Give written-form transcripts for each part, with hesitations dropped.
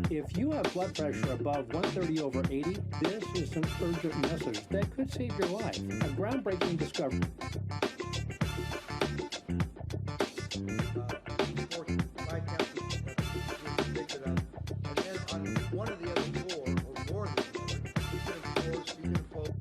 If you have blood pressure above 130/80, this is an urgent message that could save your life. A groundbreaking discovery. And then on one of the other four, or more than one, you can impose.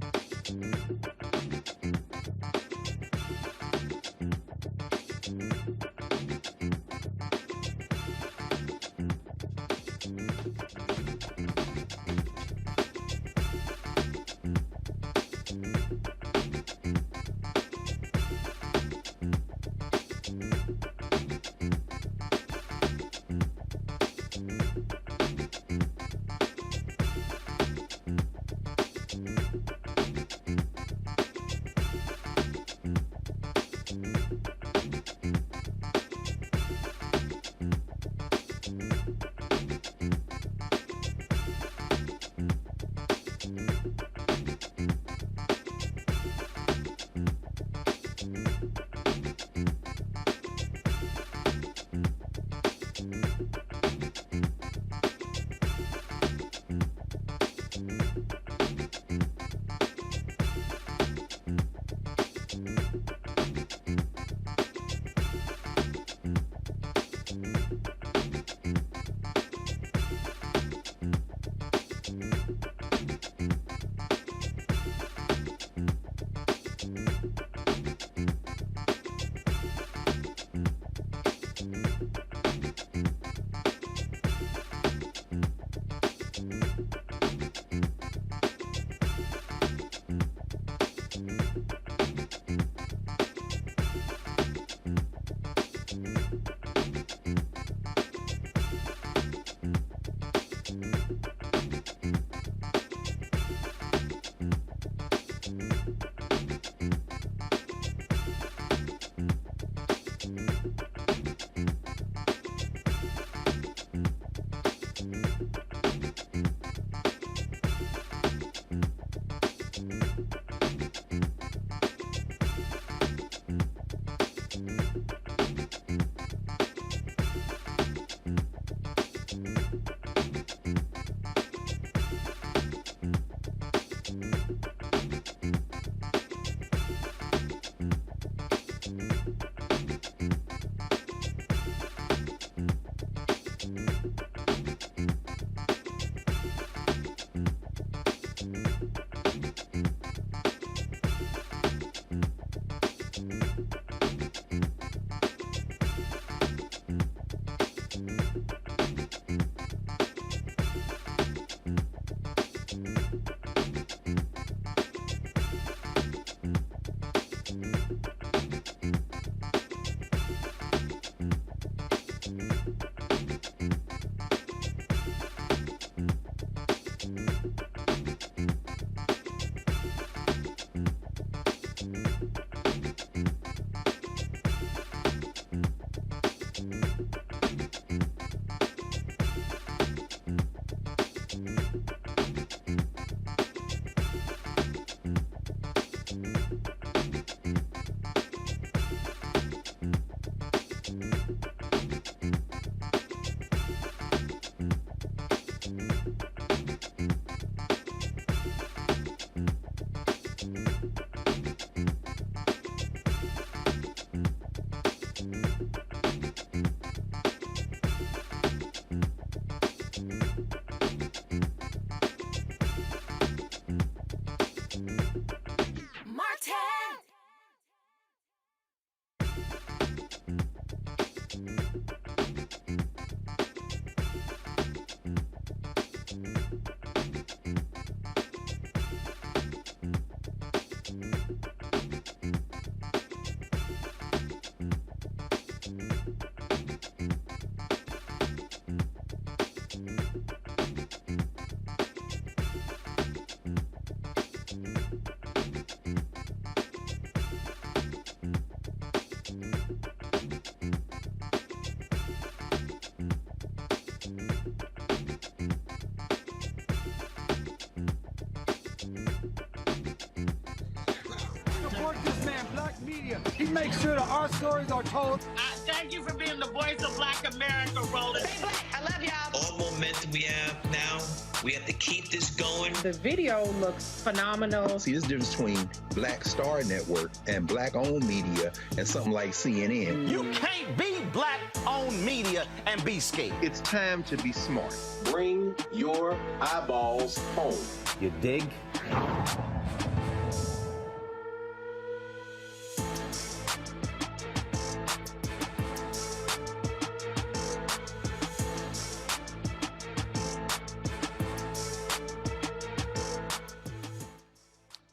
Support this man, Black Media. He makes sure that our stories are told. Thank you for being the voice of Black America, Roland. Stay black. I love y'all. All momentum we have now, we have to keep this going. The video looks phenomenal. See, there's a difference between Black Star Network and Black-owned media and something like CNN. You can't be Black-owned media and be scared. It's time to be smart. Bring your eyeballs home. You dig?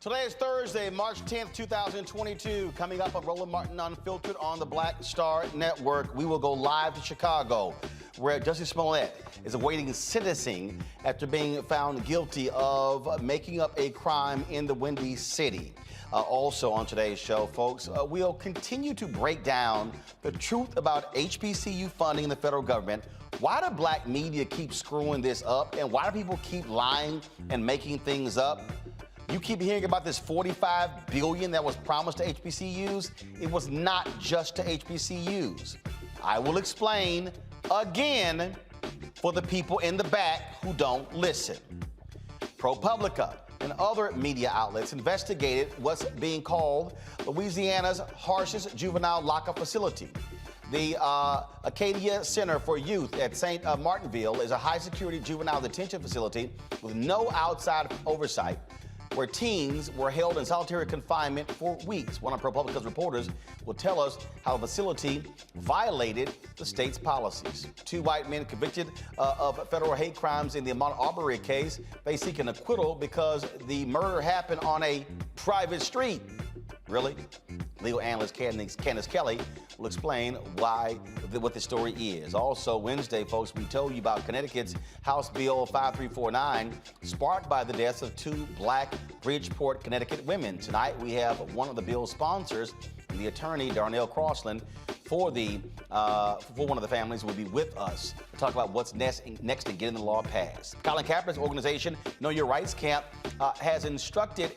Today is Thursday, March 10th, 2022. Coming up on Roland Martin Unfiltered on the Black Star Network, we will go live to Chicago, where Jussie Smollett is awaiting sentencing after being found guilty of making up a crime in the Windy City. Also on today's show, folks, we'll continue to break down the truth about HBCU funding in the federal government. Why do Black media keep screwing this up? And why do people keep lying and making things up? You keep hearing about this $45 billion that was promised to HBCUs. It was not just to HBCUs. I will explain again for the people in the back who don't listen. ProPublica and other media outlets investigated what's being called Louisiana's harshest juvenile lockup facility. The Acadia Center for Youth at St. Martinville is a high-security juvenile detention facility with no outside oversight, where teens were held in solitary confinement for weeks. One of ProPublica's reporters will tell us how the facility violated the state's policies. Two white men convicted of federal hate crimes in the Arbery case, they seek an acquittal because the murder happened on a private street. Really? Legal analyst Candace Kelly will explain what the story is. Also, Wednesday, folks, we told you about Connecticut's House Bill 5349, sparked by the deaths of two Black Bridgeport, Connecticut women. Tonight, we have one of the bill's sponsors, the attorney, Darnell Crossland, for one of the families will be with us to talk about what's next in getting the law passed. Colin Kaepernick's organization, Know Your Rights Camp, has instructed,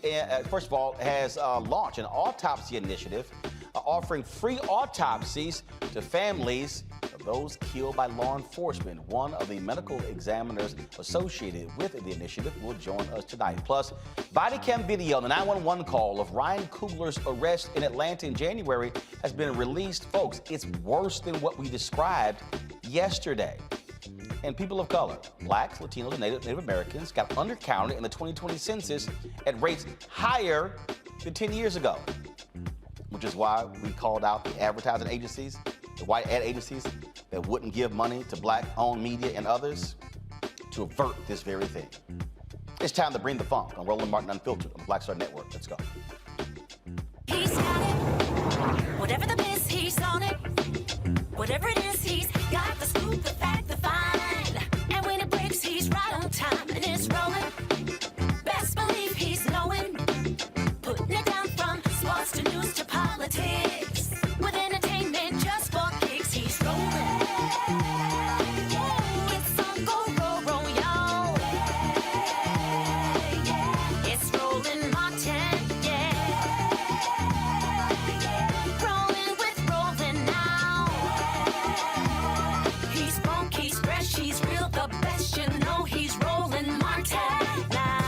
first of all, has launched an autopsy initiative offering free autopsies to families of those killed by law enforcement. One of the medical examiners associated with the initiative will join us tonight. Plus, body cam video on the 911 call of Ryan Coogler's arrest in Atlanta in January has been released. Folks, it's worse than what we described yesterday. And people of color, Blacks, Latinos, and Native Americans, got undercounted in the 2020 census at rates higher than 10 years ago, which is why we called out the advertising agencies, the white ad agencies that wouldn't give money to Black-owned media and others to avert this very thing. It's time to bring the funk on Roland Martin Unfiltered on the Black Star Network. Let's go. He's got it. Whatever it is, he's got the scoop, the fact, the find. And when it breaks, he's right on time and it's rolling. Best believe he's knowing. Putting it down from sports to news to politics. With entertainment just for kicks, he's rolling. It's on go, roll, y'all. It's Roland Martin, Rolling with Roland now. He's funky, he's fresh, he's real, the best, you know he's Roland Martin now.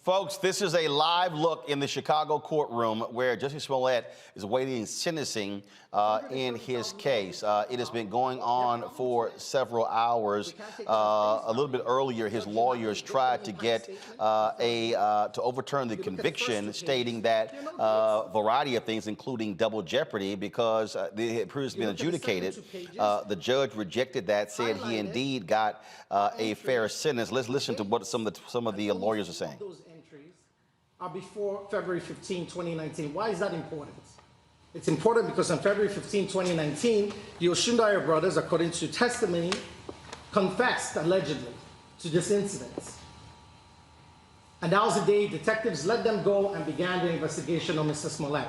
Folks, this is a live look in the Chicago courtroom where Jussie Smollett is awaiting sentencing in his case. It has been going on for several hours. A little bit earlier, his lawyers tried to get to overturn the conviction, stating that a variety of things, including double jeopardy, because it had previously been adjudicated. The judge rejected that, said he indeed got a fair sentence. Let's listen to what some of the lawyers are saying. Are before February 15, 2019. Why is that important? It's important because on February 15, 2019, the Oshundaya brothers, according to testimony, confessed allegedly to this incident. And that was the day detectives let them go and began the investigation on Mr. Smollett.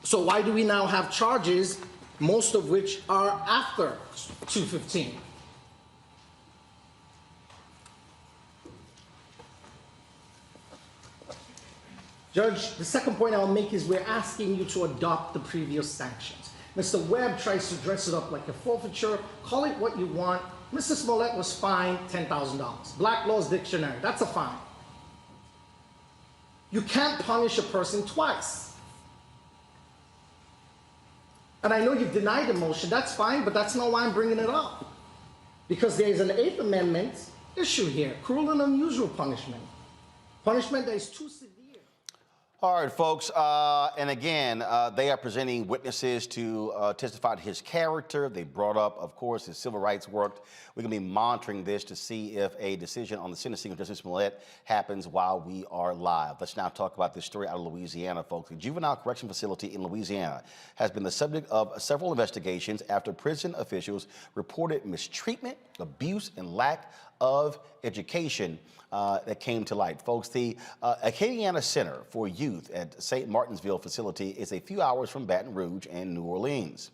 So why do we now have charges, most of which are after 2/15? Judge, the second point I'll make is we're asking you to adopt the previous sanctions. Mr. Webb tries to dress it up like a forfeiture. Call it what you want. Mr. Smollett was fined $10,000. Black Law's Dictionary, that's a fine. You can't punish a person twice. And I know you've denied the motion, that's fine, but that's not why I'm bringing it up. Because there's an Eighth Amendment issue here, cruel and unusual punishment. Punishment that is too severe. All right, folks, and again, they are presenting witnesses to testify to his character. They brought up, of course, his civil rights work. We're going to be monitoring this to see if a decision on the sentencing of Jussie Smollett happens while we are live. Let's now talk about this story out of Louisiana, folks. The Juvenile Correction Facility in Louisiana has been the subject of several investigations after prison officials reported mistreatment, abuse, and lack of education that came to light. Folks, the Acadiana Center for Youth at St. Martinsville facility is a few hours from Baton Rouge and New Orleans.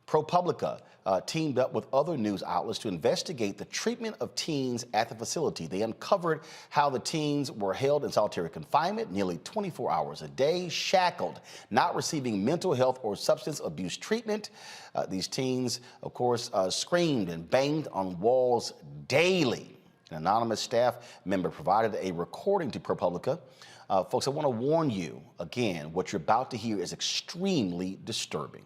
ProPublica teamed up with other news outlets to investigate the treatment of teens at the facility. They uncovered how the teens were held in solitary confinement nearly 24 hours a day, shackled, not receiving mental health or substance abuse treatment. These teens, of course, screamed and banged on walls daily. An anonymous staff member provided a recording to ProPublica. Folks, I want to warn you, again, what you're about to hear is extremely disturbing.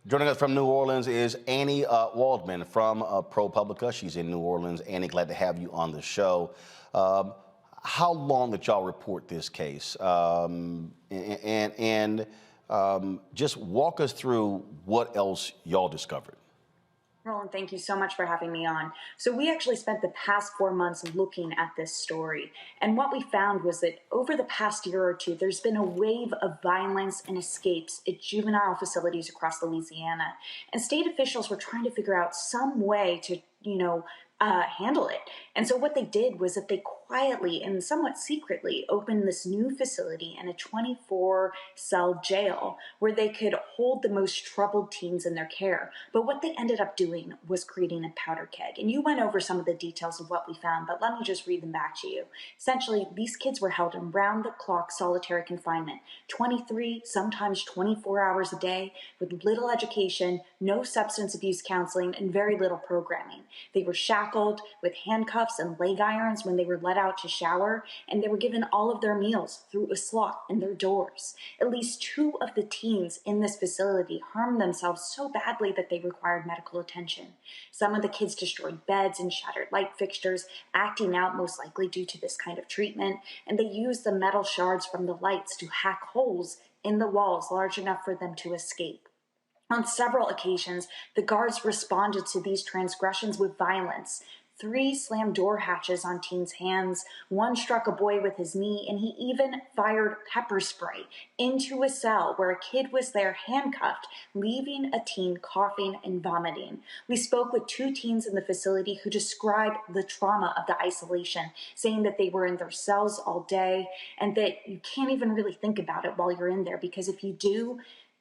Joining us from New Orleans is Annie Waldman from ProPublica. She's in New Orleans. Annie, glad to have you on the show. How long did y'all report this case? Just walk us through what else y'all discovered. Roland, thank you so much for having me on. So we actually spent the past 4 months looking at this story. And what we found was that over the past year or two, there's been a wave of violence and escapes at juvenile facilities across Louisiana. And state officials were trying to figure out some way to, handle it. And so what they did was that they quietly and somewhat secretly opened this new facility in a 24-cell jail where they could hold the most troubled teens in their care. But what they ended up doing was creating a powder keg. And you went over some of the details of what we found, but let me just read them back to you. Essentially, these kids were held in round-the-clock solitary confinement, 23, sometimes 24 hours a day, with little education, no substance abuse counseling, and very little programming. They were shackled with handcuffs and leg irons when they were let out to shower, and they were given all of their meals through a slot in their doors. At least 2 of the teens in this facility harmed themselves so badly that they required medical attention. Some of the kids destroyed beds and shattered light fixtures, acting out most likely due to this kind of treatment, and they used the metal shards from the lights to hack holes in the walls large enough for them to escape. On several occasions, the guards responded to these transgressions with violence. 3 slammed door hatches on teens' hands, 1 struck a boy with his knee, and he even fired pepper spray into a cell where a kid was there handcuffed, leaving a teen coughing and vomiting. We spoke with 2 teens in the facility who described the trauma of the isolation, saying that they were in their cells all day and that you can't even really think about it while you're in there, because if you do,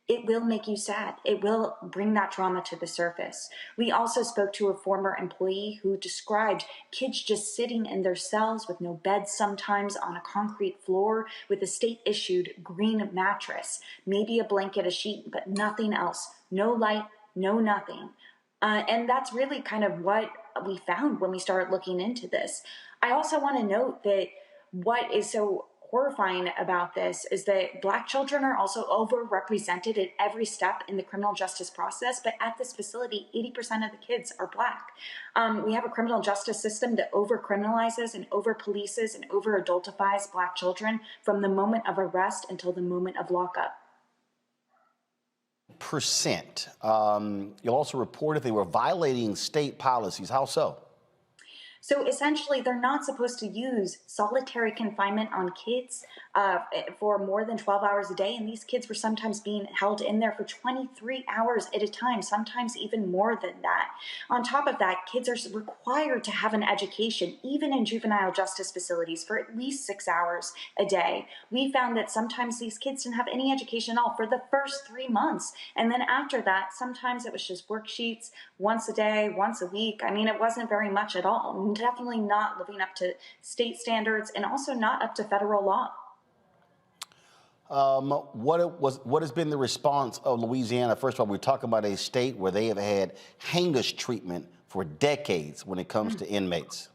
it will make you sad. It will bring that trauma to the surface. We also spoke to a former employee who described kids just sitting in their cells with no beds, sometimes on a concrete floor with a state-issued green mattress, maybe a blanket, a sheet, but nothing else. No light, no nothing. And that's really kind of what we found when we started looking into this. I also want to note that what is so horrifying about this is that Black children are also overrepresented at every step in the criminal justice process, but at this facility, 80% of the kids are Black. We have a criminal justice system that over-criminalizes and over-polices and over-adultifies Black children from the moment of arrest until the moment of lockup. You'll also reported they were violating state policies. How so? So essentially, they're not supposed to use solitary confinement on kids for more than 12 hours a day. And these kids were sometimes being held in there for 23 hours at a time, sometimes even more than that. On top of that, kids are required to have an education, even in juvenile justice facilities, for at least 6 hours a day. We found that sometimes these kids didn't have any education at all for the first 3 months. And then after that, sometimes it was just worksheets once a day, once a week. I mean, it wasn't very much at all. Definitely not living up to state standards and also not up to federal law. What has been the response of Louisiana? First of all, we're talking about a state where they have had heinous treatment for decades when it comes to inmates.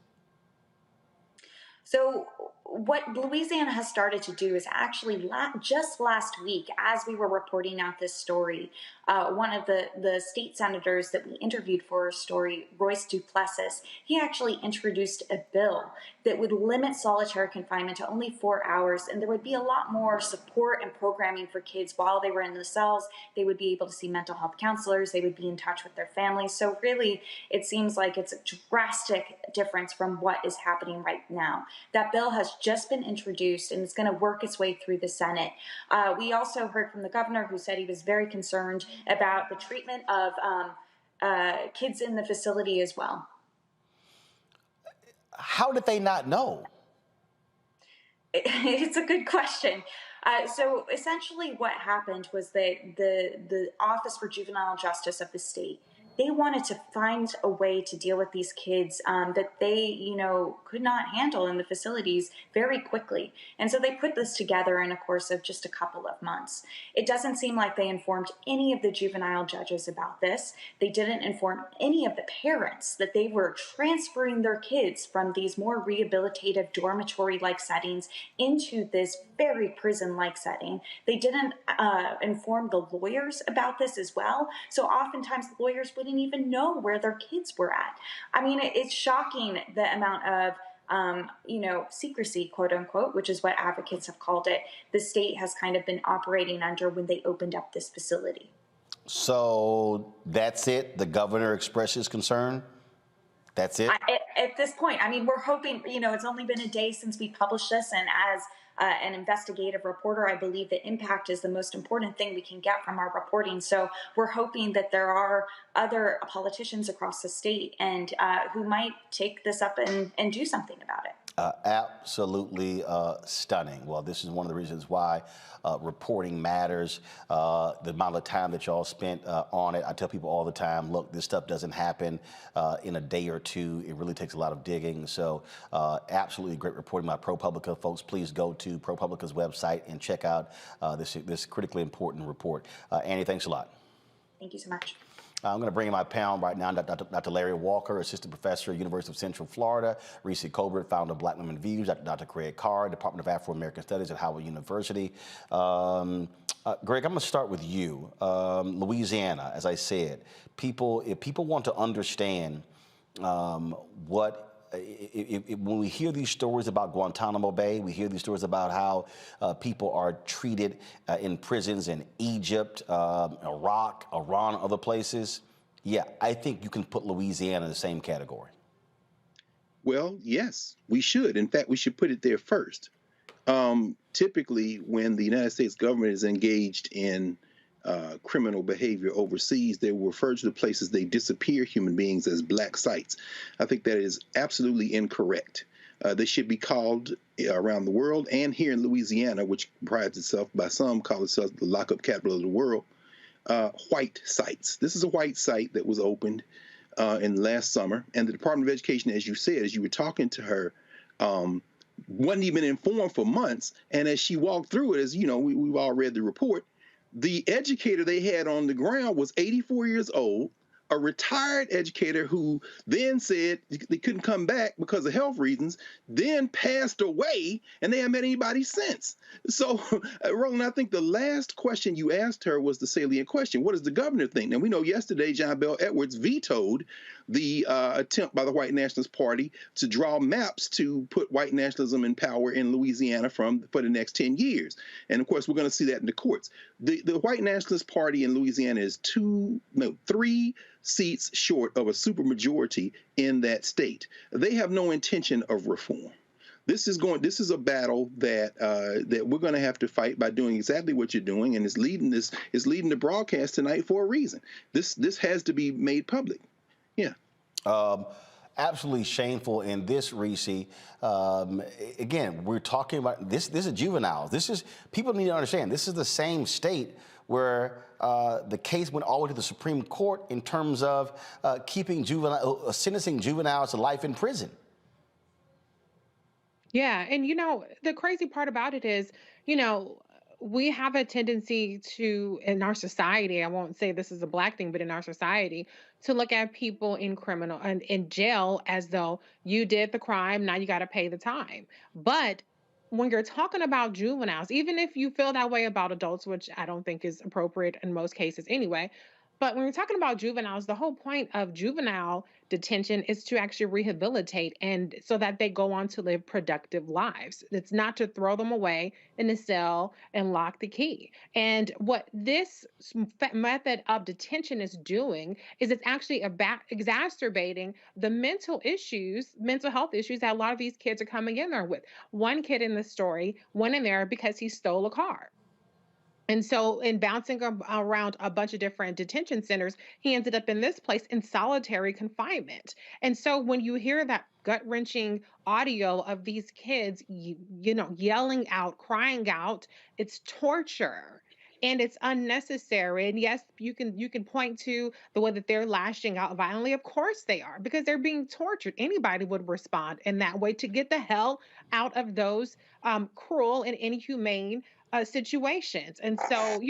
So what Louisiana has started to do is actually just last week, as we were reporting out this story, one of the state senators that we interviewed for our story, Royce Duplessis, he actually introduced a bill that would limit solitary confinement to only 4 hours, and there would be a lot more support and programming for kids while they were in the cells. They would be able to see mental health counselors. They would be in touch with their families. So really, it seems like it's a drastic difference from what is happening right now. That bill has just been introduced, and it's going to work its way through the Senate. We also heard from the governor, who said he was very concerned about the treatment of kids in the facility as well. How did they not know? It's a good question. So essentially what happened was that the Office for Juvenile Justice of the state, they wanted to find a way to deal with these kids that they, could not handle in the facilities very quickly. And so they put this together in a course of just a couple of months. It doesn't seem like they informed any of the juvenile judges about this. They didn't inform any of the parents that they were transferring their kids from these more rehabilitative dormitory-like settings into this very prison-like setting. They didn't inform the lawyers about this as well. So oftentimes the lawyers wouldn't even know where their kids were at. I mean, it's shocking the amount of secrecy, quote unquote, which is what advocates have called it, the state has kind of been operating under when they opened up this facility. So that's it? The governor expresses concern? That's it? At this point, I mean, we're hoping, it's only been a day since we published this, and as an investigative reporter, I believe that impact is the most important thing we can get from our reporting. So we're hoping that there are other politicians across the state and who might take this up and do something about it. Absolutely stunning. Well, this is one of the reasons why reporting matters. The amount of time that y'all spent on it. I tell people all the time, look, this stuff doesn't happen in a day or two. It really takes a lot of digging. So absolutely great reporting by ProPublica. Folks, please go to ProPublica's website and check out this critically important report. Annie, thanks a lot. Thank you so much. I'm going to bring in my panel right now, Dr. Larry Walker, Assistant Professor, University of Central Florida, Reese Colbert, founder of Black Women Views, Dr. Greg Carr, Department of Afro-American Studies at Howard University. Greg, I'm going to start with you. Louisiana, as I said, if people want to understand when we hear these stories about Guantanamo Bay, we hear these stories about how people are treated in prisons in Egypt, Iraq, Iran, other places. Yeah, I think you can put Louisiana in the same category. Well, yes, we should. In fact, we should put it there first. Typically, when the United States government is engaged in criminal behavior overseas, they will refer to the places they disappear human beings as black sites. I think that is absolutely incorrect. They should be called around the world and here in Louisiana, which prides itself, by some call itself the lockup capital of the world, white sites. This is a white site that was opened in last summer, and the Department of Education, as you said, as you were talking to her, wasn't even informed for months. And as she walked through it, as you know, we've all read the report, the educator they had on the ground was 84 years old, a retired educator who then said they couldn't come back because of health reasons, then passed away, and they haven't met anybody since. So, Roland, I think the last question you asked her was the salient question. What does the governor think? Now, we know yesterday John Bel Edwards vetoed the attempt by the White Nationalist Party to draw maps to put white nationalism in power in Louisiana for the next 10 years. And, of course, we're going to see that in the courts. The White Nationalist Party in Louisiana is 3 seats short of a supermajority in that state. They have no intention of reform. This is a battle that we're going to have to fight by doing exactly what you're doing, and it's leading the broadcast tonight for a reason. This has to be made public. Yeah. Absolutely shameful in this, Reese. Again, we're talking about this is juveniles. People need to understand, this is the same state where the case went all the way to the Supreme Court in terms of sentencing juveniles to life in prison. Yeah, and the crazy part about it is, we have a tendency to, in our society, I won't say this is a Black thing, but in our society, to look at people in jail as though you did the crime, now you got to pay the time. But when you're talking about juveniles, even if you feel that way about adults, which I don't think is appropriate in most cases anyway, but when you're talking about juveniles, the whole point of juvenile detention is to actually rehabilitate, and so that they go on to live productive lives. It's not to throw them away in a cell and lock the key. And what this method of detention is doing is it's actually exacerbating the mental health issues that a lot of these kids are coming in there with. One kid in the story went in there because he stole a car. And so in bouncing around a bunch of different detention centers, he ended up in this place in solitary confinement. And so when you hear that gut-wrenching audio of these kids, yelling out, crying out, it's torture. And it's unnecessary. And yes, you can point to the way that they're lashing out violently. Of course they are, because they're being tortured. Anybody would respond in that way to get the hell out of those cruel and inhumane situations. And so,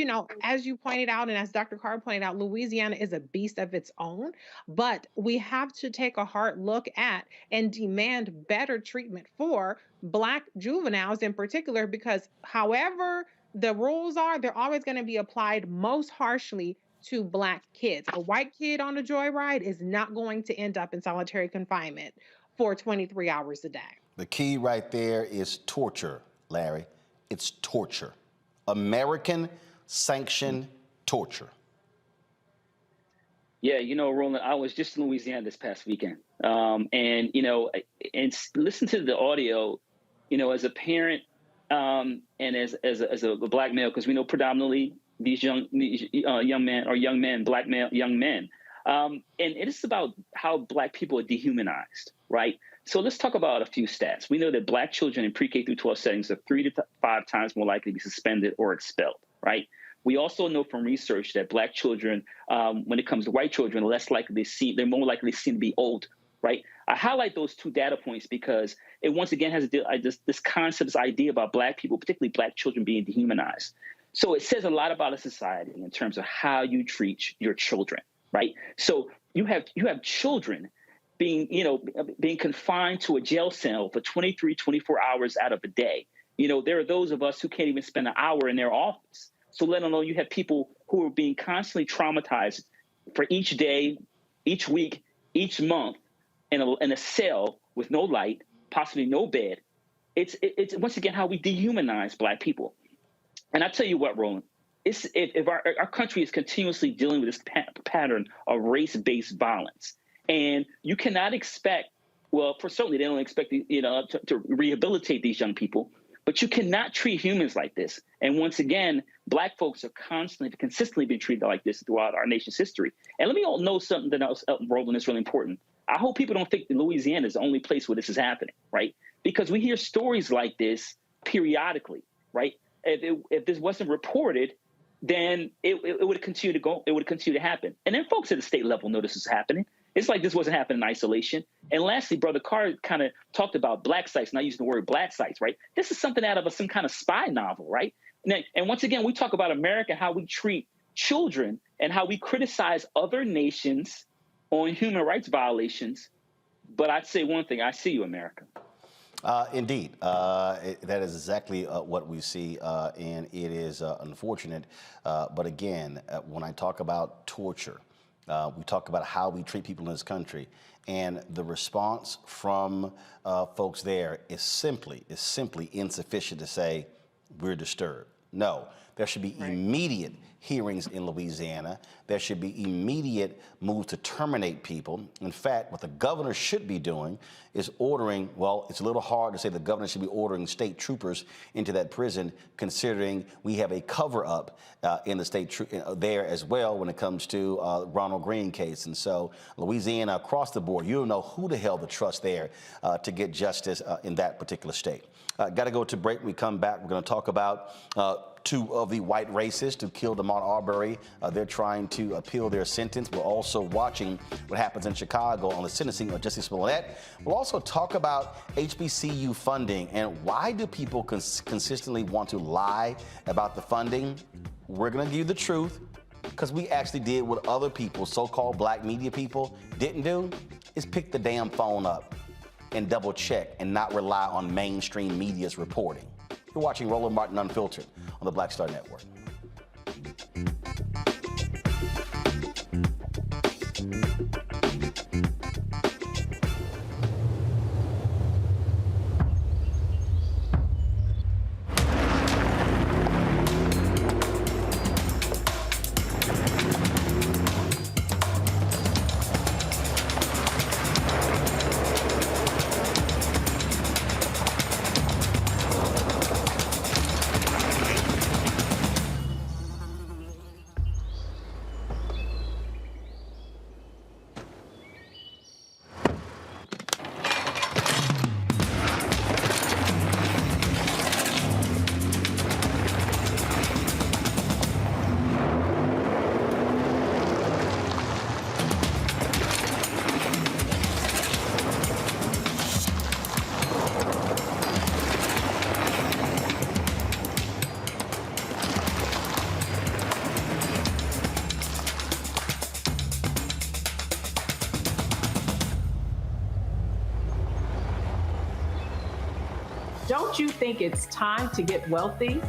as you pointed out, and as Dr. Carr pointed out, Louisiana is a beast of its own, but we have to take a hard look at and demand better treatment for Black juveniles in particular, because however the rules are, they're always going to be applied most harshly to Black kids. A white kid on a joyride is not going to end up in solitary confinement for 23 hours a day. The key right there is torture, Larry. It's torture. American sanctioned torture. Yeah, Roland, I was just in Louisiana this past weekend. And listen to the audio, as a parent and as a Black male, because we know predominantly these young men, Black male young men. And it is about how Black people are dehumanized, right? So let's talk about a few stats. We know that Black children in pre-K through 12 settings are 3 to 5 times more likely to be suspended or expelled, right? We also know from research that Black children, when it comes to white children, they're more likely to seem to be old, right? I highlight those 2 data points because it once again has this concept, this idea about Black people, particularly Black children, being dehumanized. So it says a lot about a society in terms of how you treat your children, right? So you have children being confined to a jail cell for 23, 24 hours out of a day. There are those of us who can't even spend an hour in their office. So let alone you have people who are being constantly traumatized for each day, each week, each month in a cell with no light, possibly no bed. It's once again how we dehumanize Black people. And I tell you what, Roland, if our country is continuously dealing with this pattern of race-based violence, and you cannot expect, well, for certainly they don't expect to rehabilitate these young people, but you cannot treat humans like this. And once again, Black folks are consistently been treated like this throughout our nation's history. And let me all know something else, Roland, that's really important. I hope people don't think that Louisiana is the only place where this is happening, right? Because we hear stories like this periodically, right? If this wasn't reported, then it would continue to go. It would continue to happen. And then folks at the state level know this is happening. It's like this wasn't happening in isolation. And lastly, Brother Carr kind of talked about black sites, not using the word black sites, right? This is something out of some kind of spy novel, right? And once again, we talk about America, how we treat children and how we criticize other nations on human rights violations. But I'd say one thing, I see you, America. Indeed. That is exactly what we see, and it is unfortunate. But again, when I talk about torture, we talk about how we treat people in this country, and the response from folks there is simply insufficient to say we're disturbed. No, there should be immediate hearings in Louisiana. There should be immediate moves to terminate people. In fact, what the governor should be doing is ordering, well, it's a little hard to say the governor should be ordering state troopers into that prison, considering we have a cover-up in the state there as well when it comes to Ronald Greene case. And so Louisiana, across the board, you don't know who the hell to trust there to get justice in that particular state. Got to go to break. When we come back, we're going to talk about two of the white racists who killed Ahmaud Arbery. They're trying to appeal their sentence. We're also watching what happens in Chicago on the sentencing of Jussie Smollett. We'll also talk about HBCU funding and why do people consistently want to lie about the funding. We're going to give you the truth because we actually did what other people, so-called black media people, didn't do, is pick the damn phone up and double check and not rely on mainstream media's reporting. You're watching Roland Martin Unfiltered on the Black Star Network. Don't you think it's time to get wealthy?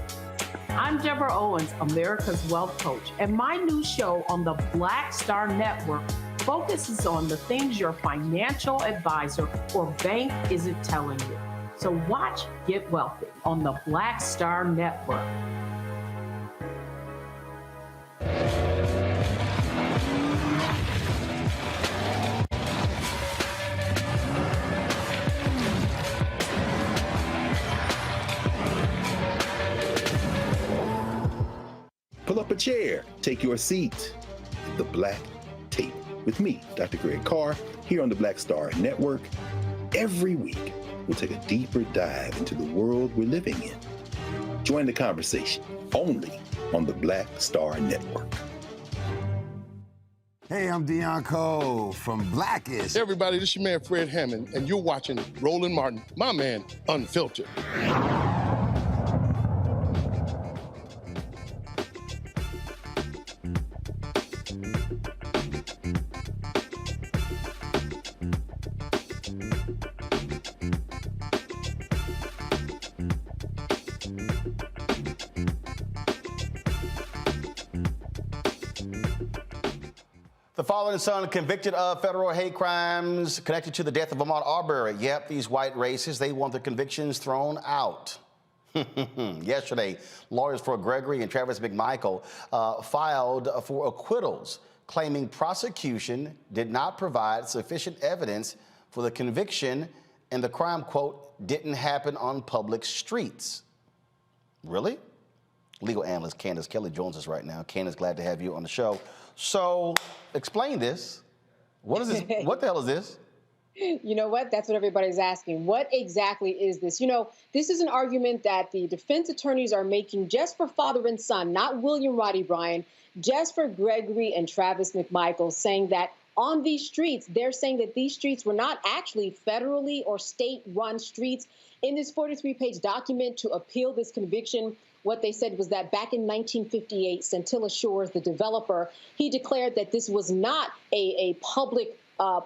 I'm Deborah Owens, America's Wealth Coach, and my new show on the Black Star Network focuses on the things your financial advisor or bank isn't telling you. So watch Get Wealthy on the Black Star Network. Pull up a chair, take your seat at the Black Table with me, Dr. Greg Carr, here on the Black Star Network. Every week, we'll take a deeper dive into the world we're living in. Join the conversation only on the Black Star Network. Hey, I'm Deion Cole from Blackish. Hey everybody, this is your man Fred Hammond, and you're watching Roland Martin, my man, Unfiltered. The father and son convicted of federal hate crimes connected to the death of Ahmaud Arbery. Yep, these white racists, they want their convictions thrown out. Yesterday, lawyers for Gregory and Travis McMichael filed for acquittals, claiming prosecution did not provide sufficient evidence for the conviction and the crime, quote, didn't happen on public streets. Really? Legal analyst Candace Kelly joins us right now. Candace, glad to have you on the show. So, explain this. What is this? What the hell is this? You know what? That's what everybody's asking. What exactly is this? You know, this is an argument that the defense attorneys are making just for father and son, not William Roddy Bryan, just for Gregory and Travis McMichael, saying that on these streets, they're saying that these streets were not actually federally or state-run streets. In this 43-page document to appeal this conviction, what they said was that back in 1958, Scintilla Shores, the developer, he declared that this was not a public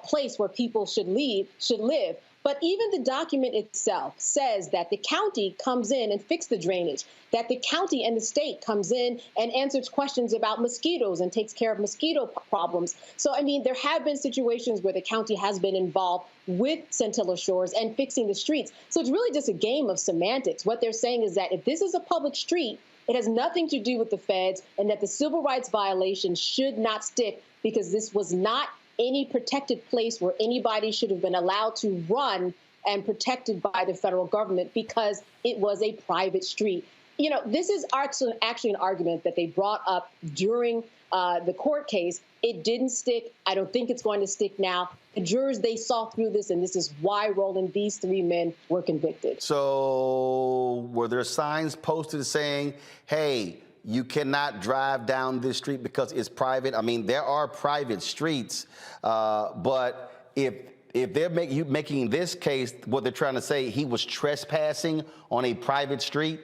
place where people should live. But even the document itself says that the county comes in and fixes the drainage, that the county and the state comes in and answers questions about mosquitoes and takes care of mosquito problems. So, I mean, there have been situations where the county has been involved with Scintilla Shores and fixing the streets. So it's really just a game of semantics. What they're saying is that if this is a public street, it has nothing to do with the feds, and that the civil rights violation should not stick because this was not any protected place where anybody should have been allowed to run and protected by the federal government because it was a private street. You know, this is actually an argument that they brought up during the court case. It didn't stick. I don't think it's going to stick now. The jurors, they saw through this, and this is why, Roland, these three men were convicted. So were there signs posted saying, hey, you cannot drive down this street because it's private? I mean, there are private streets, but if they're making this case, what they're trying to say, he was trespassing on a private street?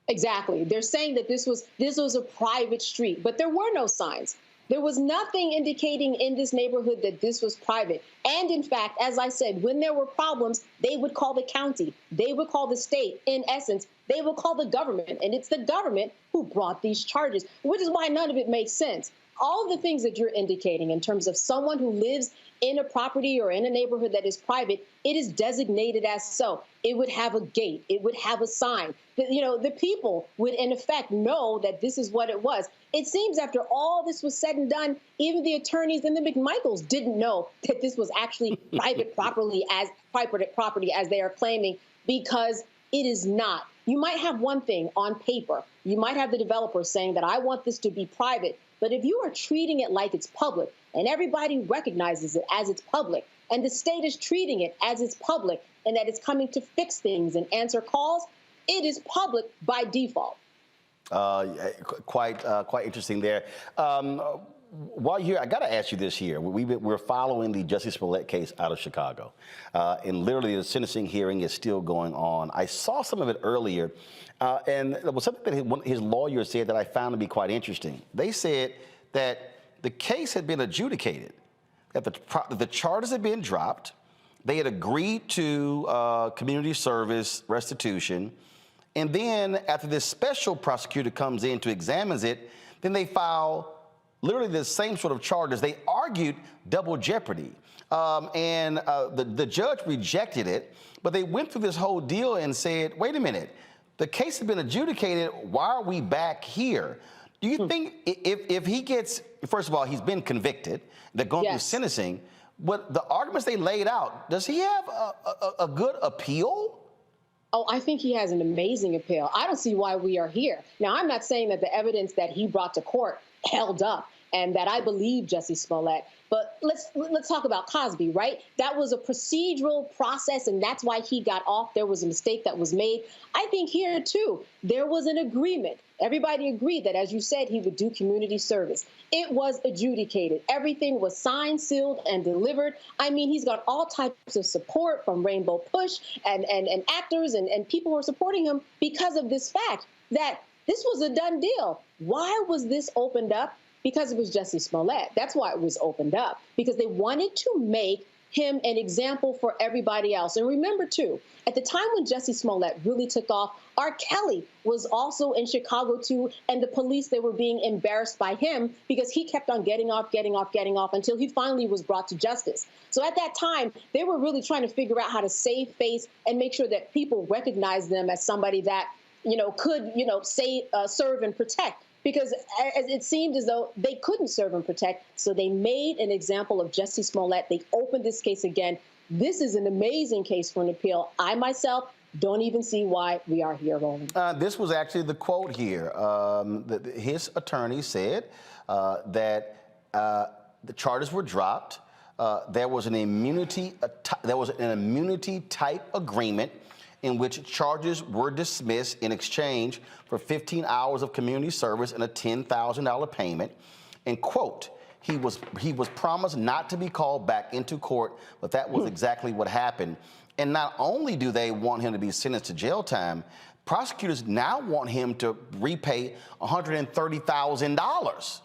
Exactly. They're saying that this was a private street, but there were no signs. There was nothing indicating in this neighborhood that this was private. And in fact, as I said, when there were problems, they would call the county, they would call the state. In essence, they would call the government. And it's the government who brought these charges, which is why none of it makes sense. All the things that you're indicating in terms of someone who lives in a property or in a neighborhood that is private, it is designated as so. It would have a gate. It would have a sign. The people would, in effect, know that this is what it was. It seems after all this was said and done, even the attorneys and the McMichaels didn't know that this was actually private property as they are claiming, because it is not. You might have one thing on paper. You might have the developer saying that I want this to be private. But if you are treating it like it's public and everybody recognizes it as it's public and the state is treating it as it's public and that it's coming to fix things and answer calls, it is public by default. Quite interesting there. While you're here, I got to ask you this here. We're following the Jussie Smollett case out of Chicago, and literally the sentencing hearing is still going on. I saw some of it earlier, and there was something that his lawyer said that I found to be quite interesting. They said that the case had been adjudicated, that the charges had been dropped, they had agreed to community service restitution, and then after this special prosecutor comes in to examine it, then they file literally the same sort of charges. They argued double jeopardy, and the judge rejected it, but they went through this whole deal and said, wait a minute, the case has been adjudicated, why are we back here? Do you think if he gets, first of all, he's been convicted, they're going through sentencing, but the arguments they laid out, does he have a good appeal? Oh, I think he has an amazing appeal. I don't see why we are here. Now, I'm not saying that the evidence that he brought to court held up and that I believe Jussie Smollett. But let's talk about Cosby, right? That was a procedural process, and that's why he got off. There was a mistake that was made. I think here, too, there was an agreement. Everybody agreed that, as you said, he would do community service. It was adjudicated. Everything was signed, sealed, and delivered. I mean, he's got all types of support from Rainbow Push and actors and people who are supporting him because of this fact that this was a done deal. Why was this opened up? Because it was Jussie Smollett. That's why it was opened up, because they wanted to make him an example for everybody else. And remember, too, at the time when Jussie Smollett really took off, R. Kelly was also in Chicago, too, and the police, they were being embarrassed by him because he kept on getting off until he finally was brought to justice. So at that time, they were really trying to figure out how to save face and make sure that people recognize them as somebody that, could, serve and protect. Because it seemed as though they couldn't serve and protect, so they made an example of Jussie Smollett. They opened this case again. This is an amazing case for an appeal. I myself don't even see why we are here, Roland. This was actually the quote here. His attorney said that the charges were dropped. There was an immunity type agreement in which charges were dismissed in exchange for 15 hours of community service and a $10,000 payment. And quote, he was promised not to be called back into court, but that was exactly what happened. And not only do they want him to be sentenced to jail time, prosecutors now want him to repay $130,000.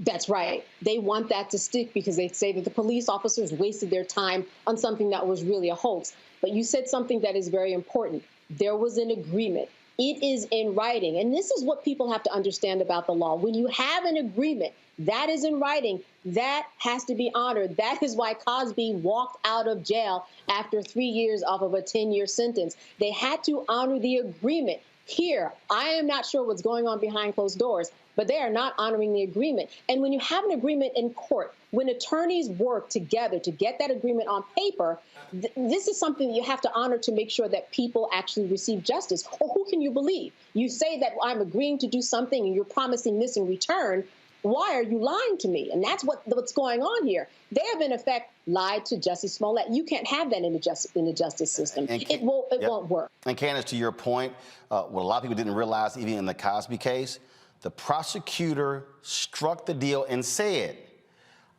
That's right. They want that to stick because they say that the police officers wasted their time on something that was really a hoax. But you said something that is very important. There was an agreement. It is in writing. And this is what people have to understand about the law. When you have an agreement that is in writing, that has to be honored. That is why Cosby walked out of jail after 3 years off of a 10-year sentence. They had to honor the agreement. Here, I am not sure what's going on behind closed doors, but they are not honoring the agreement. And when you have an agreement in court, when attorneys work together to get that agreement on paper, this is something you have to honor to make sure that people actually receive justice. Or who can you believe? You say that I'm agreeing to do something and you're promising this in return. Why are you lying to me? And that's what's going on here. They have, in effect, lied to Jussie Smollett. You can't have that in the justice system. It won't work. And Candace, to your point, what a lot of people didn't realize, even in the Cosby case, the prosecutor struck the deal and said,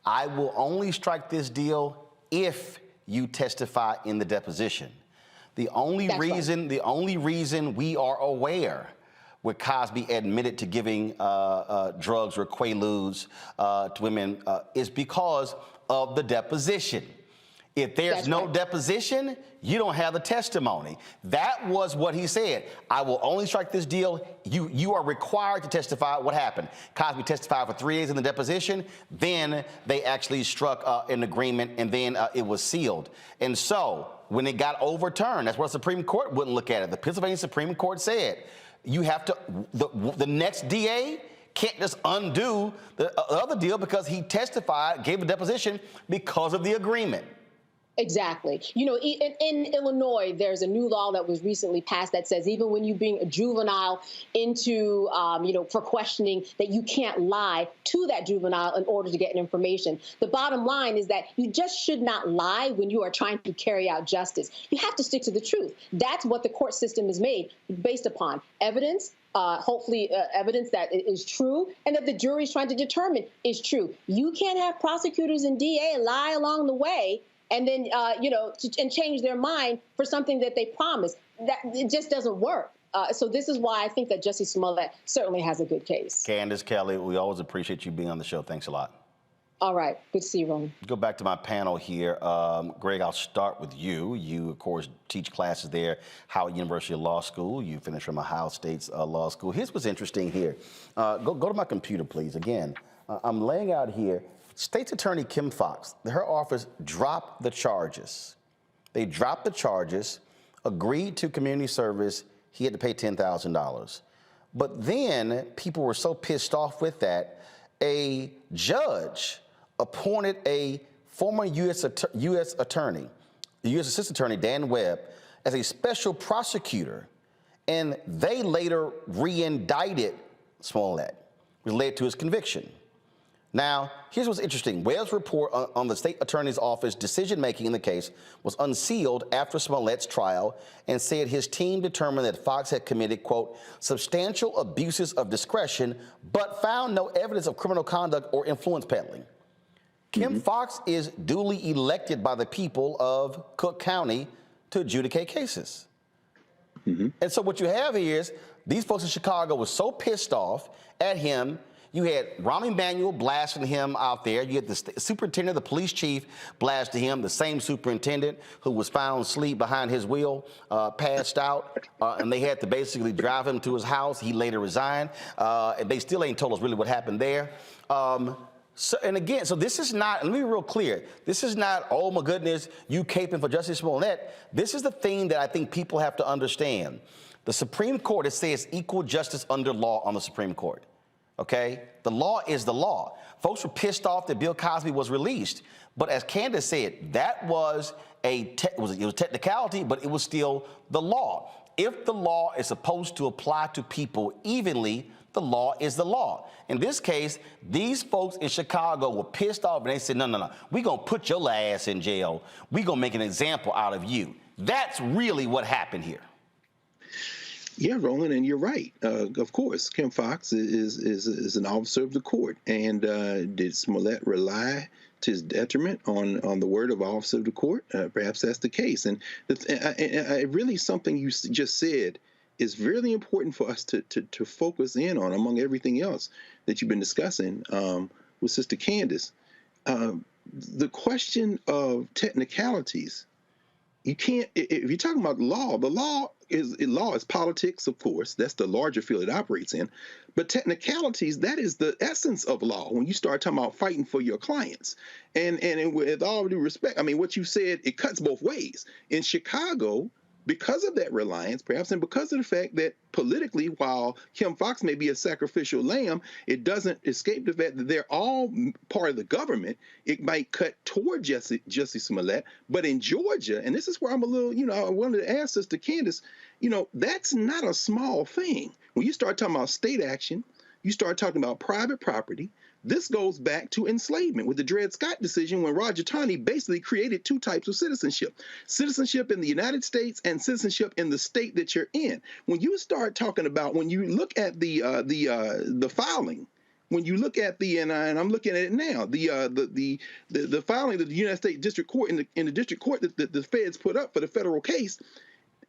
I will only strike this deal if you testify in the deposition. The only reason we are aware where Cosby admitted to giving drugs or quaaludes to women is because of the deposition. If there's no deposition, you don't have the testimony. That was what he said. I will only strike this deal. You are required to testify. What happened? Cosby testified for 3 days in the deposition. Then they actually struck an agreement, and then it was sealed. And so when it got overturned, that's what the Supreme Court wouldn't look at it. The Pennsylvania Supreme Court said, you have to, the next DA can't just undo the other deal because he testified, gave a deposition because of the agreement. Exactly. In Illinois, there's a new law that was recently passed that says even when you bring a juvenile into, for questioning, that you can't lie to that juvenile in order to get information. The bottom line is that you just should not lie when you are trying to carry out justice. You have to stick to the truth. That's what the court system is made based upon. Evidence, hopefully evidence that is true and that the jury is trying to determine is true. You can't have prosecutors and DA lie along the way and then, and change their mind for something that they promised. That it just doesn't work. So this is why I think that Jussie Smollett certainly has a good case. Candace Kelly, we always appreciate you being on the show. Thanks a lot. All right. Good to see you, Roland. Go back to my panel here. Greg, I'll start with you. You, of course, teach classes there, Howard University Law School. You finished from Ohio State's Law School. Here's what's interesting here. Go to my computer, please. Again, I'm laying out here. State's Attorney Kim Foxx, her office dropped the charges. They dropped the charges, agreed to community service. He had to pay $10,000. But then people were so pissed off with that, a judge appointed a former U.S. attorney, the U.S. Assistant Attorney Dan Webb, as a special prosecutor, and they later re-indicted Smollett, which led to his conviction. Now, here's what's interesting. Webb's report on the state attorney's office decision-making in the case was unsealed after Smollett's trial and said his team determined that Fox had committed, quote, substantial abuses of discretion, but found no evidence of criminal conduct or influence peddling. Kim Fox is duly elected by the people of Cook County to adjudicate cases. And so what you have here is these folks in Chicago were so pissed off at him. You had Rahm Emanuel blasting him out there. You had the superintendent, the police chief, blasting him, the same superintendent who was found asleep behind his wheel, passed out, and they had to basically drive him to his house. He later resigned. And they still ain't told us really what happened there. So this is not, let me be real clear, this is not, oh my goodness, you caping for Jussie Smollett. This is the thing that I think people have to understand. The Supreme Court, it says equal justice under law on the Supreme Court. Okay? The law is the law. Folks were pissed off that Bill Cosby was released, but as Candace said, that was it was technicality, but it was still the law. If the law is supposed to apply to people evenly, the law is the law. In this case, these folks in Chicago were pissed off and they said, no, we're going to put your ass in jail. We're going to make an example out of you. That's really what happened here. Yeah, Roland, and you're right. Of course, Kim Fox is an officer of the court. And did Smollett rely to his detriment on the word of officer of the court? Perhaps that's the case. And really something you just said is really important for us to focus in on among everything else that you've been discussing with Sister Candace. The question of technicalities, you can't, if you're talking about law, the law is politics, of course. That's the larger field it operates in. But technicalities, that is the essence of law when you start talking about fighting for your clients. And with all due respect, I mean, what you said, it cuts both ways. In Chicago, because of that reliance, perhaps, and because of the fact that politically, while Kim Fox may be a sacrificial lamb, it doesn't escape the fact that they're all part of the government. It might cut toward Jussie Smollett. But in Georgia, and this is where I'm a little, I wanted to ask Sister Candace, that's not a small thing. When you start talking about state action, you start talking about private property. This goes back to enslavement with the Dred Scott decision when Roger Taney basically created two types of citizenship. Citizenship in the United States and citizenship in the state that you're in. When you start talking about, when you look at the filing, when you look at and I'm looking at it now, the filing that the United States District Court in the district court that the feds put up for the federal case,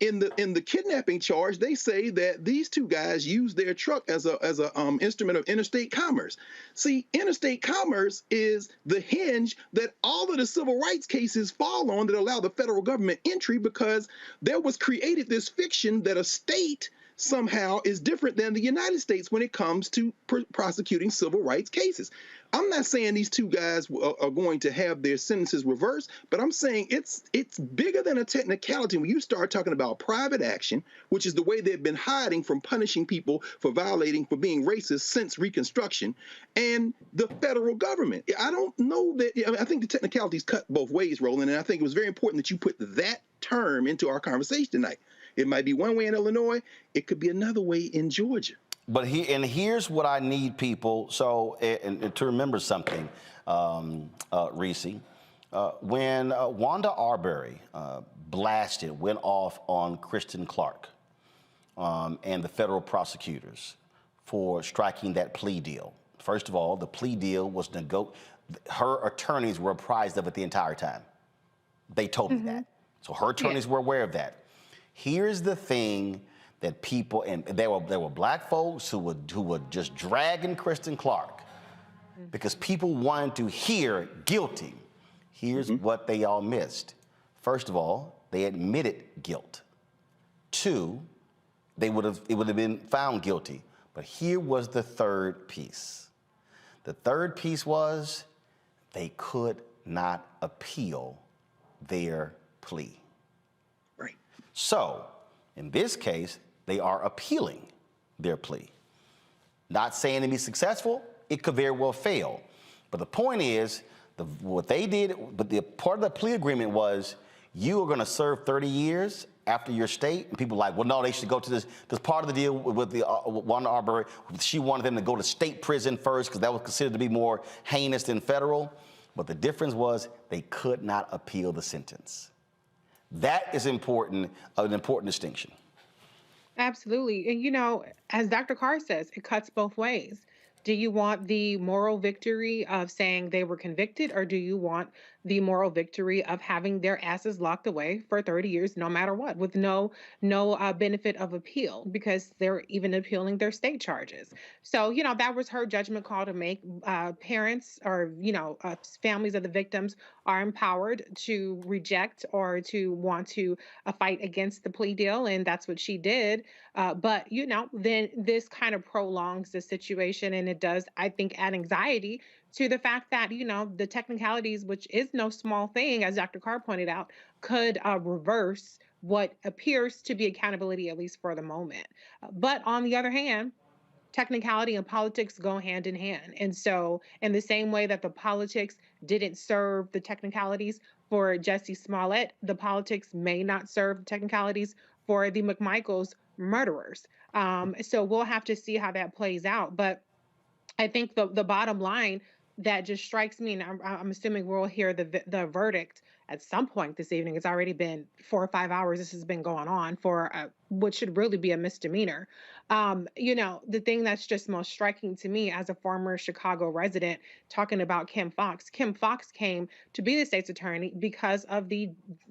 in the kidnapping charge, they say that these two guys used their truck as a instrument of interstate commerce. See, interstate commerce is the hinge that all of the civil rights cases fall on that allow the federal government entry, because there was created this fiction that a state somehow is different than the United States when it comes to prosecuting civil rights cases. I'm not saying these two guys are going to have their sentences reversed, but I'm saying it's bigger than a technicality when you start talking about private action, which is the way they've been hiding from punishing people for being racist since Reconstruction, and the federal government. I don't know that, I think the technicalities cut both ways, Roland, and I think it was very important that you put that term into our conversation tonight. It might be one way in Illinois, it could be another way in Georgia. But here's what I need people and to remember something, Reese. When Wanda Arbery went off on Kristen Clark and the federal prosecutors for striking that plea deal. First of all, the plea deal was her attorneys were apprised of it the entire time. They told me that. So her attorneys were aware of that. Here's the thing that people, and there were black folks who were just dragging Kristen Clark because people wanted to hear guilty. Here's what they all missed. First of all, they admitted guilt. Two, it would have been found guilty. But here was the third piece. The third piece was they could not appeal their plea. Right. So, in this case, they are appealing their plea. Not saying to be successful, it could very well fail. But the point is, what they did, but the part of the plea agreement was, you are going to serve 30 years after your state? And people are like, well, no, they should go to this. Because part of the deal with the one Arbery, she wanted them to go to state prison first because that was considered to be more heinous than federal. But the difference was they could not appeal the sentence. That is important, an important distinction. Absolutely. And, you know, as Dr. Carr says, it cuts both ways. Do you want the moral victory of saying they were convicted, or do you want the moral victory of having their asses locked away for 30 years, no matter what, with no benefit of appeal, because they're even appealing their state charges? So, you know, that was her judgment call to make. Parents or, you know, families of the victims are empowered to reject or to want to fight against the plea deal, and that's what she did. But, you know, then this kind of prolongs the situation, and it does, I think, add anxiety to the fact that, you know, the technicalities, which is no small thing, as Dr. Carr pointed out, could reverse what appears to be accountability, at least for the moment. But on the other hand, technicality and politics go hand in hand. And so, in the same way that the politics didn't serve the technicalities for Jussie Smollett, the politics may not serve the technicalities for the McMichaels murderers. So we'll have to see how that plays out. But I think the bottom line that just strikes me, and I'm assuming we'll hear the verdict at some point this evening. It's already been 4 or 5 hours. This has been going on for what should really be a misdemeanor. You know, the thing that's just most striking to me as a former Chicago resident, talking about Kim Foxx came to be the state's attorney because of the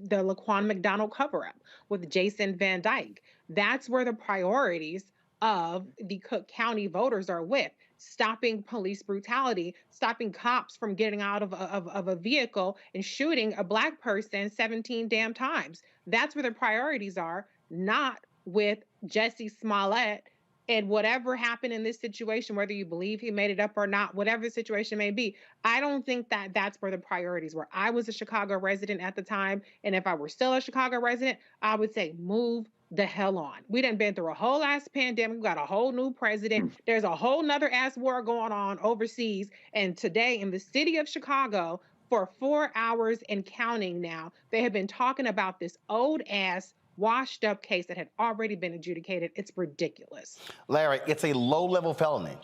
Laquan McDonald cover-up with Jason Van Dyke. That's where the priorities of the Cook County voters are with. Stopping police brutality, stopping cops from getting out of a vehicle and shooting a Black person 17 damn times. That's where the priorities are, not with Jussie Smollett and whatever happened in this situation, whether you believe he made it up or not, whatever the situation may be. I don't think that that's where the priorities were. I was a Chicago resident at the time, and if I were still a Chicago resident, I would say move the hell on. We done been through a whole ass pandemic. We got a whole new president. There's a whole nother ass war going on overseas. And today in the city of Chicago, for 4 hours and counting now, they have been talking about this old ass washed up case that had already been adjudicated. It's ridiculous. Larry, it's a low-level felony.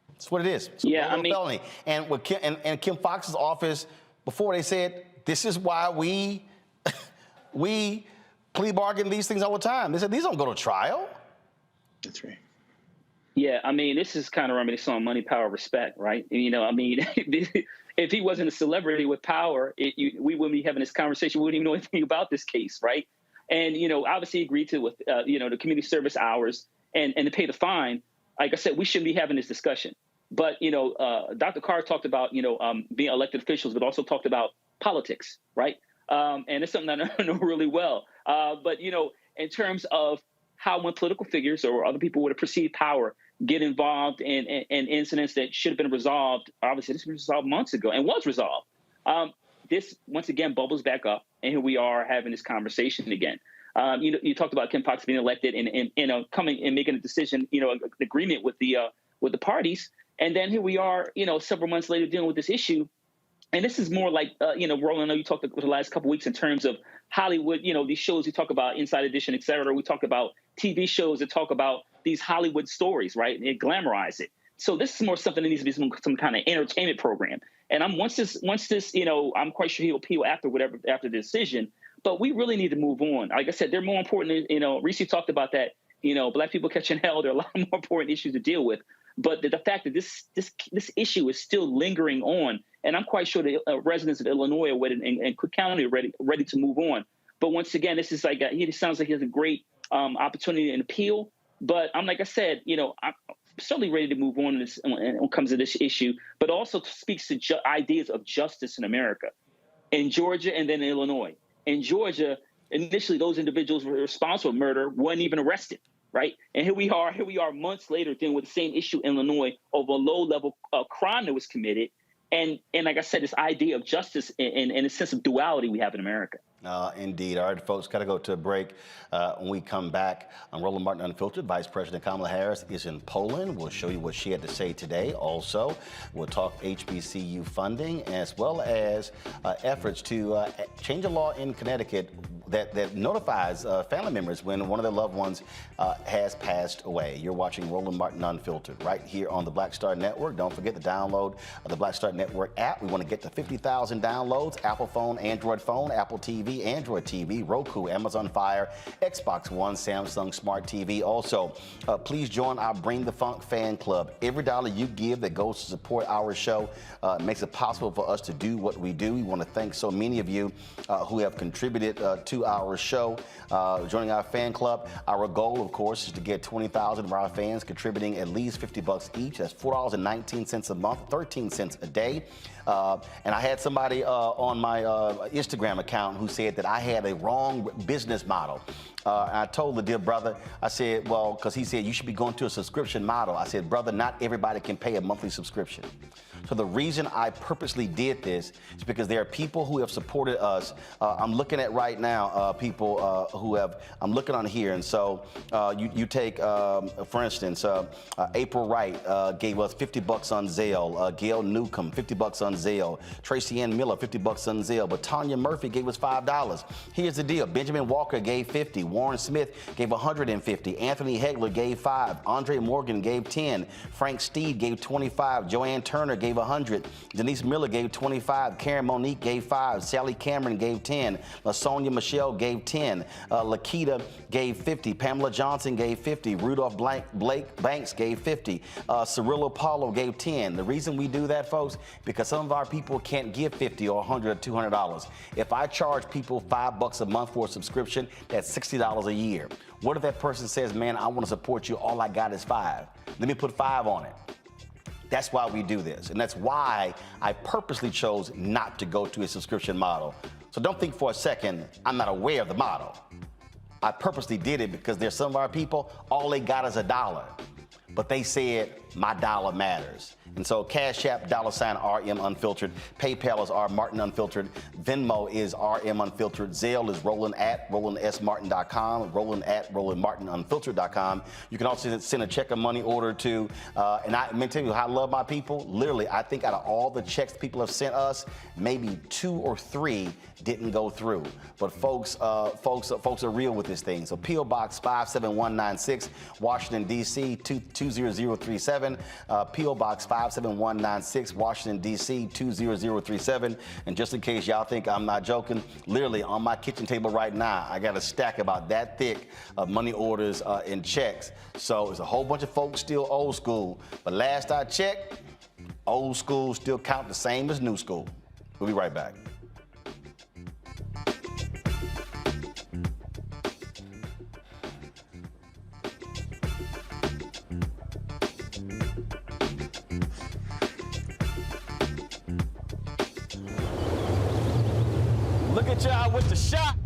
That's what it is. It's a low-level felony. And with Kim Foxx's office, before they said, this is why we plea bargain these things all the time. They said, these don't go to trial. That's right. Yeah, I mean, this is kind of reminiscent on money, power, respect, right? You know, I mean, if he wasn't a celebrity with power, we wouldn't be having this conversation. We wouldn't even know anything about this case, right? And, you know, obviously agreed to with, you know, the community service hours and to pay the fine. Like I said, we shouldn't be having this discussion. But, you know, Dr. Carr talked about, you know, being elected officials, but also talked about politics, right? And it's something that I know really well. But, you know, in terms of how when political figures or other people with a perceived power get involved in incidents that should have been resolved, obviously this was resolved months ago and was resolved. This, once again, bubbles back up, and here we are having this conversation again. You know, you talked about Kim Foxx being elected and you know, coming and making a decision, you know, an agreement with the parties. And then here we are, you know, several months later dealing with this issue. And this is more like, you know, Roland, I know you talked about the last couple of weeks in terms of Hollywood, you know, these shows we talk about, Inside Edition, et cetera. We talk about TV shows that talk about these Hollywood stories, right? And they glamorize it. So this is more something that needs to be some kind of entertainment program. And once this, you know, I'm quite sure he'll appeal after the decision, but we really need to move on. Like I said, they're more important, you know, Reese talked about that, you know, Black people catching hell. There are a lot more important issues to deal with. But the fact that this issue is still lingering on, and I'm quite sure the residents of Illinois are and Cook County are ready to move on. But once again, this is like he sounds like he has a great opportunity and appeal. But like I said, you know, I'm certainly ready to move on when it comes to this issue. But also speaks to ideas of justice in America, in Georgia and then in Illinois. In Georgia, initially those individuals were responsible for murder weren't even arrested. Right. And here we are months later dealing with the same issue in Illinois over a low level crime that was committed. And like I said, this idea of justice and a sense of duality we have in America. Indeed. All right, folks, got to go to a break. When we come back on Roland Martin Unfiltered, Vice President Kamala Harris is in Poland. We'll show you what she had to say today. Also, we'll talk HBCU funding as well as efforts to change a law in Connecticut that notifies family members when one of their loved ones has passed away. You're watching Roland Martin Unfiltered right here on the Black Star Network. Don't forget to download the Black Star Network app. We want to get to 50,000 downloads. Apple phone, Android phone, Apple TV, Android TV, Roku, Amazon Fire, Xbox One, Samsung Smart TV. Also, please join our Bring the Funk fan club. Every dollar you give that goes to support our show makes it possible for us to do what we do. We want to thank so many of you who have contributed to our show, joining our fan club. Our goal, of course, is to get 20,000 of our fans contributing at least $50 each. That's $4.19 a month, 13 cents a day. And I had somebody on my Instagram account who said that I had a wrong business model. I told the dear brother, I said, well, because he said you should be going to a subscription model. I said, brother, not everybody can pay a monthly subscription. So the reason I purposely did this is because there are people who have supported us. I'm looking at right now people who have, I'm looking on here. And so you take, for instance, April Wright gave us $50 on Zelle. Gail Newcomb, $50 on Zelle. Tracy Ann Miller, $50 on Zelle. But Tanya Murphy gave us $5. Here's the deal. Benjamin Walker gave $50. Warren Smith gave $150. Anthony Hegler gave $5. Andre Morgan gave $10. Frank Steed gave $25. Joanne Turner gave $100. Denise Miller gave $25. Karen Monique gave $5. Sally Cameron gave $10. LaSonia Michelle gave $10. Lakita gave $50. Pamela Johnson gave $50. Rudolph Blake Banks gave $50. Cirillo Paulo gave $10. The reason we do that, folks, because some of our people can't give $50 or $100 or $200. If I charge people $5 a month for a subscription, that's $60 a year. What if that person says, man, I want to support you, all I got is $5. Let me put $5 on it. That's why we do this. And that's why I purposely chose not to go to a subscription model. So don't think for a second I'm not aware of the model. I purposely did it because there's some of our people, all they got is $1. But they said, my dollar matters. And so Cash App, $RM Unfiltered. PayPal is R Martin Unfiltered. Venmo is RM Unfiltered. Zelle is Roland at RolandSMartin.com. Roland at RolandMartinUnfiltered.com. You can also send a check or money order to, and I'm going to tell you how I love my people. Literally, I think out of all the checks people have sent us, maybe 2 or 3 didn't go through. But folks are real with this thing. So P.O. Box 57196, Washington, D.C. 20037. P.O. Box 57196, Washington, D.C. 20037. And just in case y'all think I'm not joking, literally on my kitchen table right now, I got a stack about that thick of money orders and checks. So there's a whole bunch of folks still old school. But last I checked, old school still count the same as new school. We'll be right back. Look at y'all with the shot.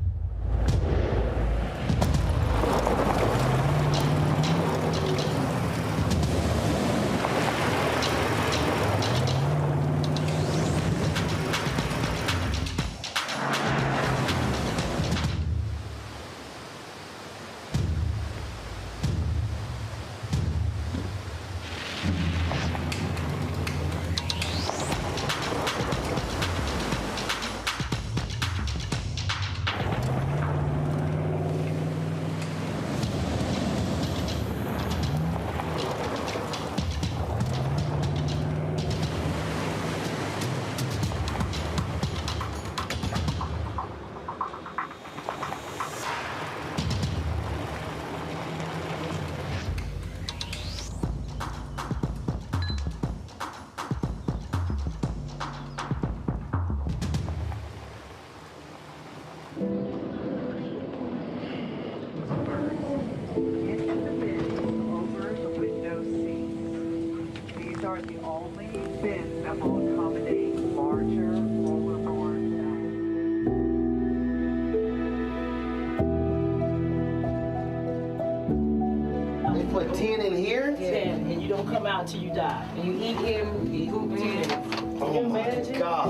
Put 10 in here? 10, and you don't come out till you die. And you eat him, you hoop 10. Oh my God.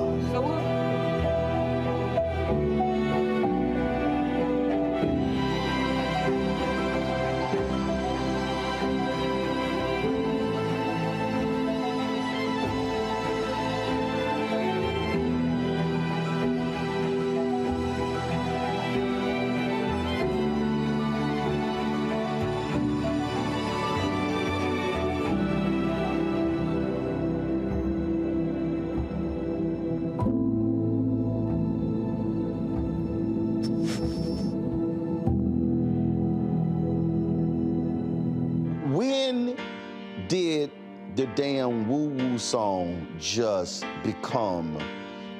did the damn woo-woo song just become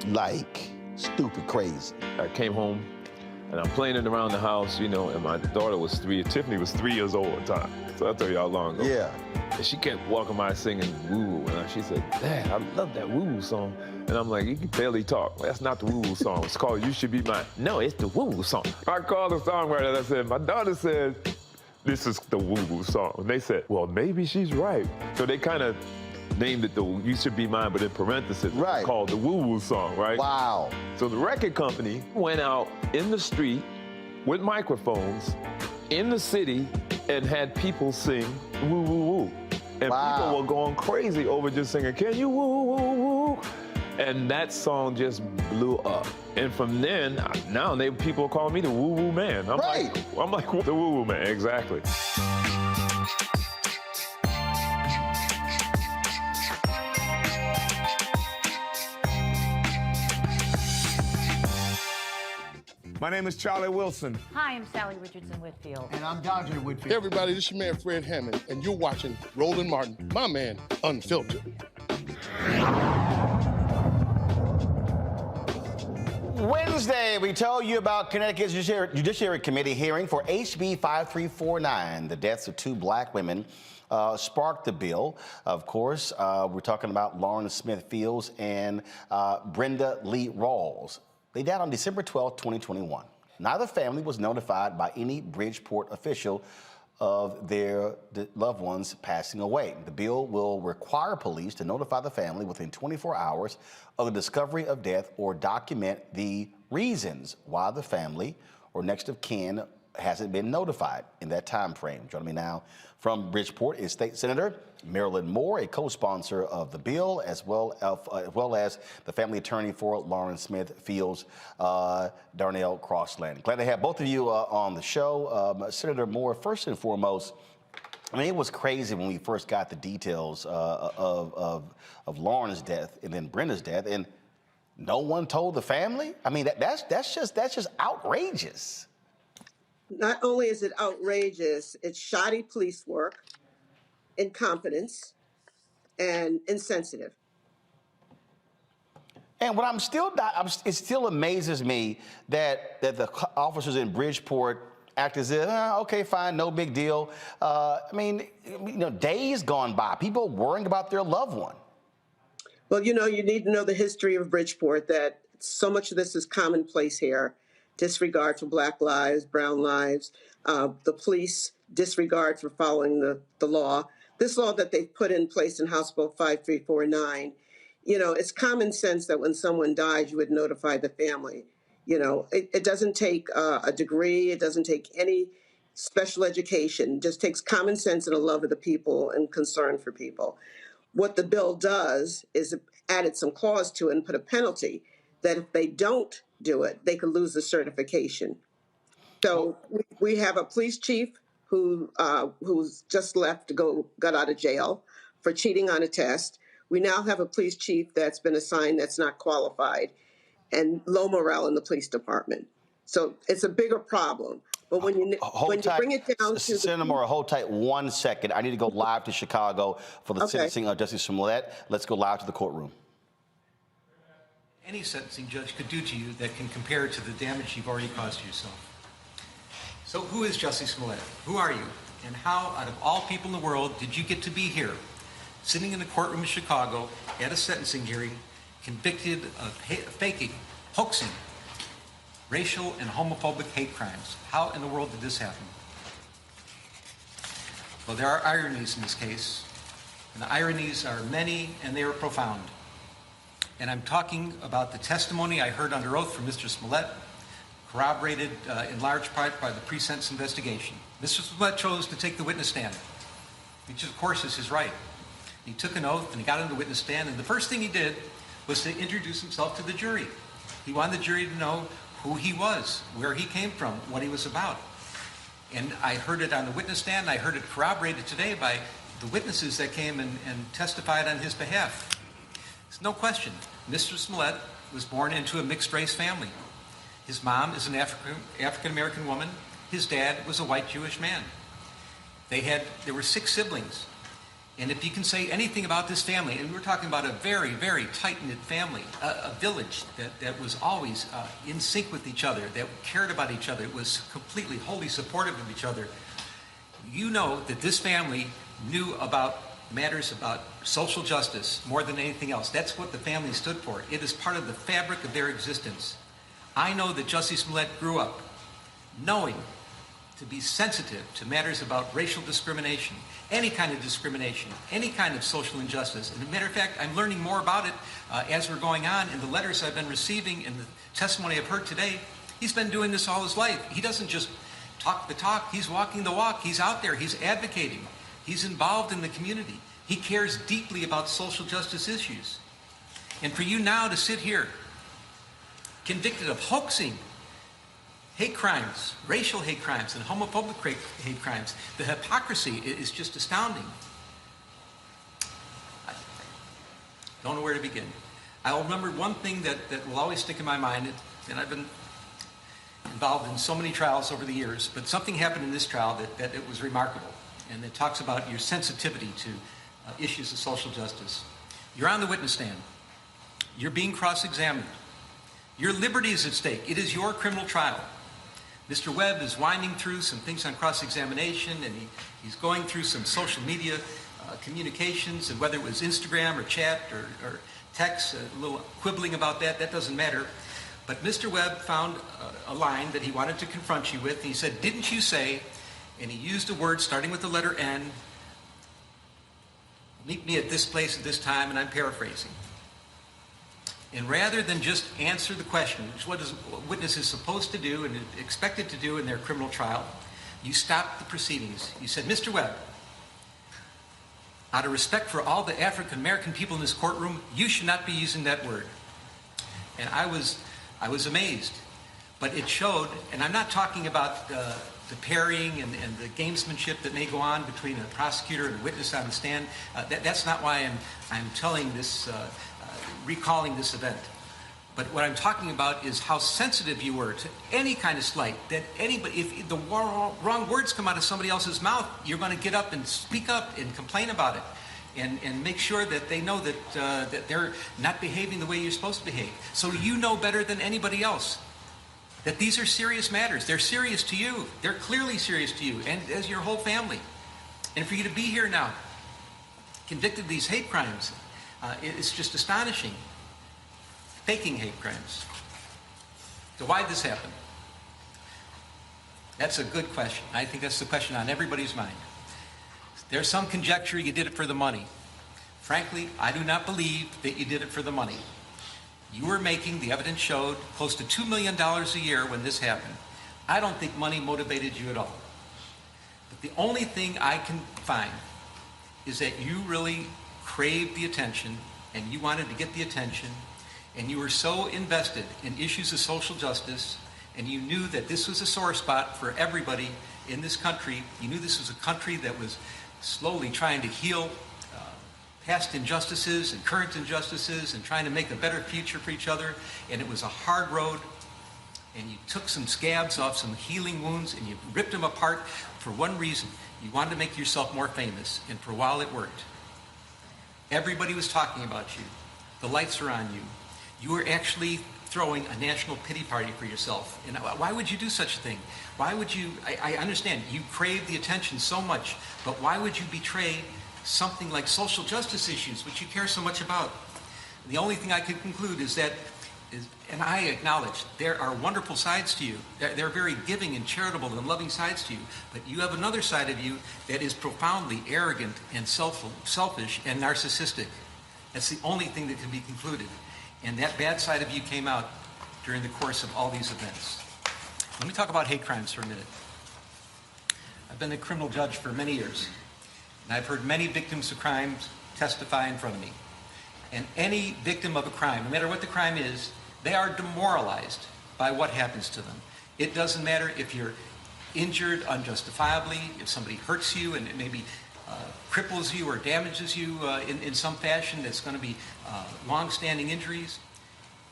like stupid crazy? I came home and I'm playing it around the house, you know, and my daughter was 3. Tiffany was 3 years old at the time. So I'll tell you how long ago. Yeah. And she kept walking by singing woo-woo. And she said, Dad, I love that woo-woo song. And I'm like, you can barely talk. That's not the woo-woo song. It's called You Should Be Mine. No, it's the woo-woo song. I called the songwriter and I said, my daughter said, this is the woo-woo song. And they said, well, maybe she's right. So they kind of named it the You Should Be Mine, but in parentheses, right, called the woo-woo song, right? Wow. So the record company went out in the street with microphones in the city and had people sing woo-woo-woo. And people were going crazy over just singing, can you woo-woo-woo? And that song just blew up. And from then, now people call me the woo-woo man. I'm like the woo-woo man, exactly. My name is Charlie Wilson. Hi, I'm Sally Richardson Whitfield. And I'm Dodger Whitfield. Hey everybody, this is your man Fred Hammond, and you're watching Roland Martin, my man, Unfiltered. Wednesday, we told you about Connecticut's Judiciary Committee hearing for HB 5349. The deaths of 2 black women sparked the bill. Of course, we're talking about Lauren Smith Fields and Brenda Lee Rawls. They died on December 12, 2021. Neither family was notified by any Bridgeport official of their loved ones passing away. The bill will require police to notify the family within 24 hours of the discovery of death or document the reasons why the family or next of kin hasn't been notified in that time frame. Joining me now from Bridgeport is State Senator Marilyn Moore, a co-sponsor of the bill, as well as the family attorney for Lauren Smith Fields, Darnell Crossland. Glad to have both of you on the show. Senator Moore, first and foremost, I mean, it was crazy when we first got the details of Lauren's death and then Brenda's death, and no one told the family. I mean, that's just outrageous. Not only is it outrageous, it's shoddy police work, incompetence, and insensitive. And what it still amazes me that the officers in Bridgeport act as if, okay, fine, no big deal. I mean, days gone by, people worrying about their loved one. Well, you need to know the history of Bridgeport, that so much of this is commonplace here. Disregard for Black lives, brown lives, the police disregard for following the law. This law that they've put in place in House Bill 5349, it's common sense that when someone dies, you would notify the family. It doesn't take a degree. It doesn't take any special education. It just takes common sense and a love of the people and concern for people. What the bill does is added some clause to it and put a penalty that if they don't do it, they could lose the certification. So we have a police chief who's just left to got out of jail for cheating on a test. We now have a police chief that's been assigned that's not qualified, and low morale in the police department. So it's a bigger problem. But when you bring it down to Senator Moore, hold tight 1 second. I need to go live to Chicago for the sentencing of Jussie Smollett. Let's go live to the courtroom. Any sentencing judge could do to you that can compare to the damage you've already caused to yourself. So who is Jussie Smollett? Who are you? And how, out of all people in the world, did you get to be here, sitting in the courtroom in Chicago at a sentencing hearing, convicted of faking, hoaxing, racial and homophobic hate crimes? How in the world did this happen? Well, there are ironies in this case, and the ironies are many and they are profound. And I'm talking about the testimony I heard under oath from Mr. Smollett, corroborated in large part by the pre-sentence investigation. Mr. Smollett chose to take the witness stand, which of course is his right. He took an oath and he got on the witness stand, and the first thing he did was to introduce himself to the jury. He wanted the jury to know who he was, where he came from, what he was about. And I heard it on the witness stand, and I heard it corroborated today by the witnesses that came and testified on his behalf. There's no question, Mr. Smollett was born into a mixed-race family. His mom is an African-American woman. His dad was a white Jewish man. There were 6 siblings. And if you can say anything about this family, and we're talking about a very, very tight-knit family, a village that was always in sync with each other, that cared about each other, was completely, wholly supportive of each other, you know that this family knew about matters about social justice more than anything else. That's what the family stood for. It is part of the fabric of their existence. I know that Jussie Smollett grew up knowing to be sensitive to matters about racial discrimination, any kind of discrimination, any kind of social injustice. And as a matter of fact, I'm learning more about it as we're going on in the letters I've been receiving and the testimony I've heard today. He's been doing this all his life. He doesn't just talk the talk, he's walking the walk. He's out there, he's advocating. He's involved in the community. He cares deeply about social justice issues. And for you now to sit here, convicted of hoaxing hate crimes, racial hate crimes, and homophobic hate crimes, the hypocrisy is just astounding. I don't know where to begin. I'll remember one thing that will always stick in my mind, and I've been involved in so many trials over the years, but something happened in this trial that it was remarkable, and it talks about your sensitivity to issues of social justice. You're on the witness stand. You're being cross-examined. Your liberty is at stake. It is your criminal trial. Mr. Webb is winding through some things on cross-examination, and he's going through some social media communications, and whether it was Instagram or chat or text, a little quibbling about that, that doesn't matter. But Mr. Webb found a line that he wanted to confront you with, and he said, "Didn't you say," and he used a word starting with the letter N, "meet me at this place at this time," and I'm paraphrasing. And rather than just answer the question, which is what a witness is supposed to do and expected to do in their criminal trial, you stopped the proceedings. You said, "Mr. Webb, out of respect for all the African American people in this courtroom, you should not be using that word." And I was amazed. But it showed, and I'm not talking about the parrying and the gamesmanship that may go on between a prosecutor and a witness on the stand. That's not why I'm telling this, recalling this event. But what I'm talking about is how sensitive you were to any kind of slight, that anybody, if the wrong words come out of somebody else's mouth, you're going to get up and speak up and complain about it. And make sure that they know that they're not behaving the way you're supposed to behave. So you know better than anybody else that these are serious matters. They're serious to you. They're clearly serious to you and as your whole family. And for you to be here now, convicted of these hate crimes, it's just astonishing. Faking hate crimes. So why did this happen? That's a good question. I think that's the question on everybody's mind. There's some conjecture you did it for the money. Frankly, I do not believe that you did it for the money. You were making, the evidence showed, close to $2 million a year when this happened. I don't think money motivated you at all. But the only thing I can find is that you really craved the attention, and you wanted to get the attention, and you were so invested in issues of social justice, and you knew that this was a sore spot for everybody in this country. You knew this was a country that was slowly trying to heal past injustices and current injustices and trying to make a better future for each other. And it was a hard road. And you took some scabs off some healing wounds and you ripped them apart for one reason. You wanted to make yourself more famous. And for a while it worked. Everybody was talking about you. The lights are on you. You were actually throwing a national pity party for yourself. And why would you do such a thing? Why would you, I understand, you crave the attention so much, but why would you betray something like social justice issues, which you care so much about? And the only thing I could conclude is that, and I acknowledge, there are wonderful sides to you. There are very giving and charitable and loving sides to you, but you have another side of you that is profoundly arrogant and selfish and narcissistic. That's the only thing that can be concluded. And that bad side of you came out during the course of all these events. Let me talk about hate crimes for a minute. I've been a criminal judge for many years, and I've heard many victims of crimes testify in front of me. And any victim of a crime, no matter what the crime is, they are demoralized by what happens to them. It doesn't matter if you're injured unjustifiably, if somebody hurts you and it maybe cripples you or damages you in some fashion that's going to be long-standing injuries.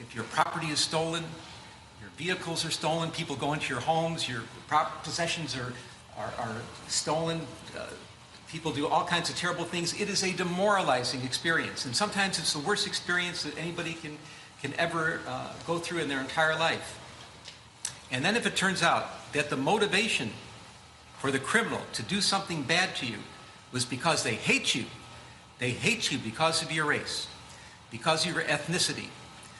If your property is stolen, your vehicles are stolen, people go into your homes, your possessions are stolen, People do all kinds of terrible things. It is a demoralizing experience. And sometimes it's the worst experience that anybody can ever go through in their entire life. And then if it turns out that the motivation for the criminal to do something bad to you was because they hate you because of your race, because of your ethnicity,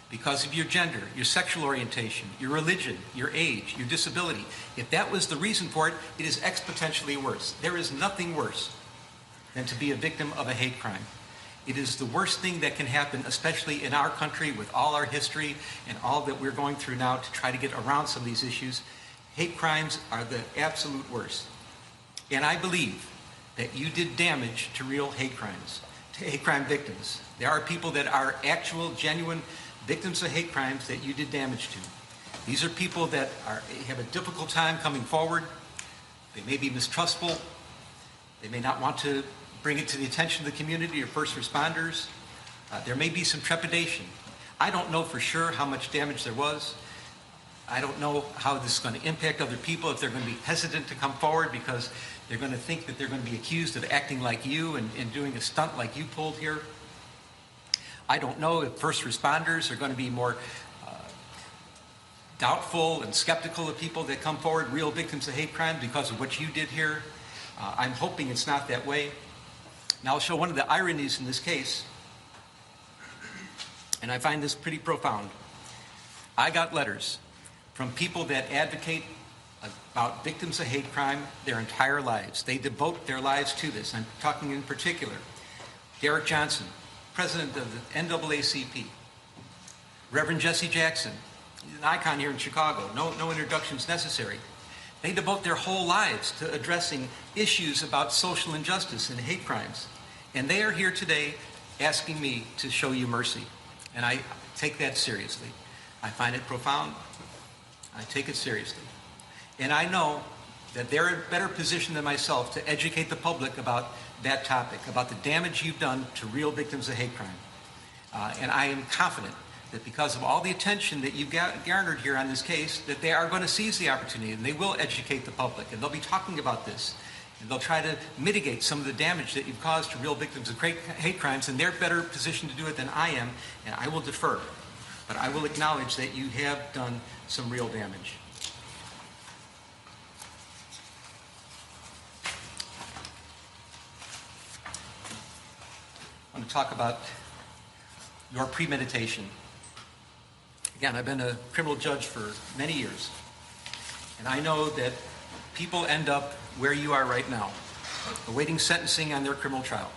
because of your gender, your sexual orientation, your religion, your age, your disability. If that was the reason for it, it is exponentially worse. There is nothing worse than to be a victim of a hate crime. It is the worst thing that can happen, especially in our country with all our history and all that we're going through now to try to get around some of these issues. Hate crimes are the absolute worst. And I believe that you did damage to real hate crimes, to hate crime victims. There are people that are actual, genuine victims of hate crimes that you did damage to. These are people that have a difficult time coming forward. They may be mistrustful. They may not want to bring it to the attention of the community or first responders. There may be some trepidation. I don't know for sure how much damage there was. I don't know how this is going to impact other people, if they're going to be hesitant to come forward because they're going to think that they're going to be accused of acting like you and doing a stunt like you pulled here. I don't know if first responders are going to be more doubtful and skeptical of people that come forward, real victims of hate crime, because of what you did here. I'm hoping it's not that way. Now I'll show one of the ironies in this case, and I find this pretty profound. I got letters from people that advocate about victims of hate crime their entire lives. They devote their lives to this. I'm talking in particular Derek Johnson, president of the NAACP, Reverend Jesse Jackson, he's an icon here in Chicago, no introductions necessary. They devote their whole lives to addressing issues about social injustice and hate crimes. And they are here today asking me to show you mercy. And I take that seriously. I find it profound. I take it seriously. And I know that they're in a better position than myself to educate the public about that topic, about the damage you've done to real victims of hate crime. And I am confident that because of all the attention that you've garnered here on this case, that they are going to seize the opportunity and they will educate the public and they'll be talking about this and they'll try to mitigate some of the damage that you've caused to real victims of hate crimes, and they're better positioned to do it than I am, and I will defer. But I will acknowledge that you have done some real damage. I want to talk about your premeditation. Again, I've been a criminal judge for many years, and I know that people end up where you are right now, awaiting sentencing on their criminal trial.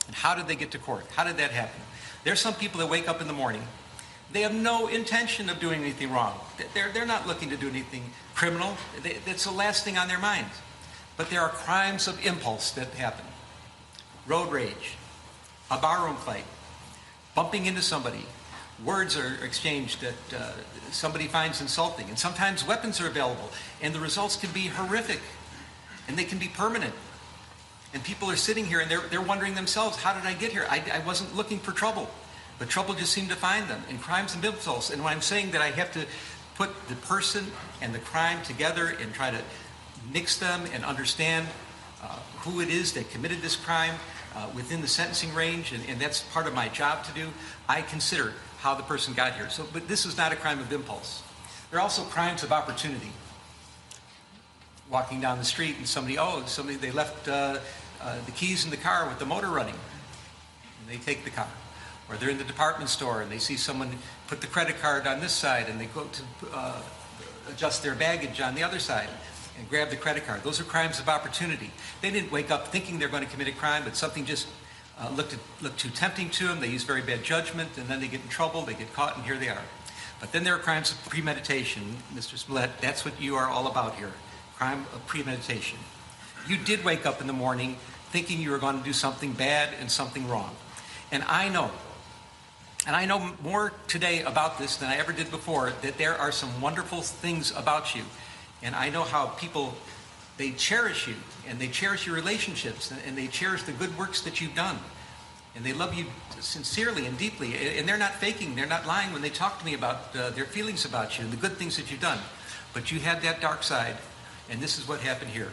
And how did they get to court? How did that happen? There's some people that wake up in the morning, they have no intention of doing anything wrong. They're not looking to do anything criminal. That's the last thing on their mind. But there are crimes of impulse that happen. Road rage, a barroom fight, bumping into somebody, words are exchanged that somebody finds insulting, and sometimes weapons are available, and the results can be horrific, and they can be permanent. And people are sitting here and they're wondering themselves, how did I get here? I wasn't looking for trouble, but trouble just seemed to find them, and crimes and impulse. And when I'm saying that I have to put the person and the crime together and try to mix them and understand who it is that committed this crime within the sentencing range, and that's part of my job to do, I consider how the person got here. So, but this is not a crime of impulse. There are also crimes of opportunity. Walking down the street and somebody they left the keys in the car with the motor running, and they take the car. Or they're in the department store and they see someone put the credit card on this side and they go to adjust their baggage on the other side and grab the credit card. Those are crimes of opportunity. They didn't wake up thinking they're going to commit a crime, but something just looked too tempting to them. They use very bad judgment, and then they get in trouble, they get caught, and here they are. But then there are crimes of premeditation. Mr. Smollett, that's what you are all about here, crime of premeditation. You did wake up in the morning thinking you were going to do something bad and something wrong. And I know more today about this than I ever did before, that there are some wonderful things about you. And I know how people, they cherish you, and they cherish your relationships, and they cherish the good works that you've done. And they love you sincerely and deeply. And they're not faking, they're not lying when they talk to me about their feelings about you and the good things that you've done. But you had that dark side, and this is what happened here.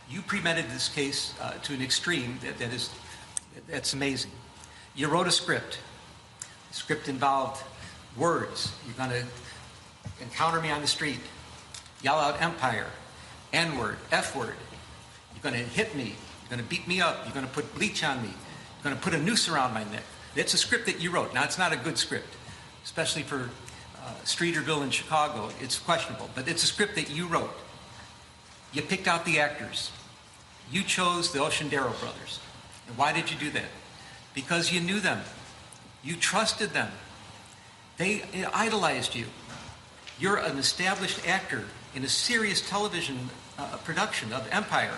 You premeditated this case to an extreme that's amazing. You wrote a script. The script involved words. You're going to encounter me on the street, yell out empire, N-word, F-word. You're going to hit me. You're going to beat me up. You're going to put bleach on me. You're going to put a noose around my neck. It's a script that you wrote. Now, it's not a good script, especially for Streeterville in Chicago. It's questionable, but it's a script that you wrote. You picked out the actors. You chose the Oceandero brothers. And why did you do that? Because you knew them. You trusted them. They idolized you. You're an established actor in a serious television production of Empire.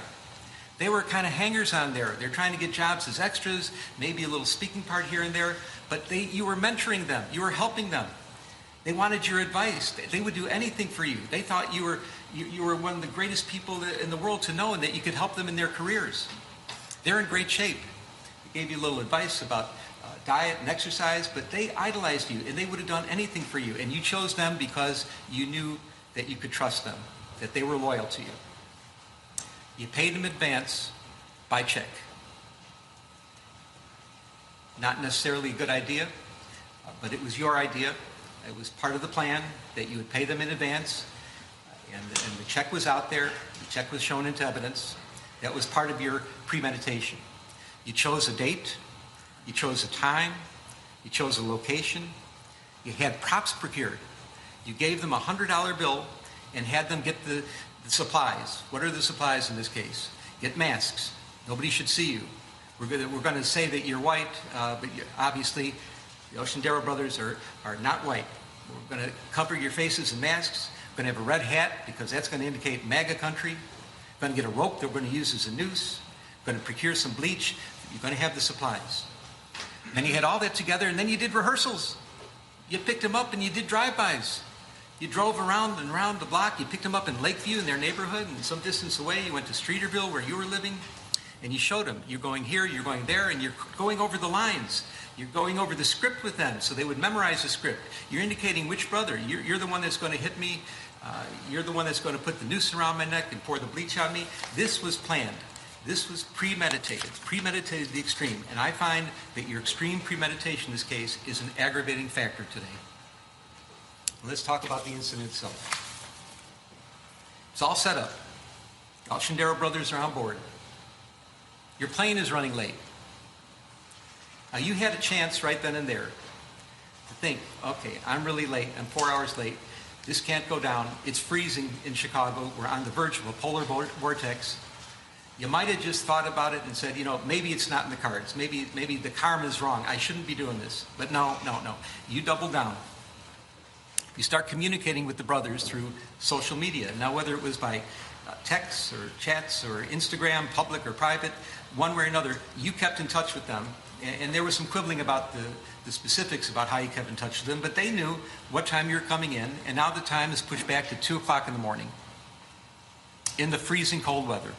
They were kind of hangers on there. They're trying to get jobs as extras, maybe a little speaking part here and there, but you were mentoring them. You were helping them. They wanted your advice. They would do anything for you. They thought you were one of the greatest people in the world to know and that you could help them in their careers. They're in great shape. They gave you a little advice about diet and exercise, but they idolized you and they would have done anything for you. And you chose them because you knew that you could trust them, that they were loyal to you. You paid them in advance by check. Not necessarily a good idea, but it was your idea. It was part of the plan that you would pay them in advance, and the check was out there. The check was shown into evidence. That was part of your premeditation. You chose a date. You chose a time. You chose a location. You had props procured. You gave them a $100 bill and had them get the supplies. What are the supplies in this case? Get masks. Nobody should see you. We're going to say that you're white, but obviously the Oceandero brothers are not white. We're going to cover your faces in masks. We're going to have a red hat because that's going to indicate MAGA country. We're going to get a rope that we're going to use as a noose. We're going to procure some bleach. You're going to have the supplies. And you had all that together, and then you did rehearsals. You picked them up and you did drive-bys. You drove around and around the block. You picked them up in Lakeview in their neighborhood, and some distance away you went to Streeterville where you were living, and you showed them. You're going here, you're going there, and you're going over the lines. You're going over the script with them so they would memorize the script. You're indicating which brother. You're the one that's going to hit me. You're the one that's going to put the noose around my neck and pour the bleach on me. This was planned. This was premeditated to the extreme. And I find that your extreme premeditation in this case is an aggravating factor today. Let's talk about the incident itself. It's all set up. The Oceandero brothers are on board. Your plane is running late. Now, you had a chance right then and there to think, okay, I'm really late. I'm 4 hours late. This can't go down. It's freezing in Chicago. We're on the verge of a polar vortex. You might have just thought about it and said, you know, maybe it's not in the cards. Maybe the karma's wrong. I shouldn't be doing this. But no. You double down. You start communicating with the brothers through social media. Now, whether it was by texts or chats or Instagram, public or private, one way or another, you kept in touch with them. And there was some quibbling about the specifics about how you kept in touch with them, but they knew what time you were coming in, and now the time is pushed back to 2 o'clock in the morning in the freezing cold weather.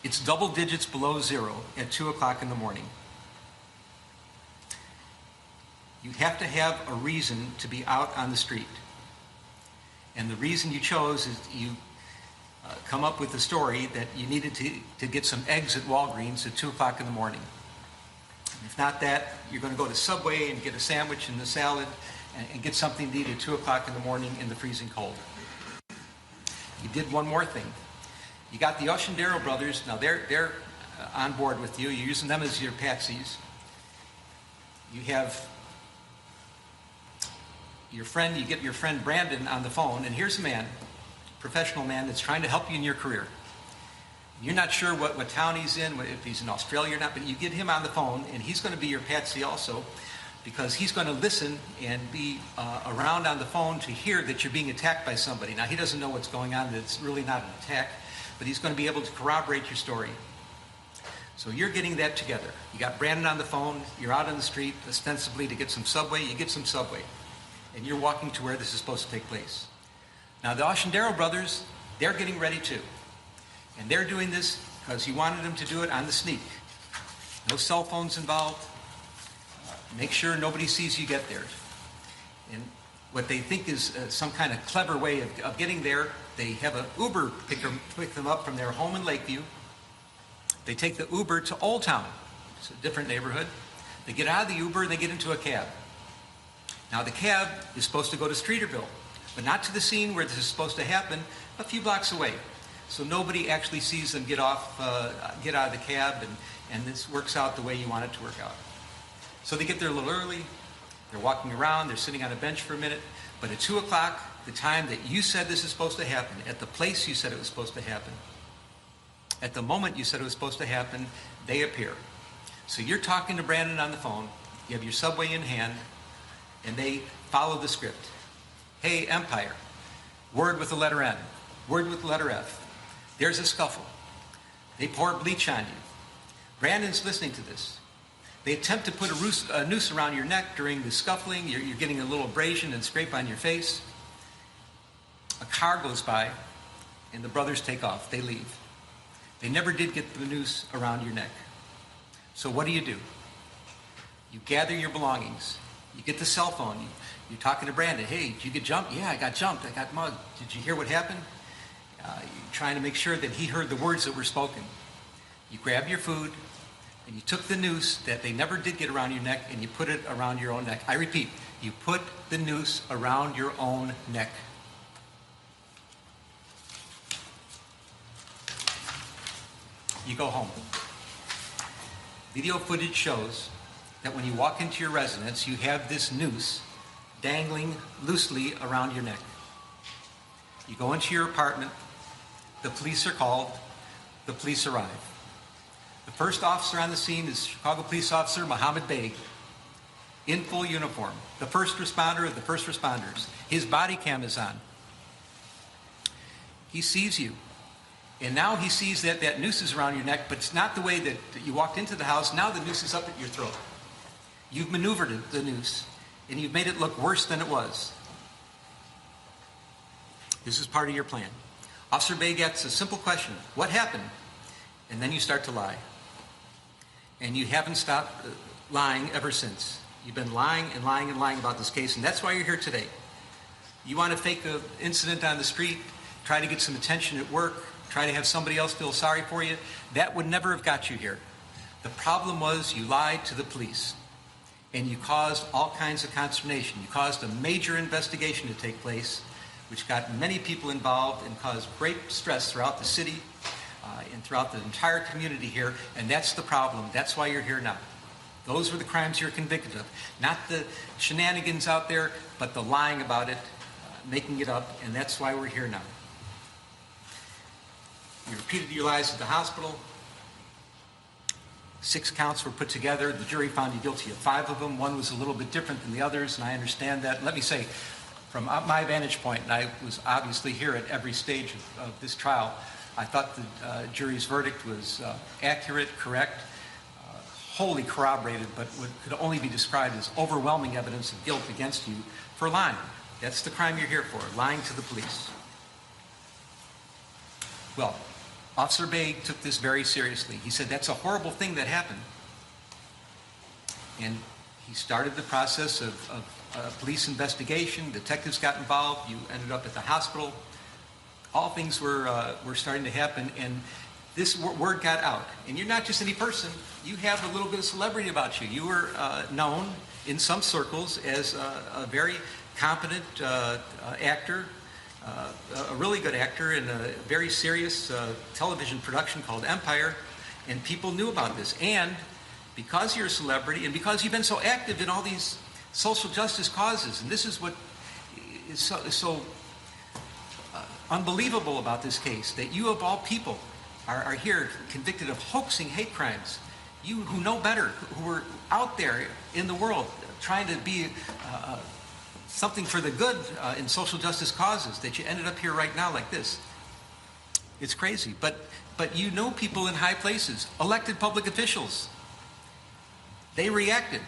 It's double digits below zero at 2 o'clock in the morning. You have to have a reason to be out on the street. And the reason you chose is you come up with the story that you needed to get some eggs at Walgreens at 2 o'clock in the morning. If not that, you're going to go to Subway and get a sandwich and a salad and get something to eat at 2 o'clock in the morning in the freezing cold. You did one more thing. You got the Oceandero brothers. Now they're on board with you. You're using them as your patsies. You have your friend, you get your friend Brandon on the phone, and here's a man, professional man that's trying to help you in your career. You're not sure what town he's in, if he's in Australia or not, but you get him on the phone, and he's going to be your patsy also, because he's going to listen and be around on the phone to hear that you're being attacked by somebody. Now, he doesn't know what's going on, that it's really not an attack, but he's going to be able to corroborate your story. So you're getting that together. You got Brandon on the phone, you're out on the street, ostensibly to get some Subway, you get some Subway, and you're walking to where this is supposed to take place. Now, the Oceandero brothers, they're getting ready too. And they're doing this because you wanted them to do it on the sneak. No cell phones involved. Make sure nobody sees you get there. And what they think is some kind of clever way of getting there. They have an Uber pick them up from their home in Lakeview. They take the Uber to Old Town. It's a different neighborhood. They get out of the Uber and they get into a cab. Now the cab is supposed to go to Streeterville, but not to the scene where this is supposed to happen, a few blocks away. So nobody actually sees them get out of the cab, and this works out the way you want it to work out. So they get there a little early, they're walking around, they're sitting on a bench for a minute, but at 2 o'clock, the time that you said this is supposed to happen, at the place you said it was supposed to happen, at the moment you said it was supposed to happen, they appear. So you're talking to Brandon on the phone, you have your subway in hand, and they follow the script. Hey, Empire, word with the letter N, word with the letter F. There's a scuffle. They pour bleach on you. Brandon's listening to this. They attempt to put a noose around your neck during the scuffling. You're getting a little abrasion and scrape on your face. A car goes by, and the brothers take off. They leave. They never did get the noose around your neck. So what do? You gather your belongings. You get the cell phone. You're talking to Brandon. Hey, did you get jumped? Yeah, I got jumped. I got mugged. Did you hear what happened? You're trying to make sure that he heard the words that were spoken. You grab your food, and you took the noose that they never did get around your neck, and you put it around your own neck. I repeat, you put the noose around your own neck. You go home. Video footage shows that when you walk into your residence, you have this noose dangling loosely around your neck. You go into your apartment, the police are called, the police arrive. The first officer on the scene is Chicago Police Officer Mohammed Beg, in full uniform, the first responder of the first responders. His body cam is on. He sees you. And now he sees that that noose is around your neck, but it's not the way that you walked into the house. Now the noose is up at your throat. You've maneuvered the noose, and you've made it look worse than it was. This is part of your plan. Officer Beg asks a simple question: what happened? And then you start to lie. And you haven't stopped lying ever since. You've been lying and lying and lying about this case, and that's why you're here today. You want to fake an incident on the street, try to get some attention at work, try to have somebody else feel sorry for you. That would never have got you here. The problem was you lied to the police, and you caused all kinds of consternation. You caused a major investigation to take place, which got many people involved and caused great stress throughout the city and throughout the entire community here, and that's the problem. That's why you're here now. Those were the crimes you're convicted of. Not the shenanigans out there, but the lying about it, making it up, and that's why we're here now. You repeated your lies at the hospital. 6 counts were put together. The jury found you guilty of 5 of them. One was a little bit different than the others, and I understand that. Let me say, from my vantage point, and I was obviously here at every stage of this trial, I thought the jury's verdict was accurate, correct, wholly corroborated, but what could only be described as overwhelming evidence of guilt against you for lying. That's the crime you're here for, lying to the police. Well, Officer Beg took this very seriously. He said, that's a horrible thing that happened. And he started the process of a police investigation. Detectives got involved. You ended up at the hospital. All things were starting to happen, and this word got out. And you're not just any person. You have a little bit of celebrity about you. You were known in some circles as a very competent actor, a really good actor in a very serious television production called Empire, and people knew about this. And because you're a celebrity, and because you've been so active in all these social justice causes, and this is what is so unbelievable about this case, that you of all people are here convicted of hoaxing hate crimes. You who know better, who are out there in the world trying to be something for the good in social justice causes, that you ended up here right now like this. It's crazy. But you know people in high places, elected public officials. They reacted.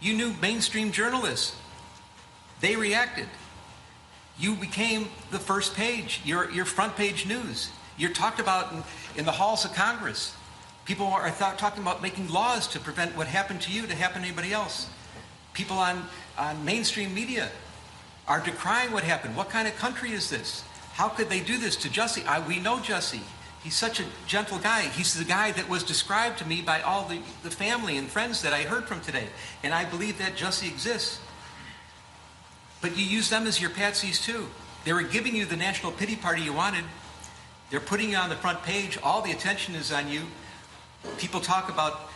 You knew mainstream journalists. They reacted. You became the first page, your front page news. You're talked about in the halls of Congress. People are talking about making laws to prevent what happened to you to happen to anybody else. People on mainstream media are decrying what happened. What kind of country is this? How could they do this to Jussie? We know Jussie. He's such a gentle guy. He's the guy that was described to me by all the family and friends that I heard from today. And I believe that Jussie exists. But you use them as your patsies too. They were giving you the national pity party you wanted. They're putting you on the front page. All the attention is on you. People talk about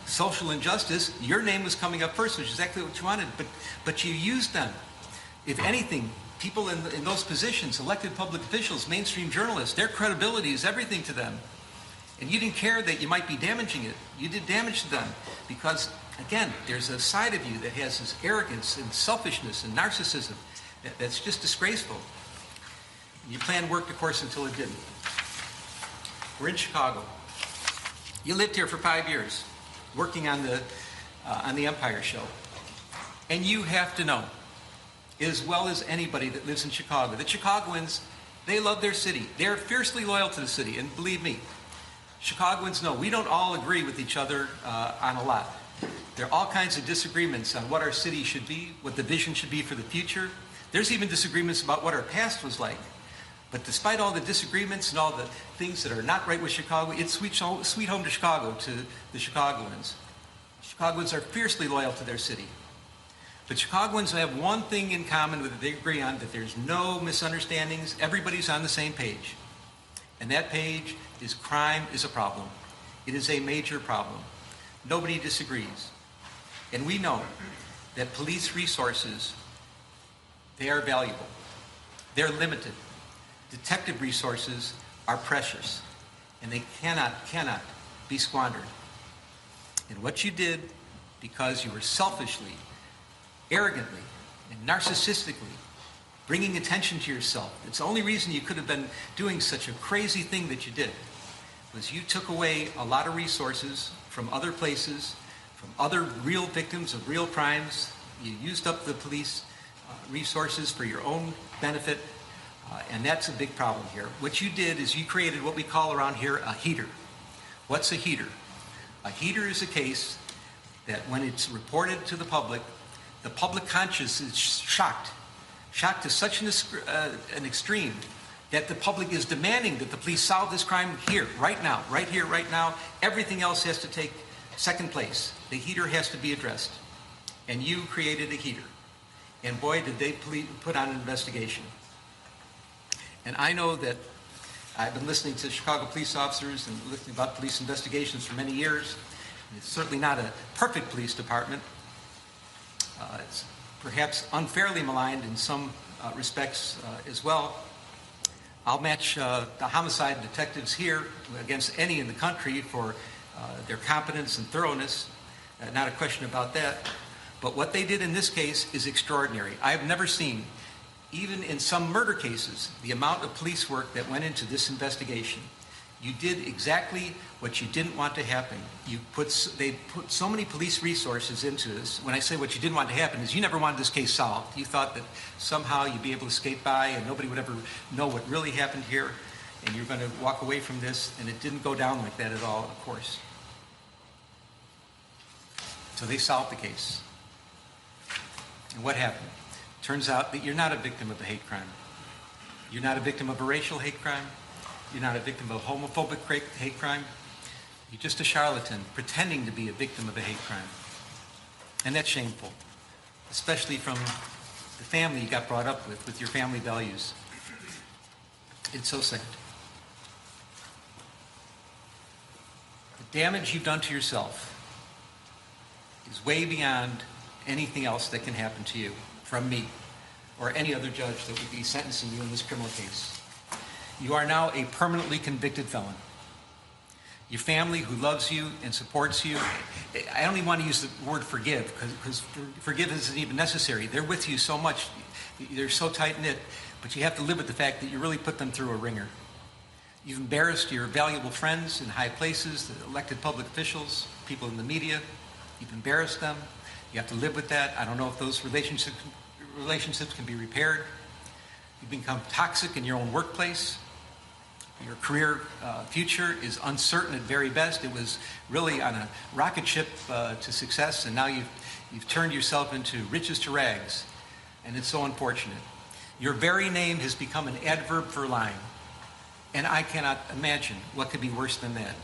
social injustice. Your name was coming up first, which is exactly what you wanted. But you used them. If anything, people in those positions, elected public officials, mainstream journalists, their credibility is everything to them. And you didn't care that you might be damaging it. You did damage to them because, again, there's a side of you that has this arrogance and selfishness and narcissism that's just disgraceful. Your plan worked, of course, until it didn't. We're in Chicago. You lived here for 5 years, working on the Empire show. And you have to know, as well as anybody that lives in Chicago, that Chicagoans, they love their city. They're fiercely loyal to the city. And believe me, Chicagoans know we don't all agree with each other on a lot. There are all kinds of disagreements on what our city should be, what the vision should be for the future. There's even disagreements about what our past was like. But despite all the disagreements and all the things that are not right with Chicago, it's sweet home to Chicago, to the Chicagoans. Chicagoans are fiercely loyal to their city. But Chicagoans have one thing in common that they agree on, that there's no misunderstandings. Everybody's on the same page. And that page is crime is a problem. It is a major problem. Nobody disagrees. And we know that police resources, they are valuable. They're limited. Detective resources are precious. And they cannot be squandered. And what you did, because you were selfishly, arrogantly, and narcissistically bringing attention to yourself. It's the only reason you could have been doing such a crazy thing that you did, was you took away a lot of resources from other places, from other real victims of real crimes. You used up the police resources for your own benefit, and that's a big problem here. What you did is you created what we call around here a heater. What's a heater? A heater is a case that when it's reported to the public conscience is shocked to such an extreme that the public is demanding that the police solve this crime here, right now, right here, right now. Everything else has to take second place. The heater has to be addressed. And you created a heater. And boy, did they put on an investigation. And I know that I've been listening to Chicago police officers and listening about police investigations for many years. It's certainly not a perfect police department. It's perhaps unfairly maligned in some respects as well. I'll match the homicide detectives here against any in the country for their competence and thoroughness. Not a question about that. But what they did in this case is extraordinary. I have never seen, even in some murder cases, the amount of police work that went into this investigation. You did exactly what you didn't want to happen. They put so many police resources into this. When I say what you didn't want to happen is you never wanted this case solved. You thought that somehow you'd be able to skate by and nobody would ever know what really happened here, and you're going to walk away from this, and it didn't go down like that at all, of course. So they solved the case. And what happened? Turns out that you're not a victim of a hate crime. You're not a victim of a racial hate crime. You're not a victim of a homophobic hate crime. You're just a charlatan pretending to be a victim of a hate crime. And that's shameful, especially from the family you got brought up with your family values. It's so sad. The damage you've done to yourself is way beyond anything else that can happen to you from me or any other judge that would be sentencing you in this criminal case. You are now a permanently convicted felon. Your family who loves you and supports you, I don't even want to use the word forgive because forgive isn't even necessary. They're with you so much. They're so tight-knit, but you have to live with the fact that you really put them through a ringer. You've embarrassed your valuable friends in high places, the elected public officials, people in the media. You've embarrassed them. You have to live with that. I don't know if those relationships can be repaired. You've become toxic in your own workplace. Your career future is uncertain at very best. It was really on a rocket ship to success, and now you've turned yourself into riches to rags. and it's so unfortunate. Your very name has become an adverb for lying, and I cannot imagine what could be worse than that.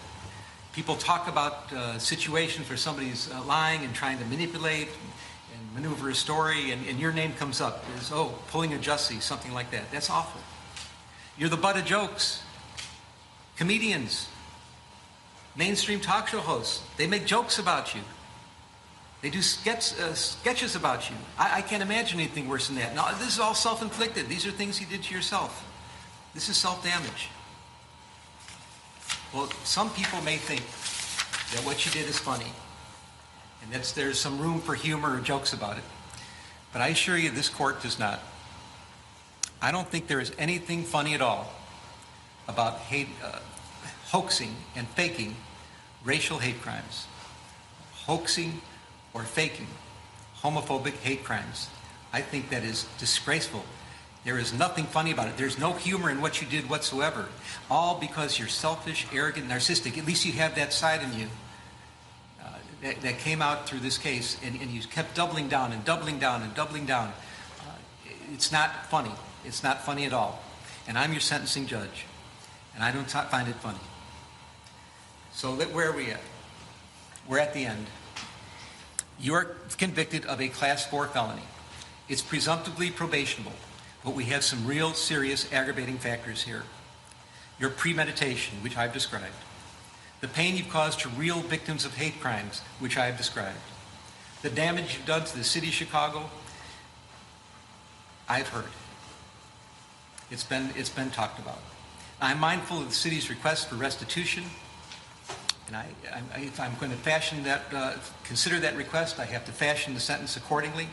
People talk about situations where somebody's lying and trying to manipulate and maneuver a story, and your name comes up as, oh, pulling a Jussie, something like that. That's awful. You're the butt of jokes. Comedians, mainstream talk show hosts, they make jokes about you. They do sketches about you. I can't imagine anything worse than that. Now, this is all self-inflicted. These are things you did to yourself. This is self-damage. Well, some people may think that what you did is funny, and that there's some room for humor or jokes about it. But I assure you, this court does not. I don't think there is anything funny at all about hoaxing and faking racial hate crimes. Hoaxing or faking homophobic hate crimes. I think that is disgraceful. There is nothing funny about it. There's no humor in what you did whatsoever. All because you're selfish, arrogant, narcissistic. At least you have that side in you that came out through this case, and you kept doubling down and doubling down and doubling down. It's not funny. It's not funny at all. And I'm your sentencing judge, and I don't find it funny. So where are we at? We're at the end. You are convicted of a Class 4 felony. It's presumptively probationable, but we have some real serious aggravating factors here. Your premeditation, which I've described. The pain you've caused to real victims of hate crimes, which I have described. The damage you've done to the city of Chicago, I've heard. It's been talked about. I'm mindful of the city's request for restitution, and if I'm going to fashion that, consider that request, I have to fashion the sentence accordingly.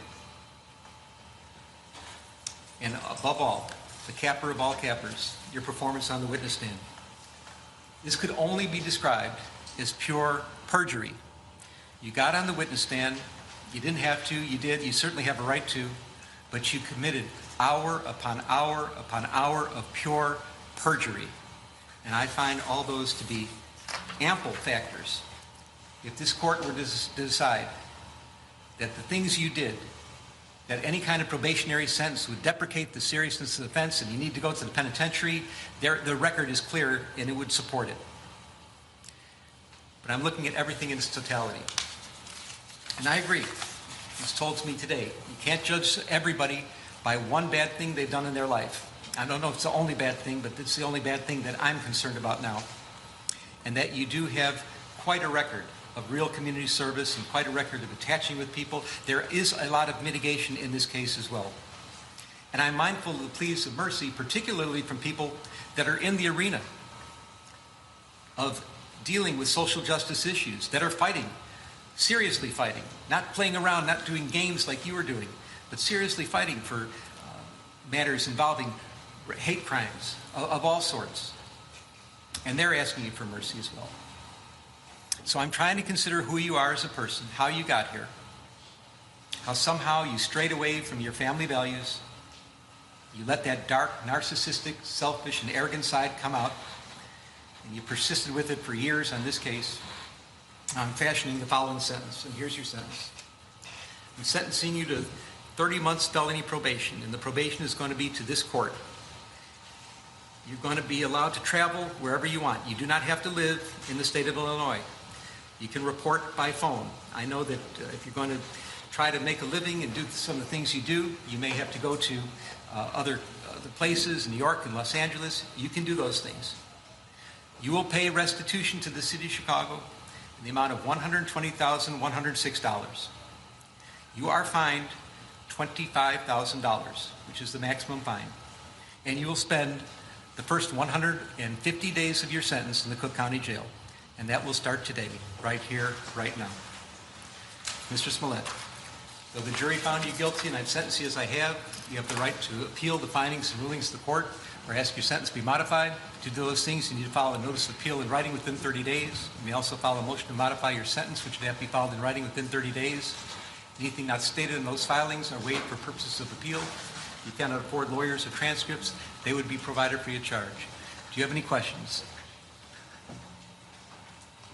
And above all, the capper of all cappers, your performance on the witness stand. This could only be described as pure perjury. You got on the witness stand, you didn't have to, you did, you certainly have a right to, but you committed hour upon hour upon hour of pure perjury. And I find all those to be ample factors. If this court were to decide that the things you did, that any kind of probationary sentence would deprecate the seriousness of the offense and you need to go to the penitentiary, the record is clear and it would support it. But I'm looking at everything in its totality. And I agree. It's told to me today, you can't judge everybody by one bad thing they've done in their life. I don't know if it's the only bad thing, but it's the only bad thing that I'm concerned about now. And that you do have quite a record of real community service and quite a record of attaching with people. There is a lot of mitigation in this case as well. And I'm mindful of the pleas of mercy, particularly from people that are in the arena of dealing with social justice issues, that are fighting, seriously fighting, not playing around, not doing games like you were doing, but seriously fighting for matters involving hate crimes of all sorts. And they're asking you for mercy as well. So I'm trying to consider who you are as a person, how you got here, how somehow you strayed away from your family values, you let that dark, narcissistic, selfish, and arrogant side come out, and you persisted with it for years on this case. I'm fashioning the following sentence, and here's your sentence. I'm sentencing you to 30 months felony probation, and the probation is going to be to this court. You're going to be allowed to travel wherever you want. You do not have to live in the state of Illinois. You can report by phone. I know that if you're going to try to make a living and do some of the things you do, you may have to go to other places, New York and Los Angeles. You can do those things. You will pay restitution to the city of Chicago in the amount of $120,106. You are fined $25,000, which is the maximum fine. And you will spend the first 150 days of your sentence in the Cook County Jail. And that will start today, right here, right now. Mr. Smollett, though the jury found you guilty and I've sentenced you as I have, you have the right to appeal the findings and rulings of the court or ask your sentence be modified. To do those things, you need to file a notice of appeal in writing within 30 days. You may also file a motion to modify your sentence, which would have to be filed in writing within 30 days. Anything not stated in those filings are waived for purposes of appeal. You cannot afford lawyers or transcripts. They would be provided free of charge. Do you have any questions?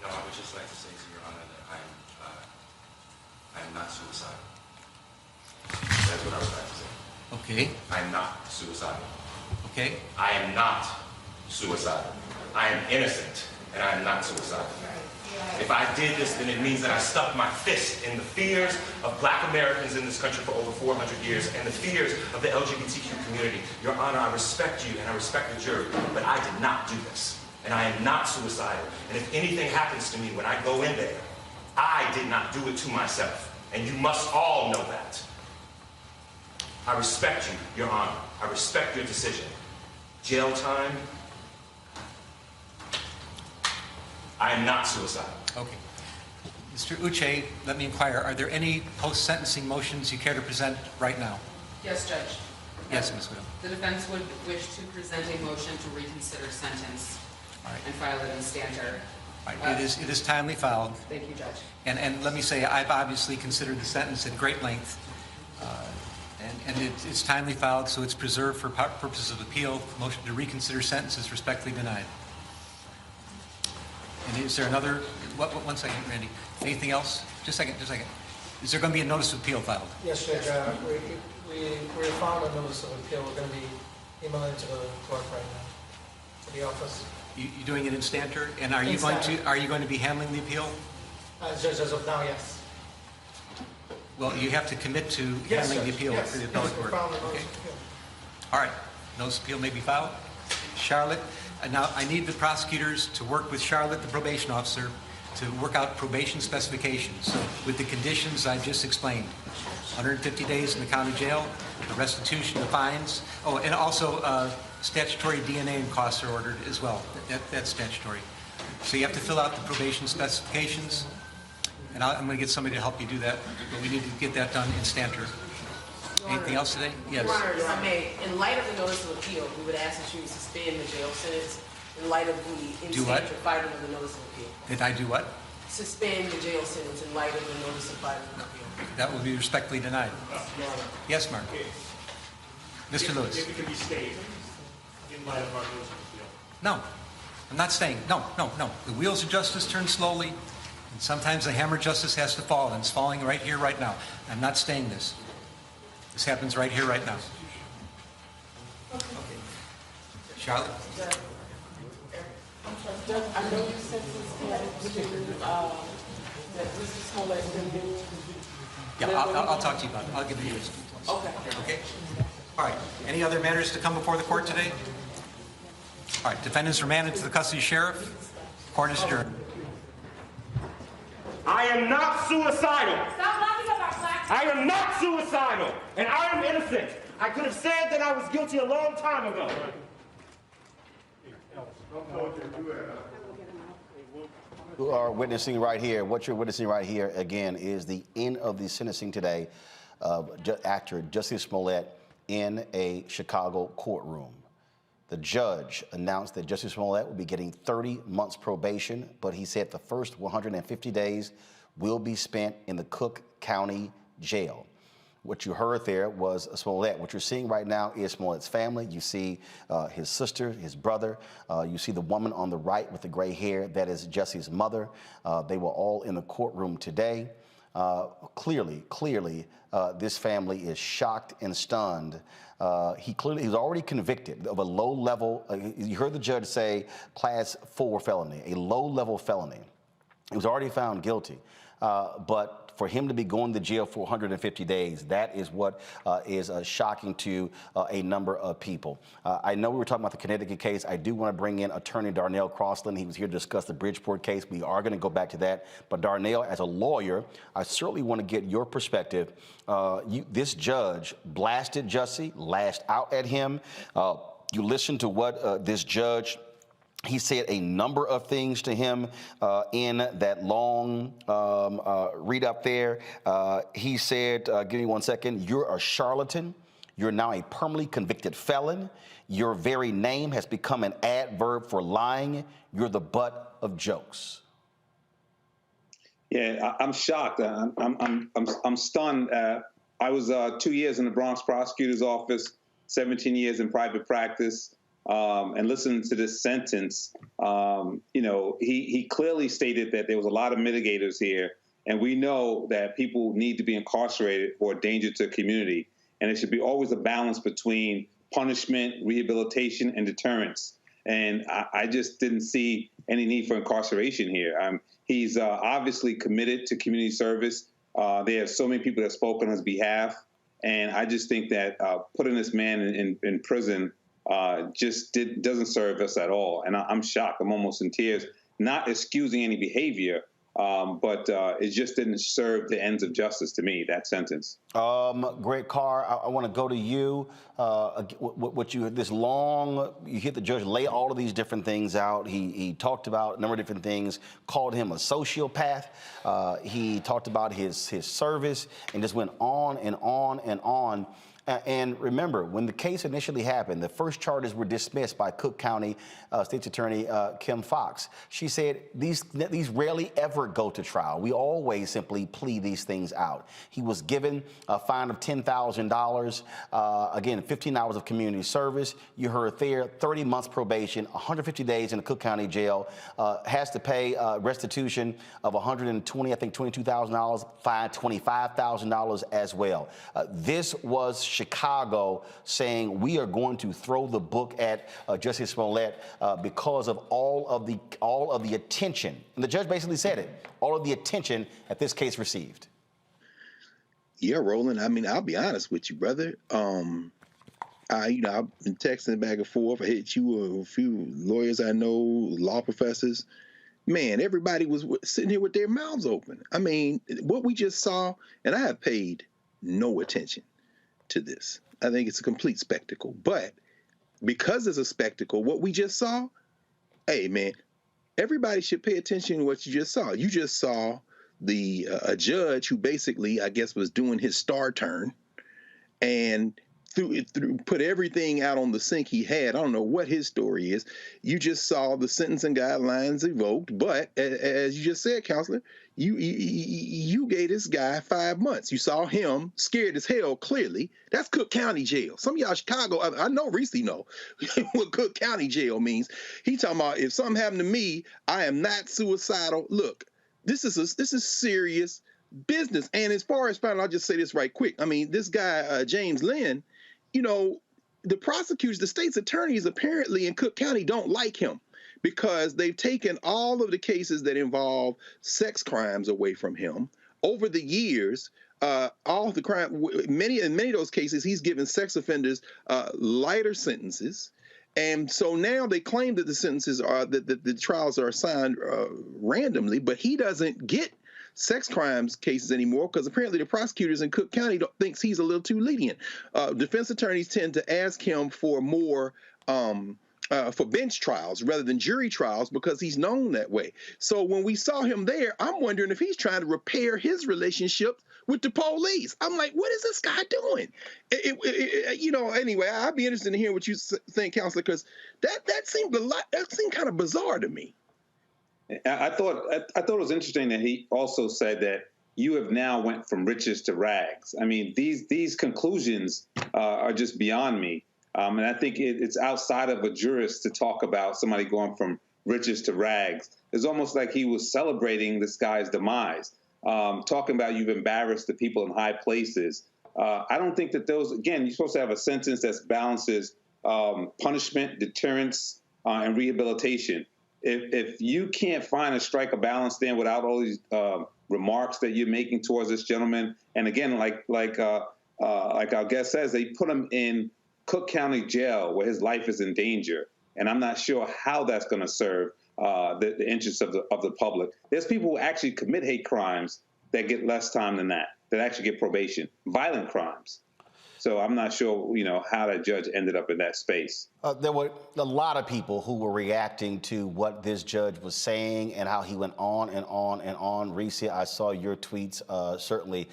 No, I would just like to say to Your Honor that I am not suicidal. That's what I would like to say. Okay. I am not suicidal. Okay. I am not suicidal. I am innocent, and I am not suicidal. If I did this, then it means that I stuck my fist in the fears of Black Americans in this country for over 400 years and the fears of the LGBTQ community. Your Honor, I respect you and I respect the jury, but I did not do this. And I am not suicidal. And if anything happens to me when I go in there, I did not do it to myself. And you must all know that. I respect you, Your Honor. I respect your decision. Jail time, I am not suicidal. Okay. Mr. Uche, let me inquire, are there any post-sentencing motions you care to present right now? Yes, Judge. Yes, Ms. Widow. The defense would wish to present a motion to reconsider sentence and file it in stanter. It is timely filed. Thank you, Judge. And let me say, I've obviously considered the sentence at great length. It's timely filed, so it's preserved for purposes of appeal. Motion to reconsider sentence is respectfully denied. And is there another, one second, Randy. Anything else? Just a second. Is there going to be a notice of appeal filed? Yes, Judge. We filed a notice of appeal. We're going to be emailing to the clerk right now, to the office. You're doing it in stanter? And are you going to be handling the appeal? Judge, as of now, yes. Well, you have to commit to handling the appeal for the appellate court. Okay. All right. Notice of appeal may be filed. Charlotte, now I need the prosecutors to work with Charlotte, the probation officer, to work out probation specifications with the conditions I just explained. 150 days in the county jail, the restitution, the fines. Oh, and also statutory DNA and costs are ordered as well. That's statutory. So you have to fill out the probation specifications. And I'm going to get somebody to help you do that, but we need to get that done in stanter. Anything else today? Yes. Your Honor, if I may, in light of the notice of appeal, we would ask that you suspend the jail sentence in light of the in stanter filing of the notice of appeal. Did I do what? Suspend the jail sentence in light of the notice of filing of appeal. That will be respectfully denied. Your Honor. Yes, Mark. Mr. Lewis. If it can be stayed in light of our notice of appeal. No, I'm not staying. No. The wheels of justice turn slowly, and sometimes the hammer of justice has to fall, and it's falling right here, right now. I'm not staying this. This happens right here, right now. Okay. Charlotte? I know you said this that Jussie Smollett did. Yeah, I'll talk to you about it. I'll give you this. Okay. All right. Any other matters to come before the court today? All right. Defendants remanded to the custody of sheriff. Court is adjourned. I am not suicidal. Stop laughing about black. I am not suicidal, and I am innocent. I could have said that I was guilty a long time ago. Who are witnessing right here, what you're witnessing right here, again, is the end of the sentencing today of actor Jussie Smollett in a Chicago courtroom. The judge announced that Jussie Smollett will be getting 30 months probation, but he said the first 150 days will be spent in the Cook County Jail. What you heard there was Smollett. What you're seeing right now is Smollett's family. You see his sister, his brother. You see the woman on the right with the gray hair. That is Jussie's mother. They were all in the courtroom today. Clearly, this family is shocked and stunned. He's already convicted of a low-level, you heard the judge say, class 4 felony, a low-level felony. He was already found guilty. But for him to be going to jail for 150 days, that is what is shocking to a number of people. I know we were talking about the Connecticut case. I do want to bring in attorney Darnell Crossland. He was here to discuss the Bridgeport case. We are going to go back to that. But Darnell, as a lawyer, I certainly want to get your perspective. This judge blasted Jussie, lashed out at him. You listened to what this judge he said a number of things to him in that long read up there. He said, give me 1 second, you're a charlatan. You're now a permanently convicted felon. Your very name has become an adverb for lying. You're the butt of jokes. Yeah, I'm shocked. I'm stunned. I was 2 years in the Bronx prosecutor's office, 17 years in private practice. And listening to this sentence, he clearly stated that there was a lot of mitigators here. And we know that people need to be incarcerated for a danger to the community. And it should be always a balance between punishment, rehabilitation, and deterrence. And I just didn't see any need for incarceration here. He's obviously committed to community service. There are so many people that spoke on his behalf. And I just think that putting this man in prison doesn't serve us at all. And I'm shocked. I'm almost in tears, not excusing any behavior, but it just didn't serve the ends of justice to me, that sentence. Great, Carr. I want to go to you. You hit the judge lay all of these different things out. He talked about a number of different things, called him a sociopath. He talked about his service and just went on and on and on. And remember, when the case initially happened, the first charges were dismissed by Cook County State's Attorney Kim Foxx. She said these rarely ever go to trial. We always simply plead these things out. He was given a fine of $10,000. Again, 15 hours of community service. You heard there, 30 months probation, 150 days in the Cook County jail. Has to pay restitution of $22,000, fine $25,000 as well. This was Chicago saying we are going to throw the book at Jussie Smollett because of all of the attention. And the judge basically said it, all of the attention that this case received. Yeah, Roland. I mean, I'll be honest with you, brother. I've been texting back and forth. I hit you a few lawyers I know, law professors. Man, everybody was sitting here with their mouths open. I mean, what we just saw, and I have paid no attention to this. I think it's a complete spectacle. But because it's a spectacle, what we just saw, hey, man, everybody should pay attention to what you just saw. You just saw a judge who basically, I guess, was doing his star turn and put everything out on the sink he had. I don't know what his story is. You just saw the sentencing guidelines evoked, but as you just said, counselor, you gave this guy 5 months. You saw him scared as hell, clearly. That's Cook County Jail. Some of y'all Chicago, I know Reese know what Cook County Jail means. He talking about if something happened to me, I am not suicidal. Look, this is serious business. And as far as I'll just say this right quick. I mean, this guy, James Lynn, the prosecutors, the state's attorneys apparently in Cook County don't like him because they've taken all of the cases that involve sex crimes away from him. Over the years, all the crime, in many of those cases, he's given sex offenders lighter sentences. And so now they claim that the sentences are that the trials are assigned randomly, but he doesn't get sex crimes cases anymore because apparently the prosecutors in Cook County thinks he's a little too lenient. Defense attorneys tend to ask him for more for bench trials rather than jury trials because he's known that way. So when we saw him there, I'm wondering if he's trying to repair his relationship with the police. I'm like, what is this guy doing? Anyway, I'd be interested in hearing what you think, counselor, because that seemed kind of bizarre to me. I thought it was interesting that he also said that you have now went from riches to rags. I mean, these conclusions are just beyond me. And I think it's outside of a jurist to talk about somebody going from riches to rags. It's almost like he was celebrating this guy's demise, talking about you've embarrassed the people in high places. I don't think that those, again, you're supposed to have a sentence that balances punishment, deterrence, and rehabilitation. If you can't strike a balance there without all these remarks that you're making towards this gentleman, and again, like our guest says, they put him in Cook County Jail where his life is in danger, and I'm not sure how that's going to serve the interests of the public. There's people who actually commit hate crimes that get less time than that actually get probation, violent crimes. So I'm not sure, how that judge ended up in that space. There were a lot of people who were reacting to what this judge was saying and how he went on and on and on. Reese, I saw your tweets. Certainly,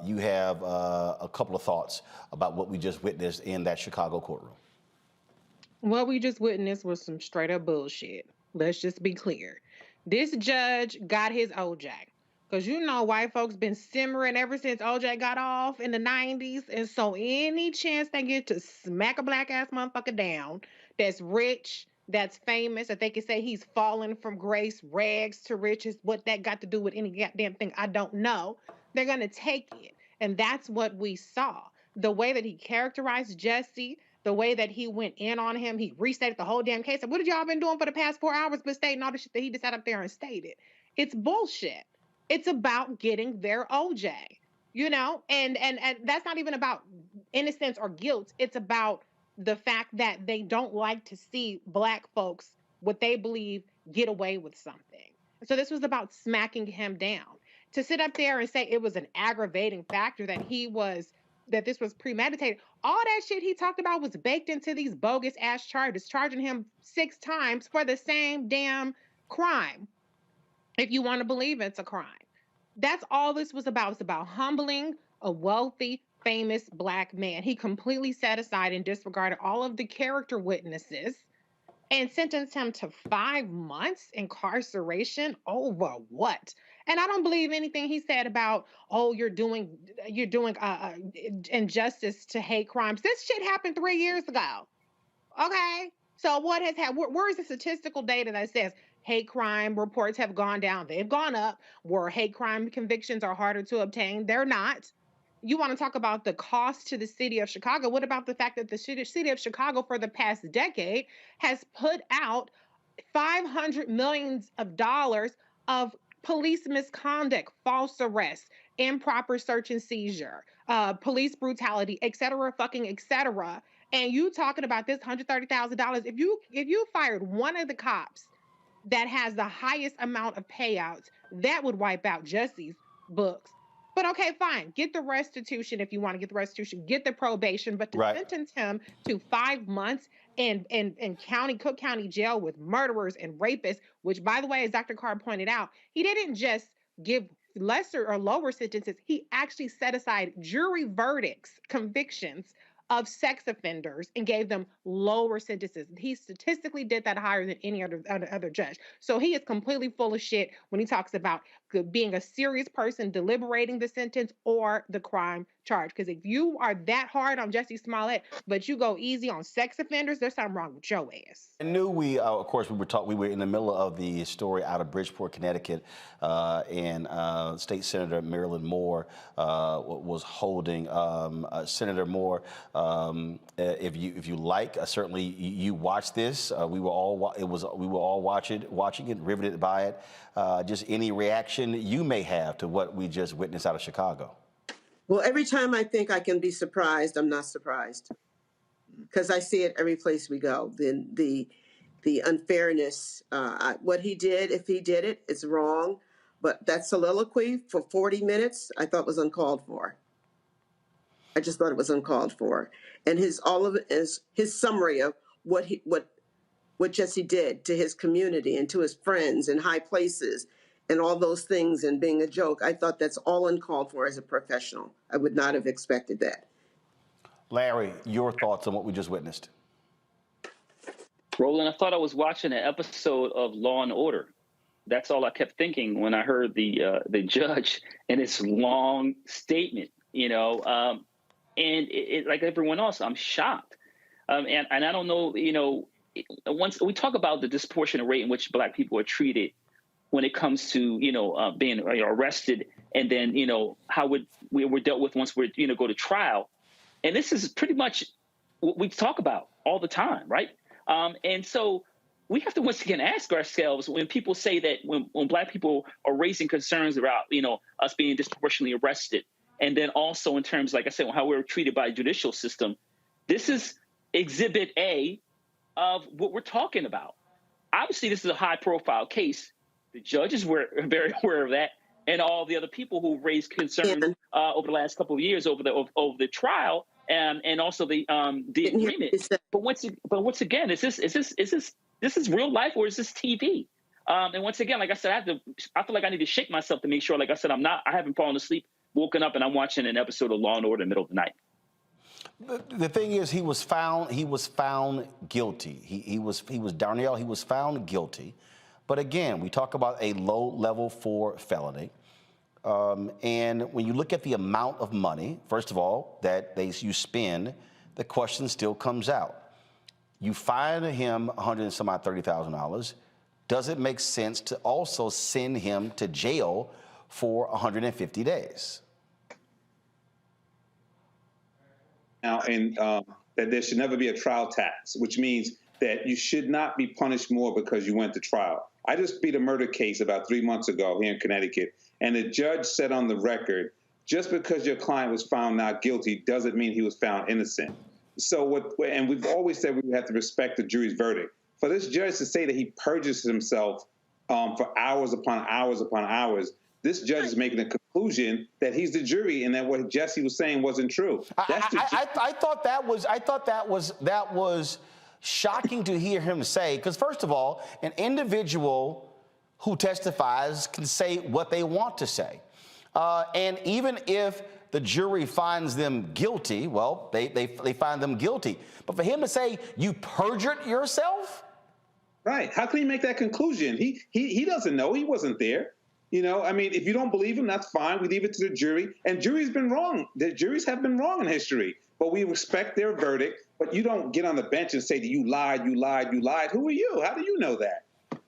you have a couple of thoughts about what we just witnessed in that Chicago courtroom. What we just witnessed was some straight up bullshit. Let's just be clear. This judge got his OJ. Because white folks been simmering ever since OJ got off in the 90s. And so any chance they get to smack a black ass motherfucker down that's rich, that's famous, that they can say he's fallen from grace, rags to riches, what that got to do with any goddamn thing, I don't know. They're going to take it. And that's what we saw. the way that he characterized Jussie, the way that he went in on him, he restated the whole damn case. And what have y'all been doing for the past 4 hours but stating all the shit that he just sat up there and stated? It's bullshit. It's about getting their OJ, you know? And that's not even about innocence or guilt. It's about the fact that they don't like to see Black folks, what they believe, get away with something. So this was about smacking him down. To sit up there and say it was an aggravating factor that this was premeditated, all that shit he talked about was baked into these bogus ass charges, charging him 6 times for the same damn crime. If you want to believe it's a crime. That's all this was about. It's about humbling a wealthy, famous Black man. He completely set aside and disregarded all of the character witnesses and sentenced him to 5 months incarceration over what? And I don't believe anything he said about, oh, you're doing injustice to hate crimes. This shit happened 3 years ago. Okay? So what has happened? Where is the statistical data that says hate crime reports have gone down? They've gone up. Where hate crime convictions are harder to obtain? They're not. You want to talk about the cost to the city of Chicago? What about the fact that the city of Chicago for the past decade has put out $500 million of police misconduct, false arrests, improper search and seizure, police brutality, et cetera, et cetera. And you talking about this $130,000? If you fired one of the cops that has the highest amount of payouts, that would wipe out Jussie's books. But okay, fine. Get the restitution if you want to get the restitution. Get the probation, but to sentence him to 5 months in Cook County jail with murderers and rapists, which, by the way, as Dr. Carr pointed out, he didn't just give lesser or lower sentences. He actually set aside jury verdicts, convictions of sex offenders and gave them lower sentences. He statistically did that higher than any other judge. So he is completely full of shit when he talks about being a serious person deliberating the sentence or the crime charge. Because if you are that hard on Jussie Smollett, but you go easy on sex offenders, there's something wrong with your ass. I knew of course, we were in the middle of the story out of Bridgeport, Connecticut, and State Senator Marilyn Moore was holding. Senator Moore, if you like, certainly you watched this. We were all watching it, riveted by it. Just any reaction you may have to what we just witnessed out of Chicago. Well, every time I think I can be surprised, I'm not surprised, because I see it every place we go. The unfairness, what he did, if he did it, it's wrong. But that soliloquy for 40 minutes, I thought was uncalled for. I just thought it was uncalled for. And his summary of what Jussie did to his community and to his friends in high places and all those things and being a joke, I thought that's all uncalled for as a professional. I would not have expected that. Larry, your thoughts on what we just witnessed? Roland, I thought I was watching an episode of Law and Order. That's all I kept thinking when I heard the judge and his long statement, and it, like everyone else, I'm shocked. And I don't know, once we talk about the disproportionate rate in which Black people are treated when it comes to, being arrested, and then, how we're dealt with once we're, go to trial. And this is pretty much what we talk about all the time, right? And so we have to once again ask ourselves, when people say that when Black people are raising concerns about, us being disproportionately arrested, and then also in terms, like I said, how we're treated by the judicial system, this is exhibit A of what we're talking about. Obviously, this is a high-profile case. The judges were very aware of that, and all the other people who raised concerns over the last couple of years over the trial, and also the agreement. But once again, is this real life, or is this TV? And once again, like I said, I feel like I need to shake myself to make sure, like I said, I haven't fallen asleep, woken up, and I'm watching an episode of Law and Order in the middle of the night. The thing is, he was found guilty. He was Darnell. He was found guilty. But again, we talk about a low level 4 felony. And when you look at the amount of money, first of all, that you spend, the question still comes out. You fine him $130,000. Does it make sense to also send him to jail for 150 days? now that there should never be a trial tax, which means that you should not be punished more because you went to trial. I just beat a murder case about 3 months ago here in Connecticut, and the judge said on the record, just because your client was found not guilty doesn't mean he was found innocent. So and we've always said we have to respect the jury's verdict. For this judge to say that he perjures himself for hours upon hours upon hours, this judge is making a conclusion that he's the jury and that what Jussie was saying wasn't true. I thought that was shocking to hear him say, because first of all, an individual who testifies can say what they want to say. And even if the jury finds them guilty, well, they find them guilty. But for him to say, you perjured yourself? Right. How can he make that conclusion? He doesn't know. He wasn't there. You know, I mean, if you don't believe him, that's fine. We leave it to the jury. And juries been wrong. The juries have been wrong in history. But we respect their verdict. But you don't get on the bench and say that you lied, you lied, you lied. Who are you? How do you know that?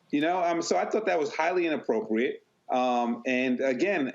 You know, so I thought that was highly inappropriate. And again,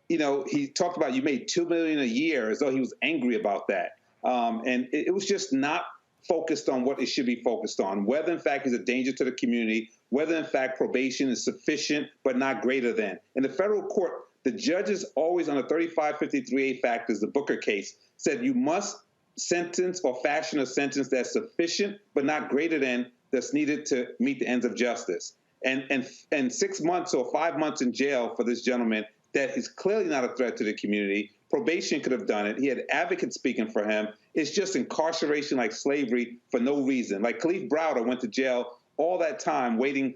you know, he talked about you made $2 million a year as though he was angry about that. And it was just not focused on what it should be focused on, whether in fact he's a danger to the community, whether in fact probation is sufficient but not greater than. In the federal court, the judges always on the 3553A factors, the Booker case, said you must sentence or fashion a sentence that's sufficient but not greater than that's needed to meet the ends of justice. And 6 months or 5 months in jail for this gentleman that is clearly not a threat to the community. Probation could have done it. He had advocates speaking for him. It's just incarceration like slavery for no reason. Like Khalif Browder went to jail all that time waiting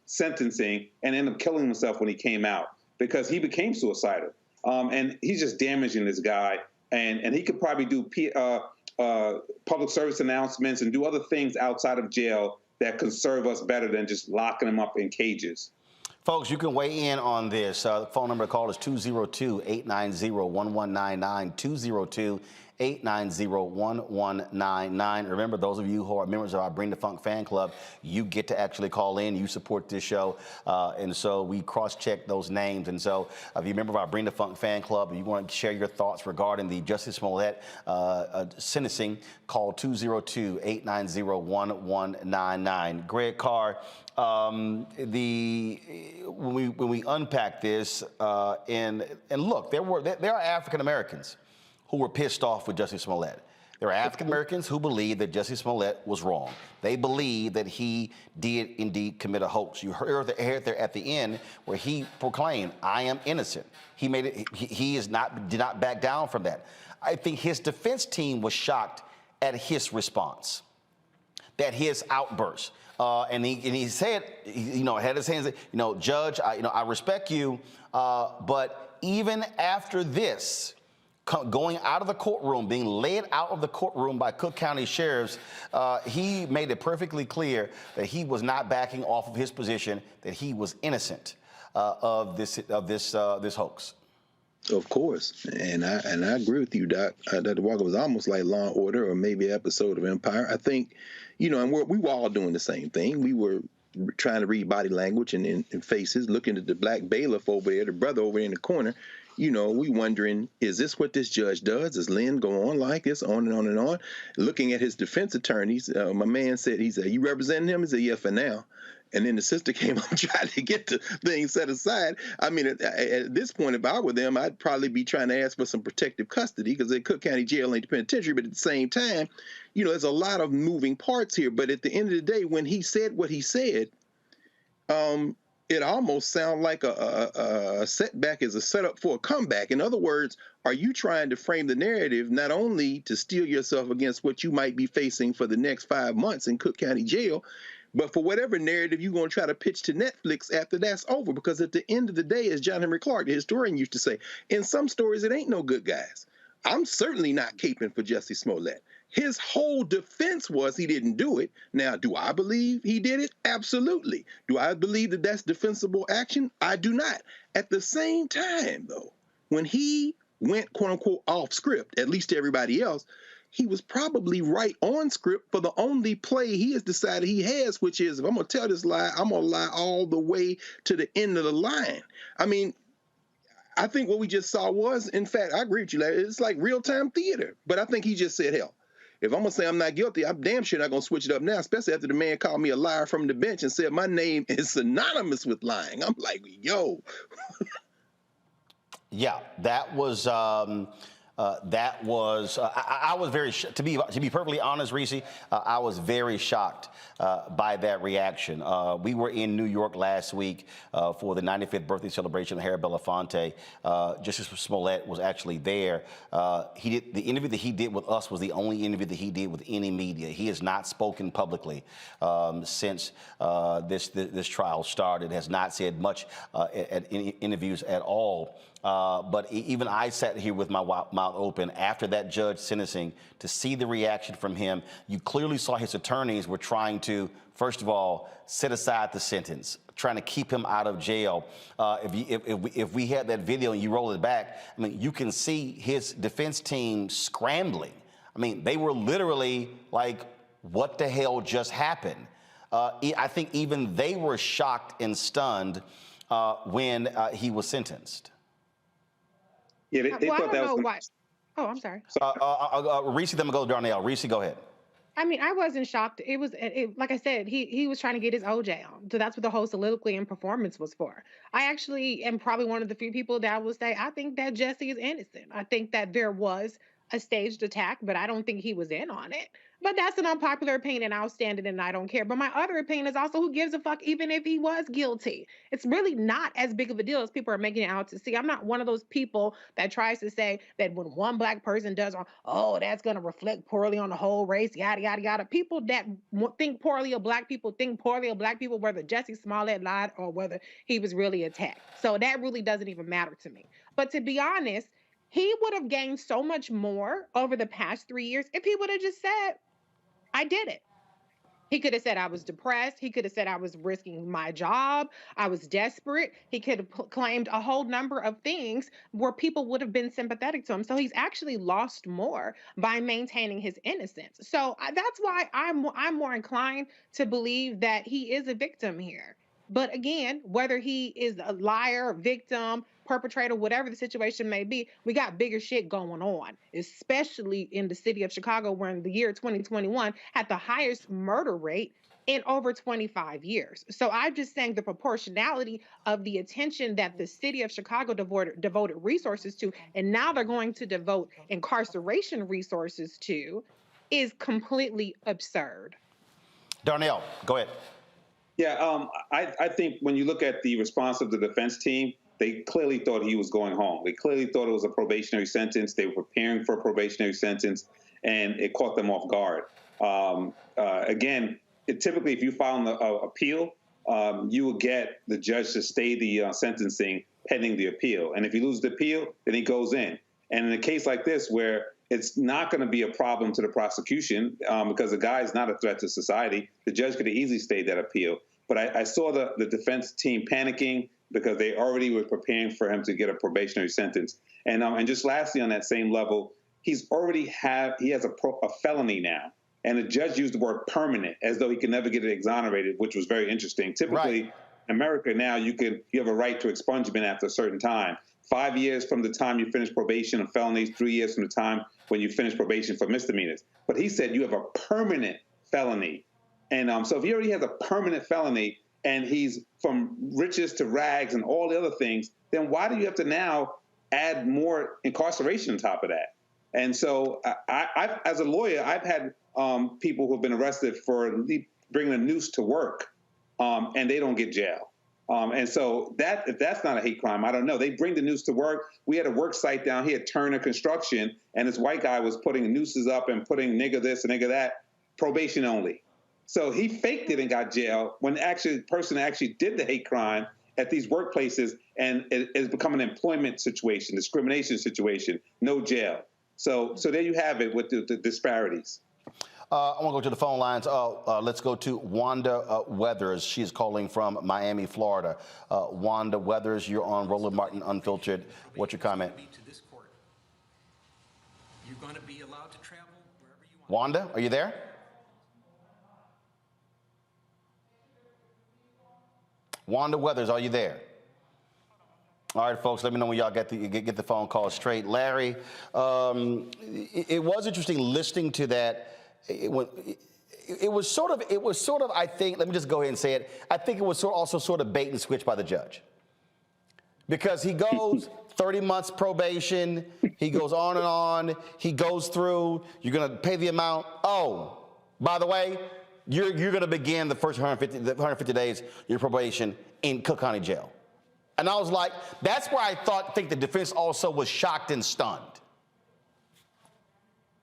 sentencing and ended up killing himself when he came out because he became suicidal. And he's just damaging this guy. And he could probably do public service announcements and do other things outside of jail that could serve us better than just locking him up in cages. Folks, you can weigh in on this. The phone number to call is 202-890-1199, 202-890-1199. Remember, those of you who are members of our Bring the Funk fan club, you get to actually call in. You support this show. And so we cross-check those names. And so if you're a member of our Bring the Funk fan club, and you want to share your thoughts regarding the Jussie Smollett sentencing, call 202-890-1199. Greg Carr, when we unpack this, and look, there are African Americans who were pissed off with Jussie Smollett. There are African Americans who believe that Jussie Smollett was wrong. They believe that he did indeed commit a hoax. You heard there at the end where he proclaimed, "I am innocent." He made it. He did not back down from that. I think his defense team was shocked at his response, that his outburst. And he said, had his hands, Judge, I respect you, but even after this, going out of the courtroom, being led out of the courtroom by Cook County sheriffs, he made it perfectly clear that he was not backing off of his position, that he was innocent of this hoax. Of course, and I agree with you, Doc. Dr. Walker, was almost like Law and Order or maybe an episode of Empire. I think, and we were all doing the same thing. We were trying to read body language and faces, looking at the black bailiff over there, the brother over in the corner. We wondering, is this what this judge does? Does Lynn go on like this, on and on and on? Looking at his defense attorneys, my man said, you representing him? He said, yeah, for now. And then the sister came up trying to get the thing set aside. I mean, at this point, if I were them, I'd probably be trying to ask for some protective custody because the Cook County Jail ain't the penitentiary. But at the same time, there's a lot of moving parts here. But at the end of the day, when he said what he said, it almost sounds like a setback is a setup for a comeback. In other words, are you trying to frame the narrative not only to steel yourself against what you might be facing for the next 5 months in Cook County Jail, but for whatever narrative you're going to try to pitch to Netflix after that's over? Because at the end of the day, as John Henry Clark, the historian, used to say, in some stories, it ain't no good guys. I'm certainly not caping for Jussie Smollett. His whole defense was he didn't do it. Now, do I believe he did it? Absolutely. Do I believe that that's defensible action? I do not. At the same time, though, when he went, quote unquote, off script, at least to everybody else, he was probably right on script for the only play he has decided he has, which is, if I'm going to tell this lie, I'm going to lie all the way to the end of the line. I mean, I think what we just saw was, in fact, I agree with you, Larry. It's like real-time theater. But I think he just said, hell, if I'm going to say I'm not guilty, I'm damn sure not going to switch it up now, especially after the man called me a liar from the bench and said my name is synonymous with lying. I'm like, yo. Yeah, that was I was very to be perfectly honest, Reese. I was very shocked by that reaction. We were in New York last week for the 95th birthday celebration of Harry Belafonte. Jussie Smollett was actually there. The interview that he did with us was the only interview that he did with any media. He has not spoken publicly since this trial started. Has not said much at any interviews at all. But even I sat here with my mouth open after that judge sentencing to see the reaction from him. You clearly saw his attorneys were trying to, first of all, set aside the sentence, trying to keep him out of jail. If we had that video and you roll it back, I mean, you can see his defense team scrambling. I mean, they were literally like, what the hell just happened? I think even they were shocked and stunned when he was sentenced. Yeah, they thought that was. Why. Oh, I'm sorry. Reese, then we'll go to Darnell. Reese, go ahead. I mean, I wasn't shocked. It was like I said, he was trying to get his OJ on. So that's what the whole soliloquy and performance was for. I actually am probably one of the few people that will say I think that Jussie is innocent. I think that there was a staged attack, but I don't think he was in on it. But that's an unpopular opinion, and I'll stand it, and I don't care. But my other opinion is also, who gives a fuck even if he was guilty? It's really not as big of a deal as people are making it out to see. I'm not one of those people that tries to say that when one black person does wrong, oh, that's going to reflect poorly on the whole race, yada, yada, yada. People that think poorly of black people think poorly of black people, whether Jussie Smollett lied or whether he was really attacked. So that really doesn't even matter to me. But to be honest, he would have gained so much more over the past 3 years if he would have just said, I did it. He could have said I was depressed. He could have said I was risking my job. I was desperate. He could have claimed a whole number of things where people would have been sympathetic to him. So he's actually lost more by maintaining his innocence. So that's why I'm more inclined to believe that he is a victim here. But again, whether he is a liar, victim, perpetrator, whatever the situation may be, we got bigger shit going on, especially in the city of Chicago, where in the year 2021 had the highest murder rate in over 25 years. So I'm just saying the proportionality of the attention that the city of Chicago devoted resources to, and now they're going to devote incarceration resources to, is completely absurd. Darnell, go ahead. Yeah, I think when you look at the response of the defense team, they clearly thought he was going home. They clearly thought it was a probationary sentence. They were preparing for a probationary sentence, and it caught them off guard. Again, typically, if you file an appeal, you will get the judge to stay the sentencing pending the appeal. And if you lose the appeal, then he goes in. And in a case like this, where it's not going to be a problem to the prosecution because the guy is not a threat to society, the judge could have easily stayed that appeal. But I saw the defense team panicking because they already were preparing for him to get a probationary sentence. And just lastly, on that same level, he has a felony now. And the judge used the word permanent, as though he can never get it exonerated, which was very interesting. Typically, in America now, you have a right to expungement after a certain time. 5 years from the time you finish probation on felonies, 3 years from the time when you finish probation for misdemeanors. But he said you have a permanent felony. And so if he already has a permanent felony and he's from riches to rags and all the other things, then why do you have to now add more incarceration on top of that? And so I as a lawyer, I've had people who have been arrested for bringing a noose to work, and they don't get jail. And so if that's not a hate crime, I don't know. They bring the noose to work. We had a work site down here at Turner Construction, and this white guy was putting nooses up and putting nigger this and nigger that, probation only. So he faked it and got jail when the person actually did the hate crime at these workplaces, and it has become an employment situation, discrimination situation, no jail. So there you have it with the disparities. I want to go to the phone lines. Let's go to Wanda Weathers. She's calling from Miami, Florida. Wanda Weathers, you're on Roland Martin Unfiltered. What's your comment? You're going to be allowed to travel wherever you want. Wanda, are you there? Wanda Weathers, are you there? All right, folks, let me know when y'all get the phone call straight. Larry, it was interesting listening to that. It was sort of, I think, let me just go ahead and say it. I think it was also sort of bait and switch by the judge. Because he goes 30 months probation, he goes on and on, he goes through, you're gonna pay the amount. Oh, by the way, you're gonna begin the first 150 days of your probation in Cook County Jail. And I was like, that's where I think the defense also was shocked and stunned.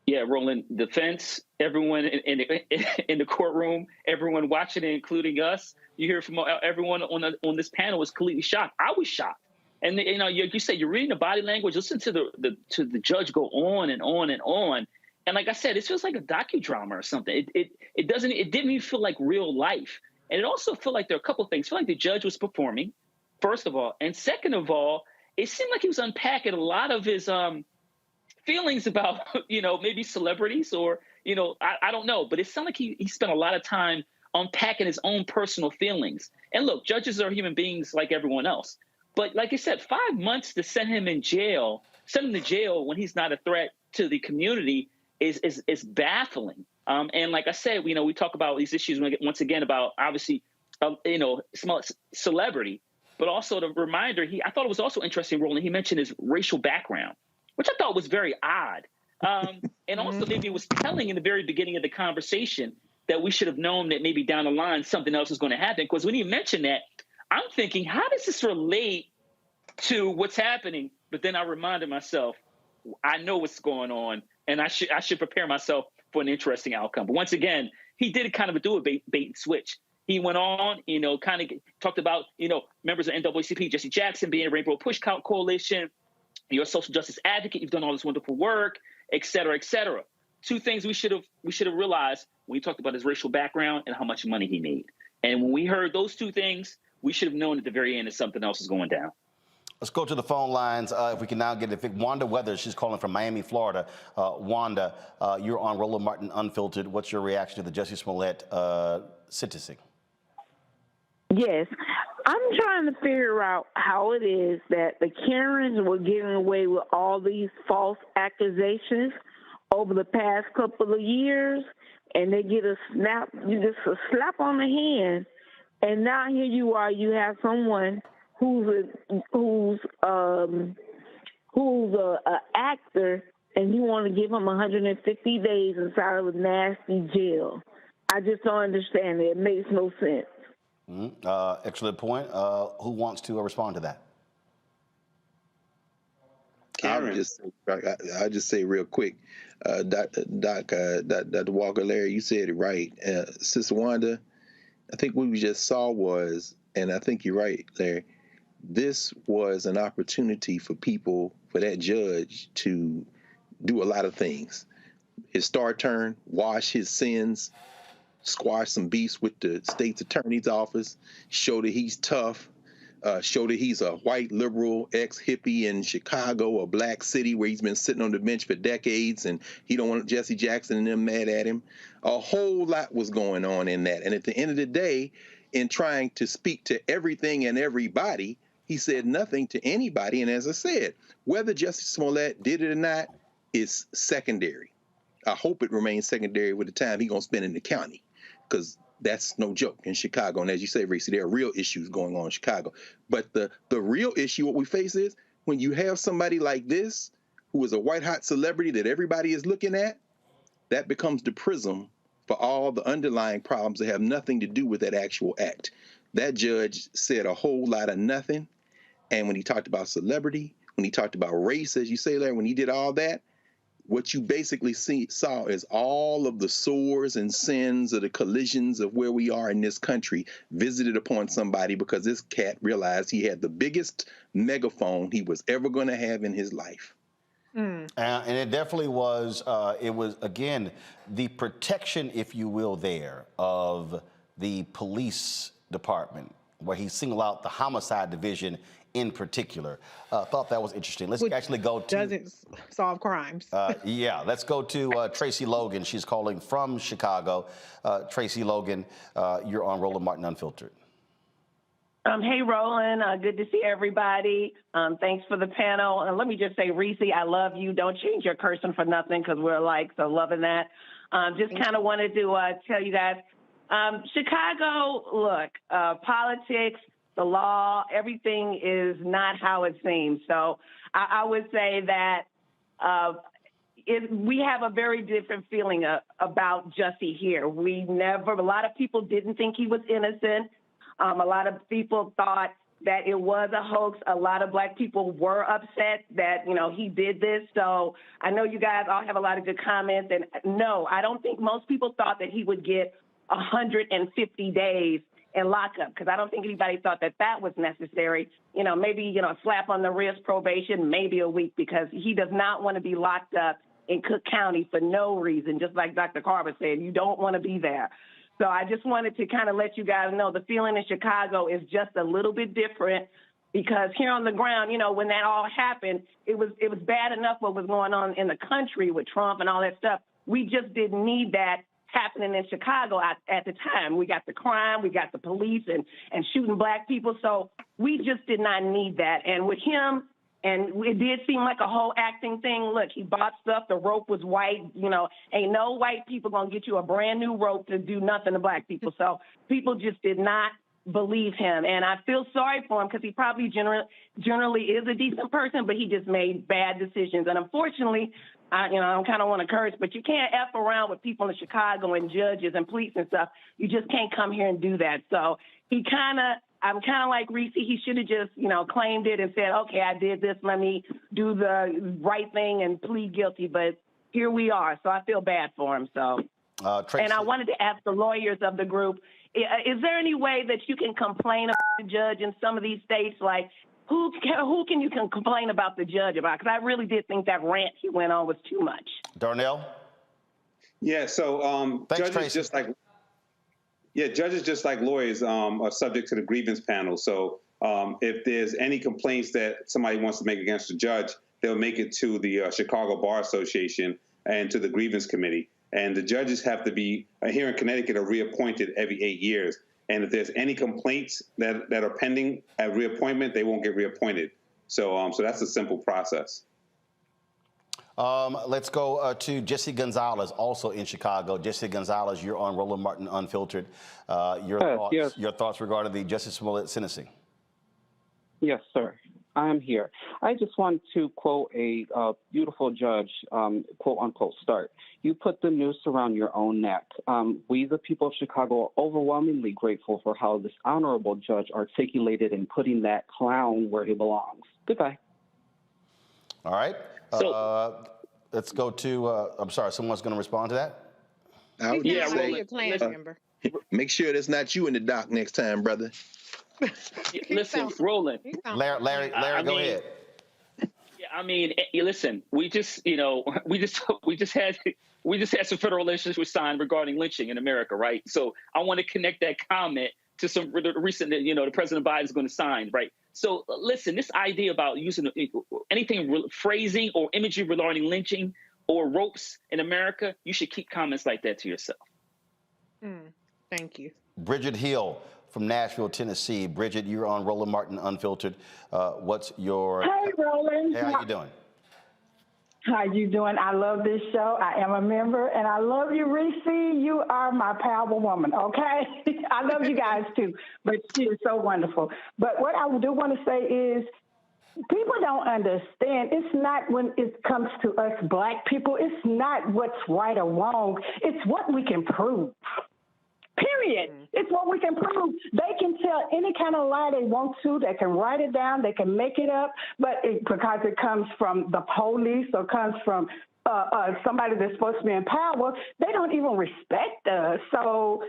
Yeah, Roland, defense, everyone in the courtroom, everyone watching it, including us, you hear from everyone on this panel was completely shocked. I was shocked. And you say you're reading the body language, listen to the judge go on and on and on. And like I said, it feels like a docudrama or something. It didn't even feel like real life. And it also felt like there are a couple of things. I feel like the judge was performing, first of all. And second of all, it seemed like he was unpacking a lot of his feelings about, maybe celebrities or, I don't know. But it sounded like he spent a lot of time unpacking his own personal feelings. And look, judges are human beings like everyone else. But like I said, 5 months to send him to jail when he's not a threat to the community is baffling. And like I said, we talk about these issues once again about obviously, celebrity, but also the reminder. I thought it was also interesting, Roland. He mentioned his racial background, which I thought was very odd. And also maybe it was telling in the very beginning of the conversation that we should have known that maybe down the line something else was going to happen. Because when he mentioned that, I'm thinking, how does this relate to what's happening? But then I reminded myself, I know what's going on, and I should prepare myself for an interesting outcome. But once again, he did kind of do a bait and switch. He went on, kind of talked about, members of NAACP, Jesse Jackson being a Rainbow Push Coalition. You're a social justice advocate. You've done all this wonderful work, et cetera, et cetera. Two things we should have realized when he talked about his racial background and how much money he made. And when we heard those two things, we should have known at the very end that something else is going down. Let's go to the phone lines. If we can now get Wanda Weathers, she's calling from Miami, Florida. Wanda, you're on Roland Martin Unfiltered. What's your reaction to the Jussie Smollett sentencing? Yes. I'm trying to figure out how it is that the Karens were getting away with all these false accusations over the past couple of years, and they get a slap on the hand. And now here you are, you have someone who's an actor, and you want to give him 150 days inside of a nasty jail. I just don't understand it. It makes no sense. Excellent point. Who wants to respond to that? I'll just say real quick, Dr. Walker, Larry, you said it right. Sister Wanda, I think what we just saw was, and I think you're right, Larry, this was an opportunity for that judge to do a lot of things. His star turn, wash his sins, squash some beefs with the state's attorney's office, show that he's tough, show that he's a white liberal ex-hippie in Chicago, a black city where he's been sitting on the bench for decades, and he don't want Jesse Jackson and them mad at him. A whole lot was going on in that. And at the end of the day, in trying to speak to everything and everybody, he said nothing to anybody. And as I said, whether Jussie Smollett did it or not is secondary. I hope it remains secondary with the time he's going to spend in the county, because that's no joke in Chicago. And as you say, Racy, there are real issues going on in Chicago. But the real issue, what we face is when you have somebody like this, who is a white-hot celebrity that everybody is looking at, that becomes the prism for all the underlying problems that have nothing to do with that actual act. That judge said a whole lot of nothing. And when he talked about celebrity, when he talked about race, as you say, Larry, when he did all that, what you basically saw is all of the sores and sins of the collisions of where we are in this country visited upon somebody, because this cat realized he had the biggest megaphone he was ever going to have in his life. And it definitely was, again, the protection, if you will, there of the police department, where he singled out the homicide division in particular. Thought that was interesting. Let's actually go to... Doesn't solve crimes. Yeah, let's go to Tracy Logan. She's calling from Chicago. Tracy Logan, you're on Roland Martin Unfiltered. Hey, Roland. Good to see everybody. Thanks for the panel. And let me just say, Reese, I love you. Don't change your cursing for nothing because we're alike, so loving that. Just kind of wanted to tell you guys, Chicago, look, politics, the law, everything is not how it seems. So I would say that we have a very different feeling about Jussie here. A lot of people didn't think he was innocent. A lot of people thought that it was a hoax. A lot of Black people were upset that, he did this. So I know you guys all have a lot of good comments. And no, I don't think most people thought that he would get 150 days in lockup, because I don't think anybody thought that that was necessary. Maybe, a slap on the wrist, probation, maybe a week, because he does not want to be locked up in Cook County for no reason. Just like Dr. Carr was saying, you don't want to be there. So I just wanted to kind of let you guys know the feeling in Chicago is just a little bit different, because here on the ground, when that all happened, it was bad enough what was going on in the country with Trump and all that stuff. We just didn't need that happening in Chicago at the time. We got the crime, we got the police and shooting Black people. So we just did not need that. And with him, and it did seem like a whole acting thing. Look, he bought stuff. The rope was white. Ain't no white people going to get you a brand new rope to do nothing to Black people. So people just did not believe him. And I feel sorry for him, because he probably generally is a decent person, but he just made bad decisions. And unfortunately, I don't kind of want to curse, but you can't F around with people in Chicago and judges and police and stuff. You just can't come here and do that. So I'm kind of like Reese. He should have just, claimed it and said, okay, I did this. Let me do the right thing and plead guilty. But here we are. So I feel bad for him. So, and I wanted to ask the lawyers of the group, is there any way that you can complain about the judge in some of these states? Like, who can you complain about the judge about? Because I really did think that rant he went on was too much. Darnell? Yeah, so judges just like lawyers are subject to the grievance panel. So if there's any complaints that somebody wants to make against the judge, they'll make it to the Chicago Bar Association and to the grievance committee. And the judges have to be, here in Connecticut, are reappointed every 8 years. And if there's any complaints that are pending at reappointment, they won't get reappointed. So that's a simple process. Let's go to Jussie Gonzalez, also in Chicago. Jussie Gonzalez, you're on Roland Martin Unfiltered. Your thoughts regarding the Jussie Smollett sentencing? Yes, sir. I'm here. I just want to quote a beautiful judge, quote unquote, start. You put the noose around your own neck. We, the people of Chicago, are overwhelmingly grateful for how this honorable judge articulated in putting that clown where he belongs. Goodbye. All right. So, let's go to, I'm sorry, someone's going to respond to that? I would say, make sure that's not you in the dock next time, brother. Listen, Roland. Larry, go ahead. Yeah, listen, we just had some federal legislation signed regarding lynching in America, right? So I want to connect that comment to some recent, the President Biden is going to sign, right? So listen, this idea about using anything phrasing or imagery regarding lynching or ropes in America, you should keep comments like that to yourself. Thank you. Bridget Hill from Nashville, Tennessee. Bridget, you're on Roland Martin Unfiltered. What's your... Hey, Roland. Hey, how you doing? How you doing? I love this show. I am a member, and I love you, Reese. You are my power woman, okay? I love you guys, too, but she is so wonderful. But what I do want to say is, people don't understand. It's not when it comes to us Black people, it's not what's right or wrong. It's what we can prove. Period. It's what we can prove. They can tell any kind of lie they want to. They can write it down. They can make it up. But because it comes from the police or comes from somebody that's supposed to be in power, they don't even respect us. So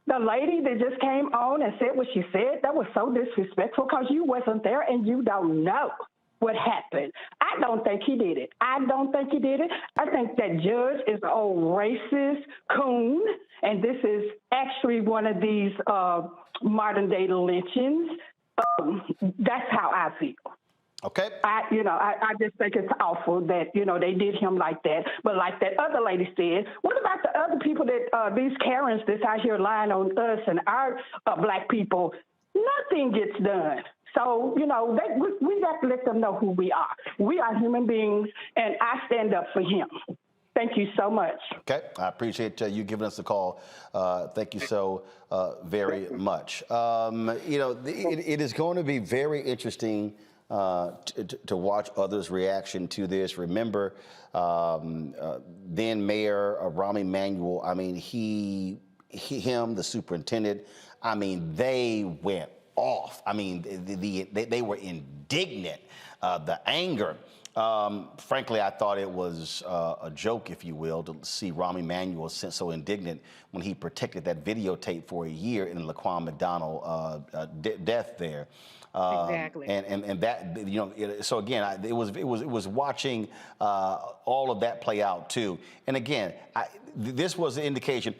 the lady that just came on and said what she said, that was so disrespectful because you wasn't there and you don't know what happened. I don't think he did it. I think that judge is an old racist coon, and this is actually one of these modern day lynchings. That's how I feel. Okay. I just think it's awful that, they did him like that. But like that other lady said, what about the other people that, these Karens that's out here lying on us and our Black people? nothing gets done. So, you know, we got to let them know who we are. We are human beings, and I stand up for him. Thank you so much. Okay, I appreciate you giving us a call. Thank you so very much. You know, it is going to be very interesting to watch others' reaction to this. Remember, then Mayor Rahm Emanuel, I mean, him, the superintendent, I mean, they went off. I mean, they were indignant. The anger. Frankly, I thought it was a joke, if you will, to see Rahm Emanuel so indignant when he protected that videotape for a year in the Laquan McDonald death there. Exactly. And that, you know, so again, it was watching all of that play out too. And again, this was an indication.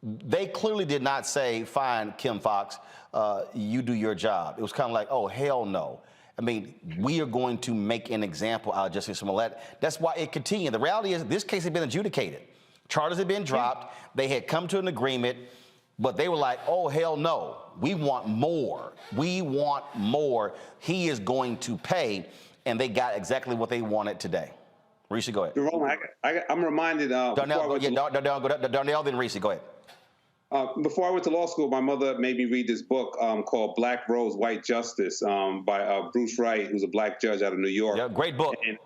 They clearly did not say, "Fine, Kim Foxx, you do your job." It was kind of like, "Oh, hell no." I mean, we are going to make an example out of Jussie Smollett. That's why it continued. The reality is this case had been adjudicated. Charges had been dropped. They had come to an agreement, but they were like, "Oh, hell no. We want more. We want more. He is going to pay." And they got exactly what they wanted today. Reese, go ahead. Jerome, I'm reminded. Darnell, then Reese, go ahead. Before I went to law school, my mother made me read this book called Black Rose, White Justice by Bruce Wright, who's a black judge out of New York. Yeah, great book. And,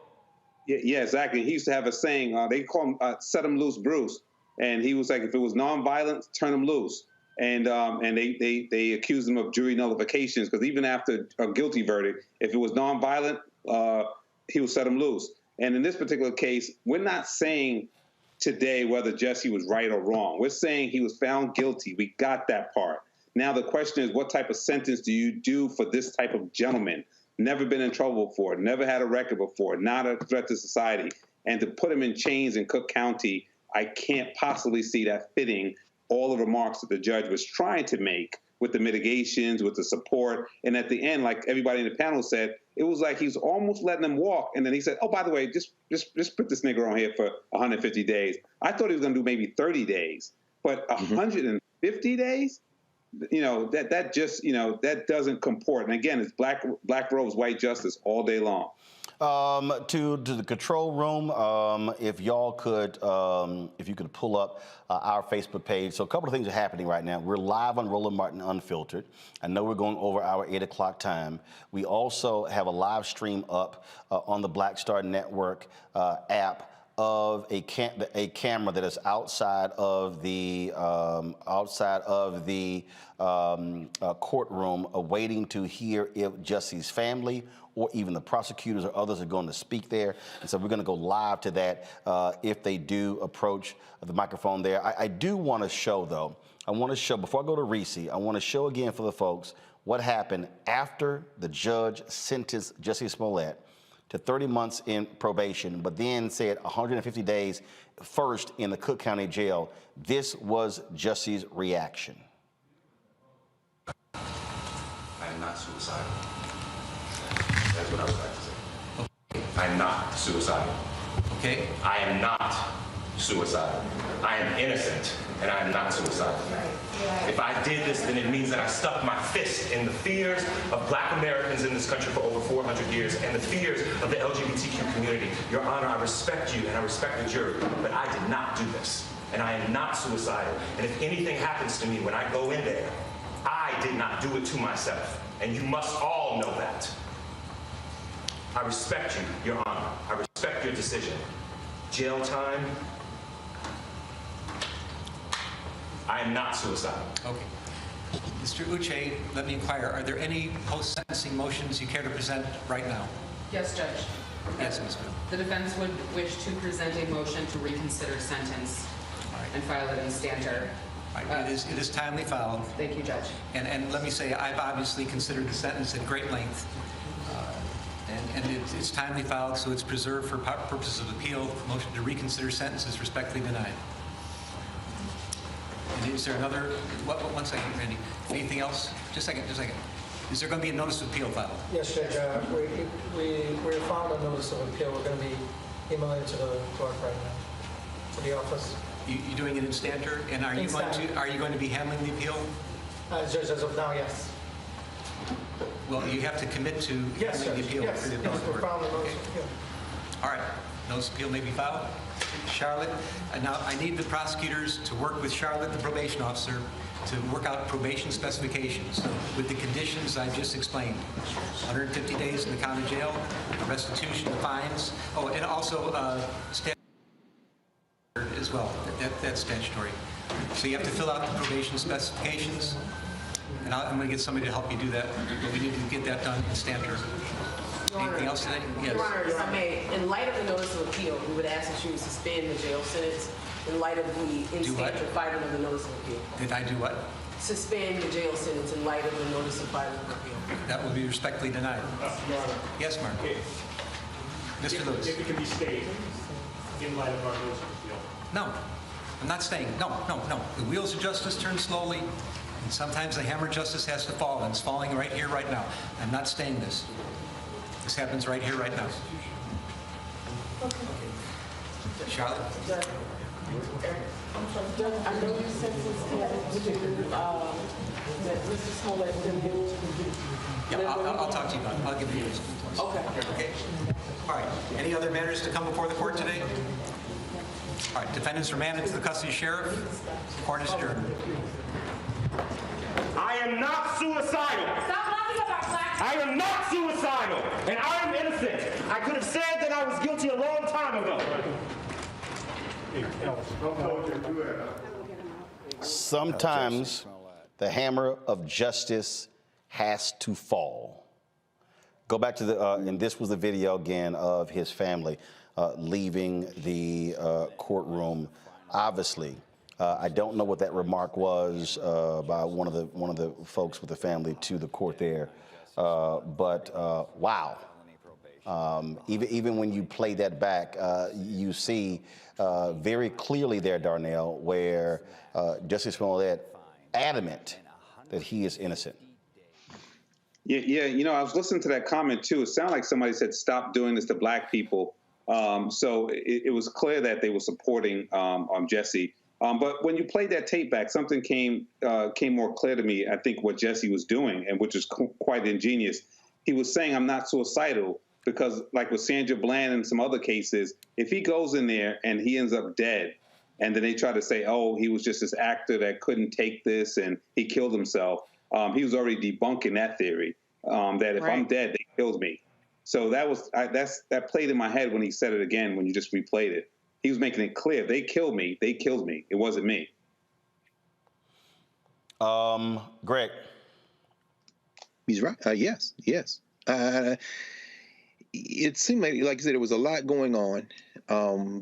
yeah, exactly. He used to have a saying, they call him "set him loose, Bruce." And he was like, if it was nonviolent, turn him loose. And they accused him of jury nullifications, because even after a guilty verdict, if it was nonviolent, he would set him loose. And in this particular case, we're not saying today whether Jussie was right or wrong. We're saying he was found guilty. We got that part. Now the question is, what type of sentence do you do for this type of gentleman? Never been in trouble before, never had a record before, not a threat to society. And to put him in chains in Cook County, I can't possibly see that fitting all the remarks that the judge was trying to make with the mitigations, with the support. And at the end, like everybody in the panel said, it was like he was almost letting them walk. And then he said, "Oh, by the way, just put this nigger on here for 150 days. I thought he was going to do maybe 30 days, but 150 days? You know, that just, you know, that doesn't comport. And again, it's black robes, white justice all day long. To the control room, if y'all could, if you could pull up our Facebook page. So a couple of things are happening right now. We're live on Roland Martin Unfiltered. I know we're going over our 8 o'clock time. We also have a live stream up on the Black Star Network app of a camera that is outside of the courtroom, waiting to hear if Jussie's family or even the prosecutors or others are going to speak there. And so we're going to go live to that if they do approach the microphone there. I do want to show, though, before I go to Reese, I want to show again for the folks what happened after the judge sentenced Jussie Smollett to 30 months in probation, but then said 150 days first in the Cook County Jail. This was Jussie's reaction. I am not suicidal. That's what I would like to say. I am not suicidal. Okay. I am not suicidal. I am innocent, and I am not suicidal. If I did this, then it means that I stuck my fist in the fears of black Americans in this country for over 400 years and the fears of the LGBTQ community. Your Honor, I respect you and I respect the jury, but I did not do this, and I am not suicidal. And if anything happens to me when I go in there, I did not do it to myself, and you must all know that. I respect you, Your Honor. I respect your decision. Jail time, I am not suicidal. Okay. Mr. Uche, let me inquire, are there any post-sentencing motions you care to present right now? Yes, Judge. Yes, Ms. Bill. The defense would wish to present a motion to reconsider sentence and file it in stanter. It is timely filed. Thank you, Judge. And let me say, I've obviously considered the sentence at great length. And it's timely filed, so it's preserved for purposes of appeal. Motion to reconsider sentence is respectfully denied. And is there another? One second, Randy. Anything else? Just a second. Is there going to be a notice of appeal filed? Yes, Judge. We filed a notice of appeal. We're going to be emailing it to the clerk right now, to the office. You're doing it in stanter, and are you going to be handling the appeal? Judge, as of now, yes. Well, you have to commit to Yes, the Judge. appeal Yes, through the yes, appellate we're court. filing a notice Okay. of appeal. All right, notice of appeal may be filed. Charlotte, and now I need the prosecutors to work with Charlotte, the probation officer, to work out probation specifications with the conditions I just explained. 150 days in the county jail, restitution, fines. Oh, and also as well. That's statutory. So you have to fill out the probation specifications, and I'm going to get somebody to help you do that. But we need to get that done in Stanford. Anything else today? Yes. Your Honor, if I may, in light of the notice of appeal, we would ask that you suspend the jail sentence in light of the in-stantia filing of the notice of appeal. Did I do what? Suspend the jail sentence in light of the notice of filing of appeal. That will be respectfully denied. Your Honor. Yes, Mark. Mr. Lewis. If it can be stayed in light of our notice of appeal. No, I'm not staying. No. The wheels of justice turn slowly, and sometimes the hammer of justice has to fall, and it's falling right here, right now. I'm not staying this. This happens right here, right now. Charlotte? I know you said that Mr. Smollett didn't get. Yeah, I'll talk to you about it. I'll give you this. Okay. All right. Any other matters to come before the court today? All right. Defendants remanded to the custody of sheriff. Court is adjourned. I am not suicidal. Stop laughing about black. I am not suicidal, and I am innocent. I could have said that I was guilty a long time ago. Sometimes the hammer of justice has to fall. Go back to the, and this was the video again of his family leaving the courtroom. Obviously, I don't know what that remark was by one of the folks with the family to the court there, but wow. Even when you play that back, you see very clearly there, Darnell, where Jussie Smollett adamant that he is innocent. Yeah, you know, I was listening to that comment too. It sounded like somebody said, "Stop doing this to black people." So it was clear that they were supporting Jussie. But when you played that tape back, something came more clear to me. I think what Jussie was doing, and which is quite ingenious. He was saying, "I'm not suicidal." Because like with Sandra Bland and some other cases, if he goes in there and he ends up dead, and then they try to say, oh, he was just this actor that couldn't take this and he killed himself, he was already debunking that theory, that if I'm dead, they killed me. So that played in my head when he said it again, when you just replayed it. He was making it clear, they killed me. It wasn't me. Greg. He's right. Yes. It seemed like I said, there was a lot going on.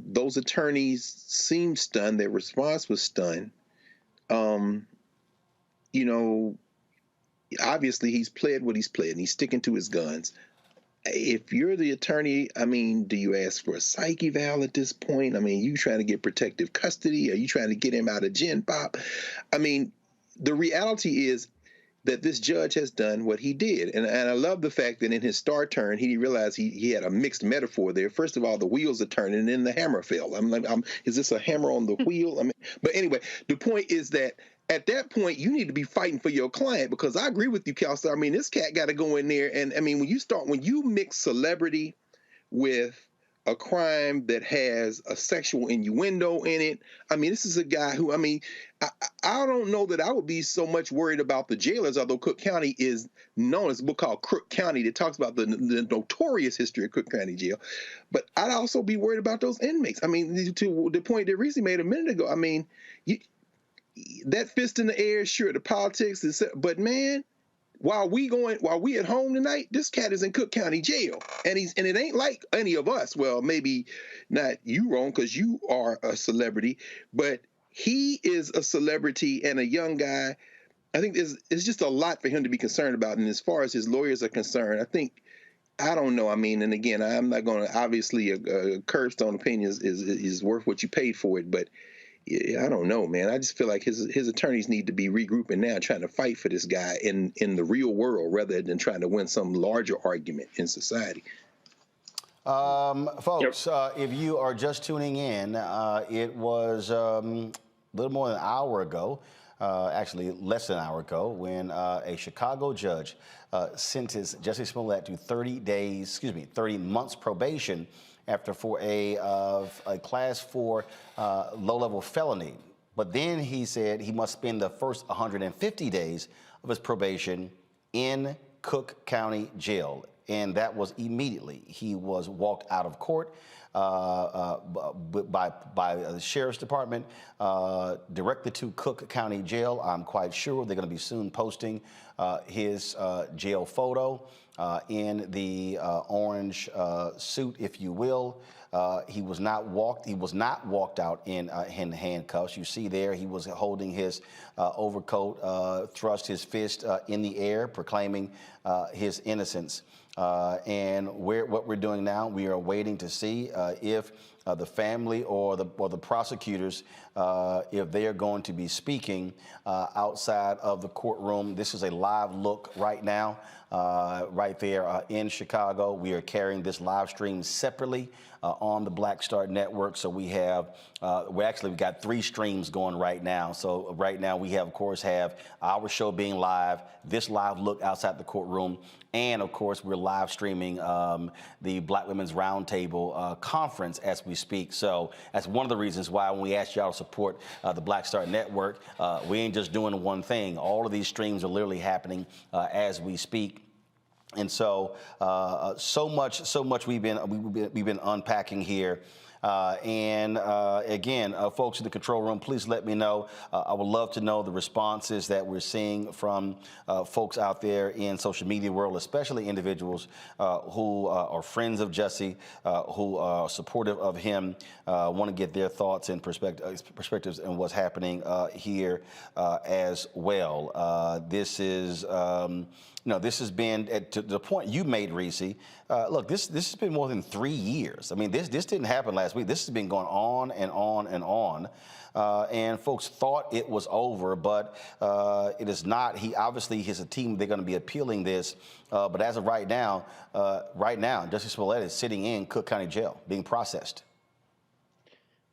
Those attorneys seemed stunned. Their response was stunned. You know, obviously he's pled what he's pled, and he's sticking to his guns. If you're the attorney, I mean, do you ask for a psych eval at this point? I mean, you trying to get protective custody? Are you trying to get him out of Gen Pop? I mean, the reality is that this judge has done what he did. And I love the fact that in his star turn, he realized he had a mixed metaphor there. First of all, the wheels are turning and then the hammer fell. I'm like, is this a hammer on the wheel? I mean, but anyway, the point is that at that point, you need to be fighting for your client, because I agree with you, Kelsey. I mean, this cat got to go in there. And I mean, when you mix celebrity with a crime that has a sexual innuendo in it. I mean, this is a guy who, I mean, I don't know that I would be so much worried about the jailers, although Cook County is known as a book called Cook County that talks about the notorious history of Cook County Jail. But I'd also be worried about those inmates. I mean, to the point that Reese made a minute ago, I mean, that fist in the air, sure, the politics, but man, while we at home tonight, this cat is in Cook County Jail, and it ain't like any of us. Well, maybe not you, Ron, because you are a celebrity, but he is a celebrity and a young guy. I think it's just a lot for him to be concerned about. And as far as his lawyers are concerned, I don't know. I mean, and again, I'm not going to, obviously a curbstone opinion is worth what you paid for it, but I don't know, man. I just feel like his attorneys need to be regrouping now, trying to fight for this guy in the real world rather than trying to win some larger argument in society. Folks, if you are just tuning in, it was a little more than an hour ago actually less than an hour ago, when a Chicago judge sentenced Jussie Smollett to 30 months probation for a class 4 low-level felony. But then he said he must spend the first 150 days of his probation in Cook County Jail. And that was immediately. He was walked out of court by the Sheriff's Department, directed to Cook County Jail. I'm quite sure they're going to be soon posting his jail photo in the orange suit, if you will. He was not walked out in handcuffs. You see there, he was holding his overcoat, thrust his fist in the air, proclaiming his innocence. And what we're doing now, we are waiting to see if the family or the prosecutors, if they are going to be speaking outside of the courtroom. This is a live look right now, right there in Chicago. We are carrying this live stream separately on the Black Star Network. So we have, we've got 3 streams going right now. So right now we have, of course, have our show being live, this live look outside the courtroom, and of course we're live streaming the Black Women's Roundtable conference as we speak. So that's one of the reasons why when we asked y'all to support the Black Star Network, we ain't just doing one thing. All of these streams are literally happening as we speak. And so, so much we've been unpacking here. Again, folks in the control room, please let me know. I would love to know the responses that we're seeing from folks out there in social media world, especially individuals who are friends of Jussie, who are supportive of him, want to get their thoughts and perspectives on what's happening here as well. This is. This has been, to the point you made, Reese, look, this has been more than 3 years. I mean, this didn't happen last week. This has been going on and on and on. And folks thought it was over, but it is not. He obviously has a team. They're going to be appealing this. But as of right now, Jussie Smollett is sitting in Cook County Jail being processed.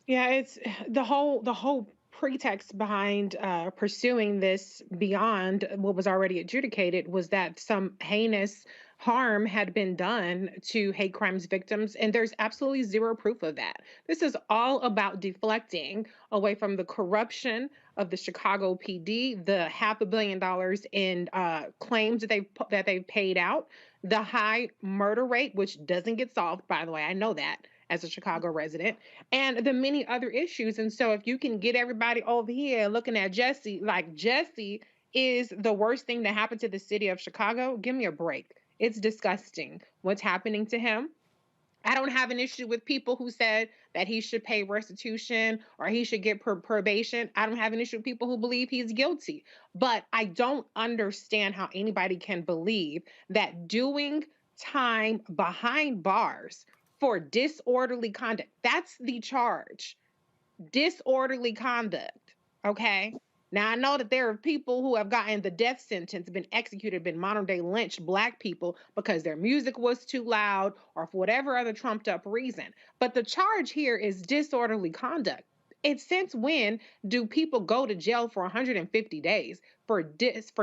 Yeah, it's the whole pretext behind pursuing this beyond what was already adjudicated was that some heinous harm had been done to hate crimes victims, and there's absolutely zero proof of that. This is all about deflecting away from the corruption of the Chicago PD, the $500 million in claims that they've paid out, the high murder rate, which doesn't get solved, by the way, I know that as a Chicago resident, and the many other issues. And so if you can get everybody over here looking at Jussie, like Jussie is the worst thing that happened to the city of Chicago, give me a break. It's disgusting what's happening to him. I don't have an issue with people who said that he should pay restitution or he should get probation. I don't have an issue with people who believe he's guilty. But I don't understand how anybody can believe that doing time behind bars for disorderly conduct, that's the charge. Disorderly conduct, okay? Now, I know that there are people who have gotten the death sentence, been executed, been modern-day lynched Black people because their music was too loud or for whatever other trumped-up reason. But the charge here is disorderly conduct. It's since when do people go to jail for 150 days for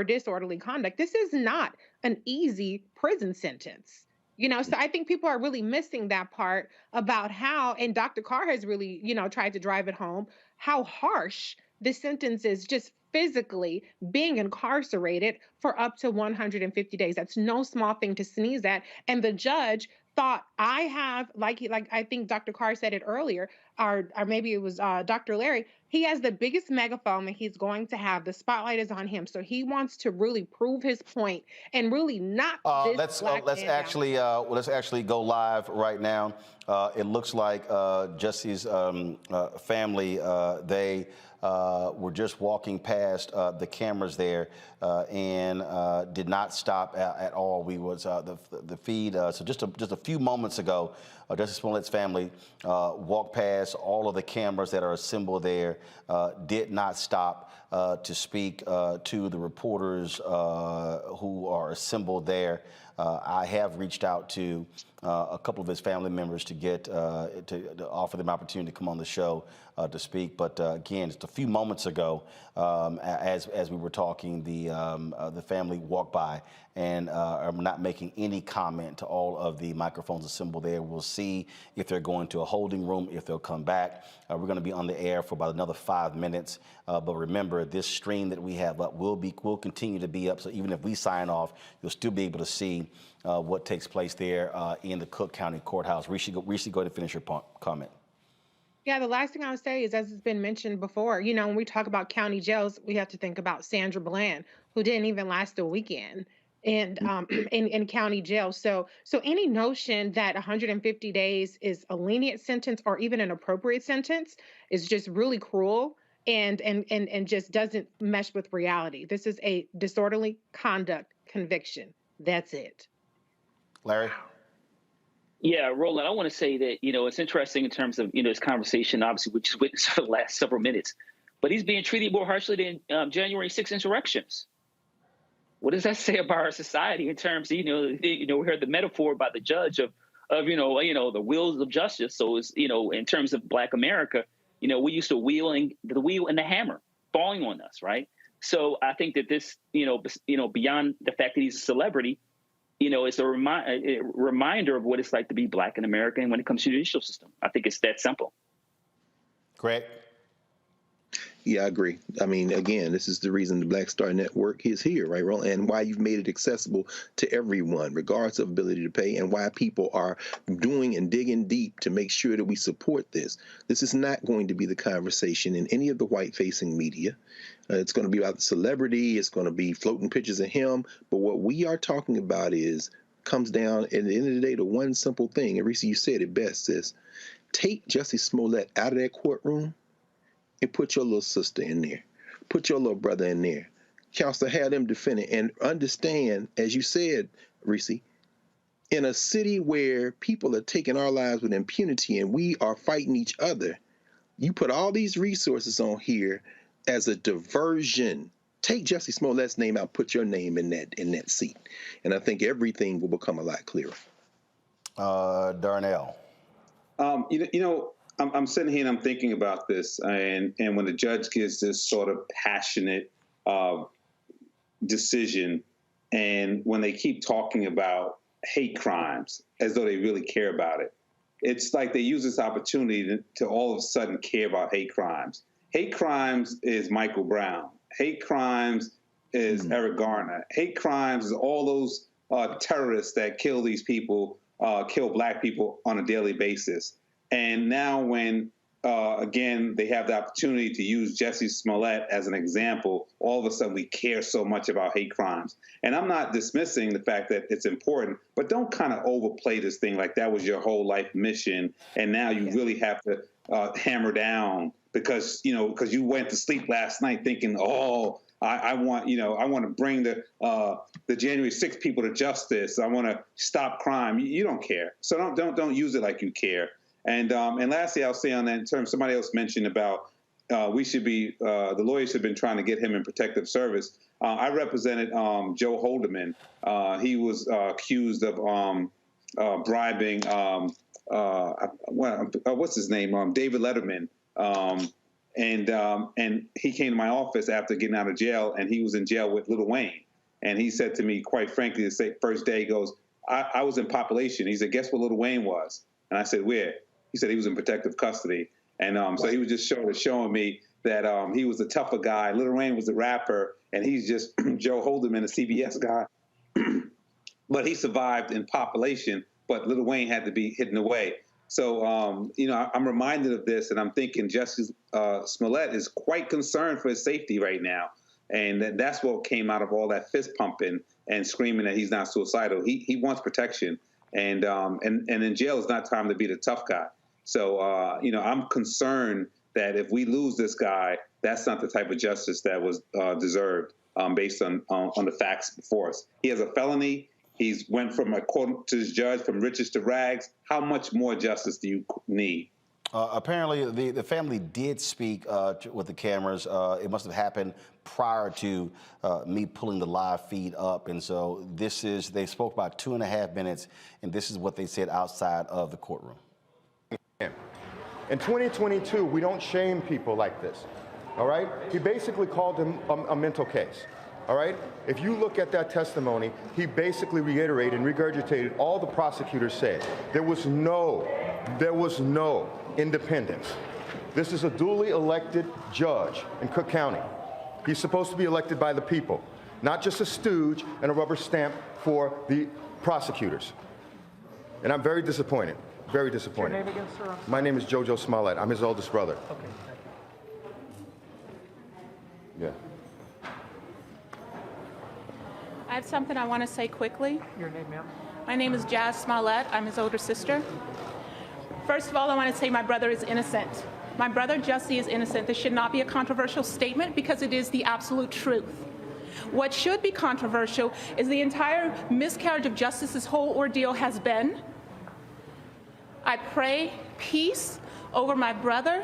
disorderly conduct? This is not an easy prison sentence. So I think people are really missing that part about how, and Dr. Carr has really, tried to drive it home, how harsh the sentence is just physically being incarcerated for up to 150 days. That's no small thing to sneeze at. And the judge thought, I have, like I think Dr. Carr said it earlier, or maybe it was Dr. Larry, he has the biggest megaphone that he's going to have. The spotlight is on him. So he wants to really prove his point and really knock this let's actually go live right now. It looks like Jussie's family, they were just walking past the cameras there and did not stop at all. We was the feed. So just a few moments ago, Jussie Smollett's family walked past all of the cameras that are assembled there, did not stop to speak to the reporters who are assembled there. I have reached out to a couple of his family members to get to offer them opportunity to come on the show to speak. But again, just a few moments ago, as we were talking, the family walked by and are not making any comment to all of the microphones assembled there. We'll see if they're going to a holding room, if they'll come back. We're going to be on the air for about another 5 minutes. But remember, this stream that we have up will continue to be up. So even if we sign off, you'll still be able to see what takes place there in the Cook County Courthouse. Rishi, go ahead and finish your comment. Yeah, the last thing I would say is, as it's been mentioned before, you know, when we talk about county jails, we have to think about Sandra Bland, who didn't even last a weekend and in county jail. So any notion that 150 days is a lenient sentence or even an appropriate sentence is just really cruel and just doesn't mesh with reality. This is a disorderly conduct conviction. That's it. Larry? Yeah, Roland, I want to say that, you know, it's interesting in terms of, you know, this conversation, obviously, we just witnessed for the last several minutes, but he's being treated more harshly than January 6 insurrections. What does that say about our society in terms of, you know, we heard the metaphor by the judge of you know, the wheels of justice. So it's, you know, in terms of Black America, you know, we used to wheeling the wheel and the hammer falling on us, right? So I think that this, you know, beyond the fact that he's a celebrity, you know, it's a reminder of what it's like to be Black in America and when it comes to the judicial system. I think it's that simple. Greg? Yeah, I agree. I mean, again, this is the reason the Black Star Network is here, right, Roland? And why you've made it accessible to everyone, regardless of ability to pay, and why people are doing and digging deep to make sure that we support this. This is not going to be the conversation in any of the white-facing media. It's going to be about the celebrity. It's going to be floating pictures of him. But what we are talking about comes down, at the end of the day, to one simple thing. And Reese, you said it best, sis. Take Jussie Smollett out of that courtroom and put your little sister in there. Put your little brother in there. Counselor, have them defend it. And understand, as you said, Reese, in a city where people are taking our lives with impunity and we are fighting each other, you put all these resources on here as a diversion. Take Jussie Smollett's name out, put your name in that seat. And I think everything will become a lot clearer. Darnell. You know, I'm sitting here and I'm thinking about this, and when the judge gives this sort of passionate decision, and when they keep talking about hate crimes as though they really care about it, it's like they use this opportunity to all of a sudden care about hate crimes. Hate crimes is Michael Brown. Hate crimes is Eric Garner. Hate crimes is all those terrorists that kill these people, kill Black people on a daily basis. And now when, again, they have the opportunity to use Jussie Smollett as an example, all of a sudden we care so much about hate crimes. And I'm not dismissing the fact that it's important, but don't kind of overplay this thing like that was your whole life mission, and now you really have to hammer down because you went to sleep last night thinking, oh, I want to bring the January 6th people to justice. I want to stop crime. You don't care. So don't use it like you care. And lastly, I'll say on that in terms, somebody else mentioned about the lawyers have been trying to get him in protective service. I represented Joe Holderman. He was accused of bribing, what's his name? David Letterman. And he came to my office after getting out of jail, and he was in jail with Lil Wayne. And he said to me, quite frankly, the first day, he goes, I was in population. He said, guess what Lil Wayne was? And I said, where? He said he was in protective custody. And so he was just showing me that he was a tougher guy. Lil Wayne was the rapper, and he's just Joe Holderman, a CBS guy. But he survived in population, but Lil Wayne had to be hidden away. So, I'm reminded of this, and I'm thinking Jussie Smollett is quite concerned for his safety right now. And that's what came out of all that fist pumping and screaming that he's not suicidal. He wants protection. And in jail is not time to be the tough guy. So, I'm concerned that if we lose this guy, that's not the type of justice that was deserved based on the facts before us. He has a felony. He's went from, according to his judge, from riches to rags. How much more justice do you need? Apparently, the family did speak with the cameras. It must have happened prior to me pulling the live feed up. And so they spoke about 2.5 minutes, and this is what they said outside of the courtroom. In 2022, we don't shame people like this, all right? He basically called him a mental case, all right? If you look at that testimony, he basically reiterated and regurgitated all the prosecutors said. There was no independence. This is a duly elected judge in Cook County. He's supposed to be elected by the people, not just a stooge and a rubber stamp for the prosecutors. And I'm very disappointed, very disappointed. What's your name again, sir? My name is Jojo Smollett. I'm his oldest brother. Okay, thank you. Yeah. I have something I want to say quickly. Your name, ma'am? My name is Jussie Smollett. I'm his older sister. First of all, I want to say my brother is innocent. My brother Jussie is innocent. This should not be a controversial statement because it is the absolute truth. What should be controversial is the entire miscarriage of justice this whole ordeal has been. I pray peace over my brother.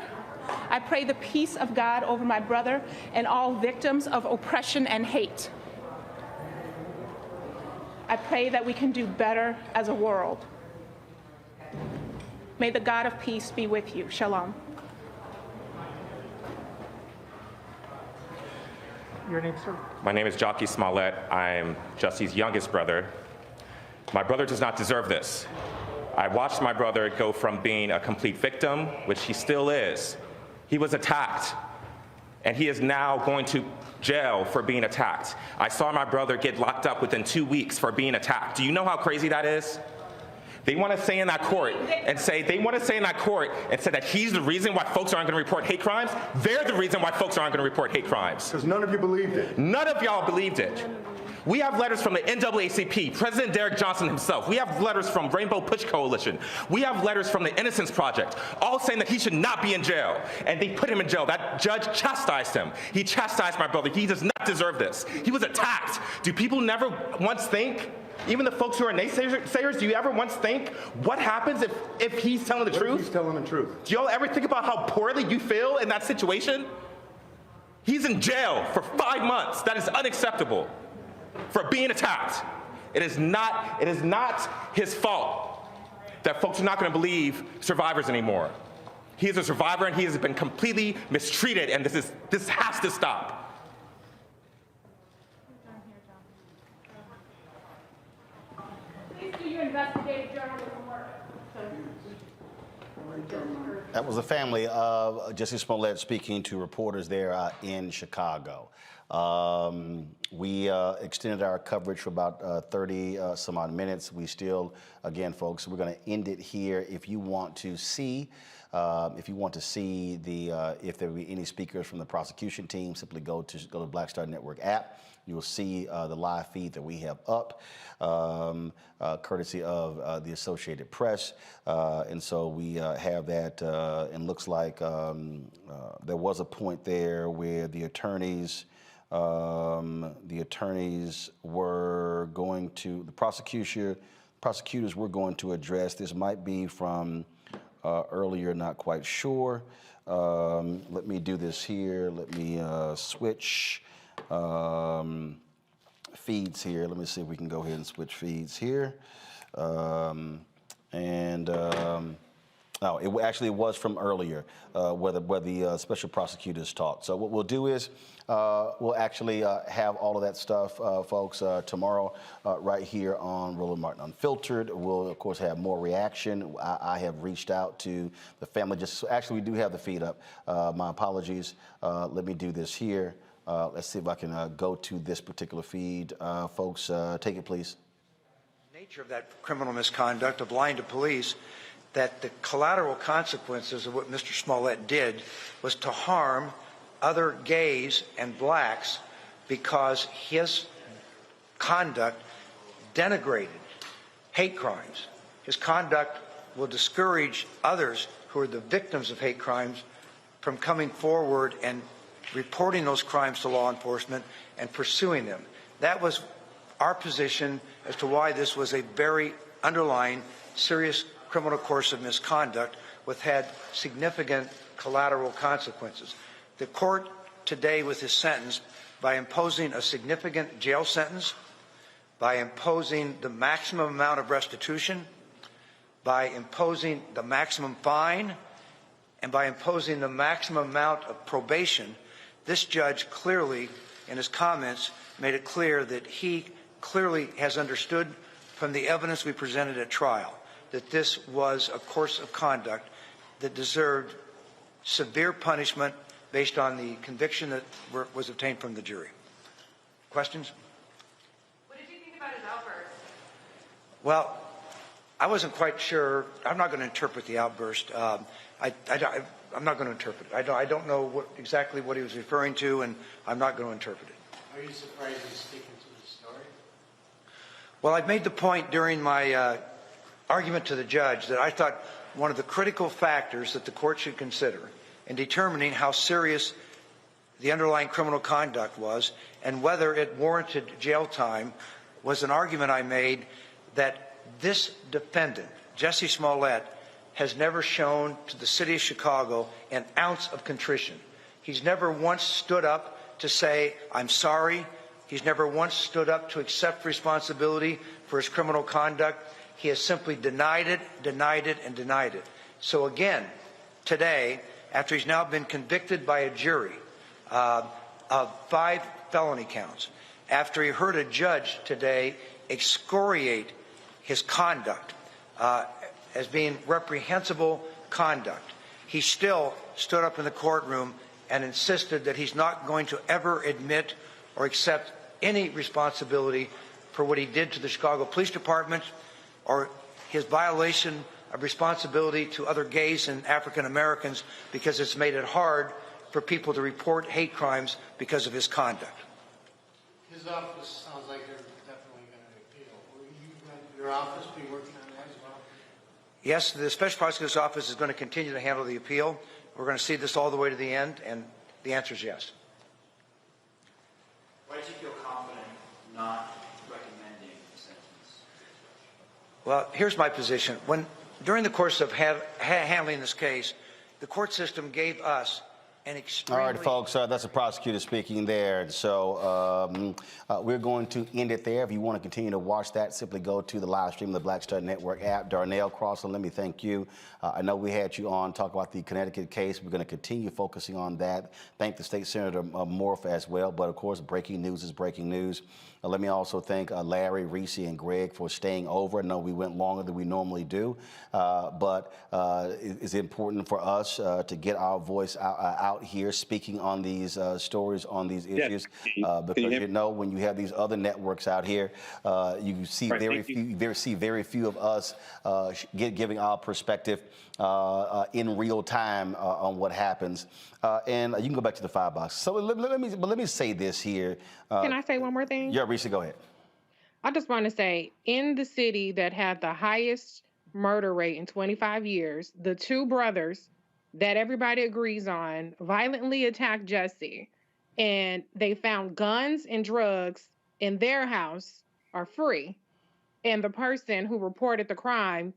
I pray the peace of God over my brother and all victims of oppression and hate. I pray that we can do better as a world. May the God of peace be with you. Shalom. Your name, sir? My name is Jussie Smollett. I'm Jussie's youngest brother. My brother does not deserve this. I watched my brother go from being a complete victim, which he still is. He was attacked, and he is now going to jail for being attacked. I saw my brother get locked up within 2 weeks for being attacked. Do you know how crazy that is? They want to say in that court and say that he's the reason why folks aren't going to report hate crimes. They're the reason why folks aren't going to report hate crimes. Because none of you believed it. None of y'all believed it. We have letters from the NAACP, President Derek Johnson himself. We have letters from Rainbow Push Coalition. We have letters from the Innocence Project, all saying that he should not be in jail. And they put him in jail. That judge chastised him. He chastised my brother. He does not deserve this. He was attacked. Do people never once think, even the folks who are naysayers, do you ever once think, what happens if he's telling the truth? What if he's telling the truth? Do y'all ever think about how poorly you feel in that situation? He's in jail for 5 months. That is unacceptable. For being attacked. It is not his fault that folks are not going to believe survivors anymore. He is a survivor and he has been completely mistreated, and this has to stop. Please do your investigative journalism work. That was the family of Jussie Smollett speaking to reporters there in Chicago. We extended our coverage for about 30 some odd minutes. We still, again, folks, we're going to end it here. If you want to see, if there will be any speakers from the prosecution team, simply go to the Black Star Network app. You will see the live feed that we have up, courtesy of the Associated Press. And so we have that, and looks like there was a point there where the attorneys were going to, prosecutors were going to address. This might be from earlier, not quite sure. Let me do this here. Let me switch feeds here. Let me see if we can go ahead and switch feeds here. No, it actually was from earlier, where the special prosecutors talked. So what we'll do is we'll actually have all of that stuff, folks, tomorrow right here on Roland Martin Unfiltered. We'll, of course, have more reaction. I have reached out to the family. Actually, we do have the feed up. My apologies. Let me do this here. Let's see if I can go to this particular feed. Folks, take it, please. Nature of that criminal misconduct of lying to police, that the collateral consequences of what Mr. Smollett did was to harm other gays and blacks because his conduct denigrated hate crimes. His conduct will discourage others who are the victims of hate crimes from coming forward and reporting those crimes to law enforcement and pursuing them. That was our position as to why this was a very underlying, serious criminal course of misconduct, which had significant collateral consequences. The court today, with his sentence, by imposing a significant jail sentence, by imposing the maximum amount of restitution, by imposing the maximum fine, and by imposing the maximum amount of probation, this judge clearly, in his comments, made it clear that he clearly has understood from the evidence we presented at trial that this was a course of conduct that deserved severe punishment based on the conviction that was obtained from the jury. Questions? What did you think about his outburst? Well, I wasn't quite sure. I'm not going to interpret the outburst. I'm not going to interpret it. I don't know exactly what he was referring to, and I'm not going to interpret it. Are you surprised he's sticking to the story? Well, I've made the point during my argument to the judge that I thought one of the critical factors that the court should consider in determining how serious the underlying criminal conduct was and whether it warranted jail time was an argument I made that this defendant, Jussie Smollett, has never shown to the city of Chicago an ounce of contrition. He's never once stood up to say, I'm sorry. He's never once stood up to accept responsibility for his criminal conduct. He has simply denied it, denied it, and denied it. So again, today, after he's now been convicted by a jury of 5 felony counts, after he heard a judge today excoriate his conduct as being reprehensible conduct, he still stood up in the courtroom and insisted that he's not going to ever admit or accept any responsibility for what he did to the Chicago Police Department or his violation of responsibility to other gays and African Americans, because it's made it hard for people to report hate crimes because of his conduct. His office sounds like they're definitely going to appeal. Will you, your office, be working on that as well? Yes, the Special Prosecutor's Office is going to continue to handle the appeal. We're going to see this all the way to the end, and the answer is yes. Why did you feel confident not recommending the sentence? Well, here's my position. During the course of handling this case, the court system gave us an extremely... All right, folks, that's a prosecutor speaking there. So we're going to end it there. If you want to continue to watch that, simply go to the live stream of the Black Star Network app. Darnell Crossland, let me thank you. I know we had you on talk about the Connecticut case. We're going to continue focusing on that. Thank the State Senator Morph as well. But, of course, breaking news is breaking news. Let me also thank Larry, Reese, and Greg for staying over. I know we went longer than we normally do, but it's important for us to get our voice out here speaking on these stories, on these issues, because you know when you have these other networks out here, you see very few of us giving our perspective in real time on what happens. And you can go back to the $5. So let me say this here. Can I say one more thing? Yeah, Reese, go ahead. I just want to say, in the city that had the highest murder rate in 25 years, the 2 brothers that everybody agrees on violently attacked Jussie, and they found guns and drugs in their house are free, and the person who reported the crime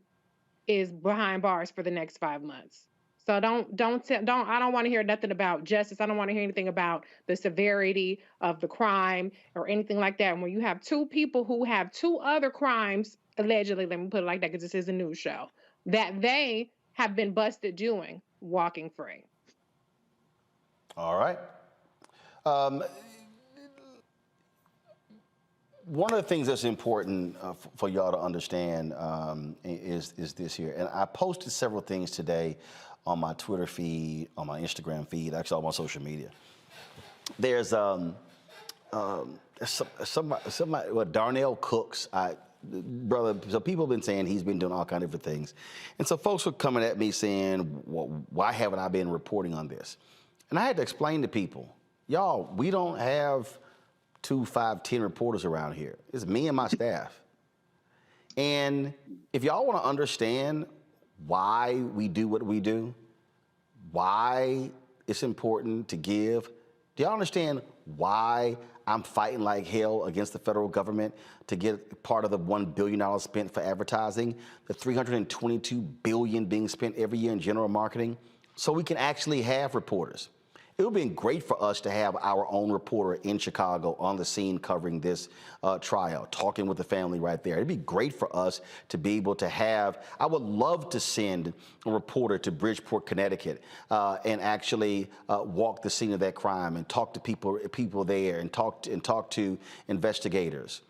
is behind bars for the next 5 months. So I don't want to hear nothing about justice. I don't want to hear anything about the severity of the crime or anything like that. And when you have 2 people who have 2 other crimes, allegedly, let me put it like that because this is a news show, that they have been busted doing, walking free. All right. One of the things that's important for y'all to understand is this here. And I posted several things today on my Twitter feed, on my Instagram feed, actually on my social media. There's somebody, Darnell Cooks, brother, so people have been saying he's been doing all kinds of different things. And so folks were coming at me saying, well, why haven't I been reporting on this? And I had to explain to people, y'all, we don't have 2, 5, 10 reporters around here. It's me and my staff. And if y'all want to understand why we do what we do, why it's important to give Do y'all understand why I'm fighting like hell against the federal government to get part of the $1 billion spent for advertising, the $322 billion being spent every year in general marketing, so we can actually have reporters? It would have been great for us to have our own reporter in Chicago on the scene covering this trial, talking with the family right there. It'd be great for us to be able to have, I would love to send a reporter to Bridgeport, Connecticut, and actually walk the scene of that crime and talk to people there and talk to investigators.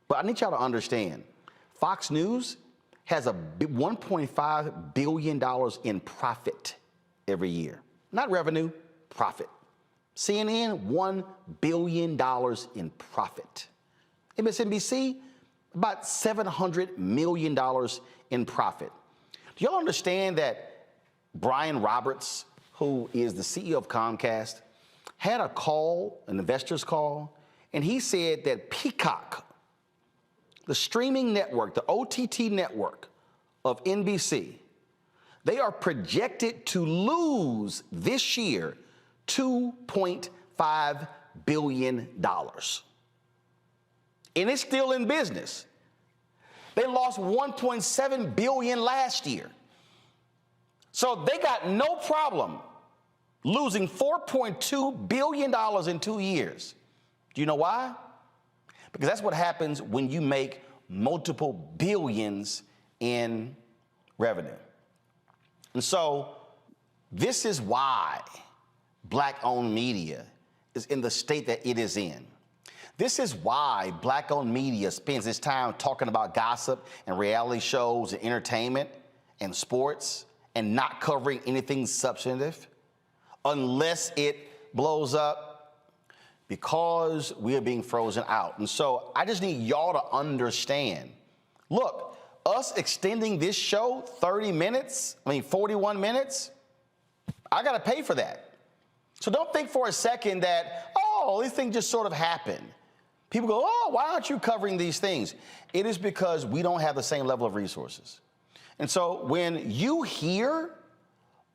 But I need y'all to understand, Fox News has a $1.5 billion in profit every year. Not revenue, profit. CNN, $1 billion in profit. MSNBC, about $700 million in profit. Do y'all understand that Brian Roberts, who is the CEO of Comcast, had a call, an investor's call, and he said that Peacock, the streaming network, the OTT network of NBC, they are projected to lose this year $2.5 billion. And it's still in business. They lost $1.7 billion last year. So they got no problem losing $4.2 billion in 2 years. Do you know why? Because that's what happens when you make multiple billions in revenue. And so this is why Black-owned media is in the state that it is in. This is why Black-owned media spends its time talking about gossip and reality shows and entertainment and sports and not covering anything substantive unless it blows up, because we are being frozen out. And so I just need y'all to understand, look, us extending this show 41 minutes, I got to pay for that. So don't think for a second that, oh, these things just sort of happen. People go, oh, why aren't you covering these things? It is because we don't have the same level of resources. And so when you hear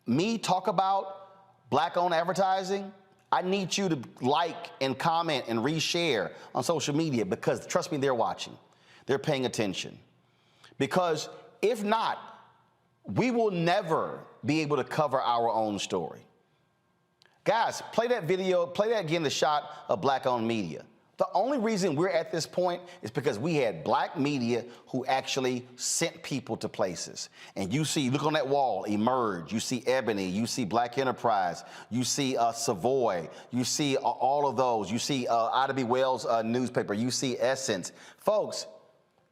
me talk about Black-owned advertising, I need you to like and comment and reshare on social media, because trust me, they're watching. They're paying attention. Because if not, we will never be able to cover our own story. Guys, play that video, play that again, the shot of Black-owned media. The only reason we're at this point is because we had Black media who actually sent people to places. And you see, look on that wall, Emerge, you see Ebony, you see Black Enterprise, you see Savoy, you see all of those, you see Ida B. Wells newspaper, you see Essence. Folks,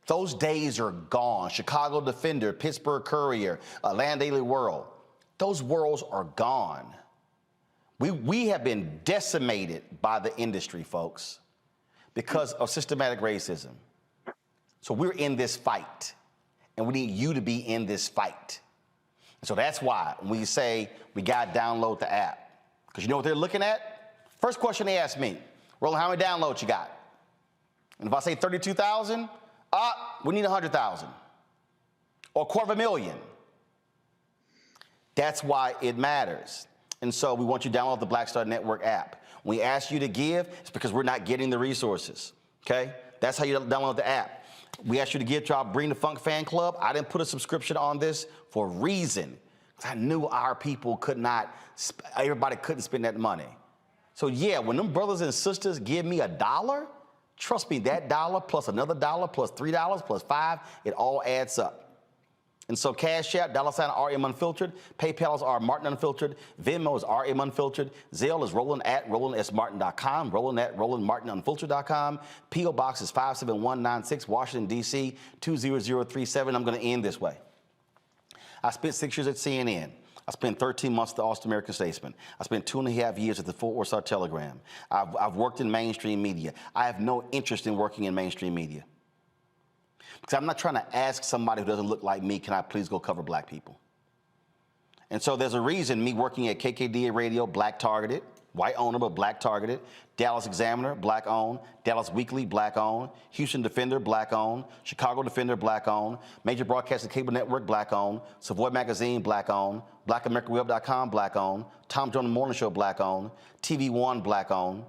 those days are gone. Chicago Defender, Pittsburgh Courier, Atlanta Daily World, those worlds are gone. We have been decimated by the industry, folks, because of systematic racism. So we're in this fight, and we need you to be in this fight. And so that's why we say we got to download the app, because you know what they're looking at? First question they ask me, Roland, how many downloads you got? And if I say 32,000, we need 100,000 or 250,000. That's why it matters. And so we want you to download the Black Star Network app. When we ask you to give, it's because we're not getting the resources, okay? That's how you download the app. We asked you to give to our Bring the Funk fan club. I didn't put a subscription on this for a reason, because I knew our people could not, everybody couldn't spend that money. So yeah, when them brothers and sisters give me $1, trust me, that dollar plus another dollar plus $3 plus $5, it all adds up. And so Cash App, $RM Unfiltered, PayPal is R Martin Unfiltered, Venmo is RM Unfiltered, Zelle is Roland at RolandSMartin.com, Roland at RolandMartinUnfiltered.com, P.O. Box is 57196, Washington, D.C., 20037. I'm going to end this way. I spent 6 years at CNN. I spent 13 months at the Austin American-Statesman. I spent 2.5 years at the Fort Worth Star-Telegram. I've worked in mainstream media. I have no interest in working in mainstream media, because I'm not trying to ask somebody who doesn't look like me, can I please go cover Black people? And so there's a reason me working at KKDA Radio, Black Targeted, white owner but black targeted. Dallas Examiner, black owned. Dallas Weekly, black owned. Houston Defender, black owned. Chicago Defender, black owned. Major Broadcasting Cable Network, black owned. Savoy Magazine, black owned. BlackAmericanWeb.com, black owned. Tom Jones Morning Show, black owned. TV One, black owned.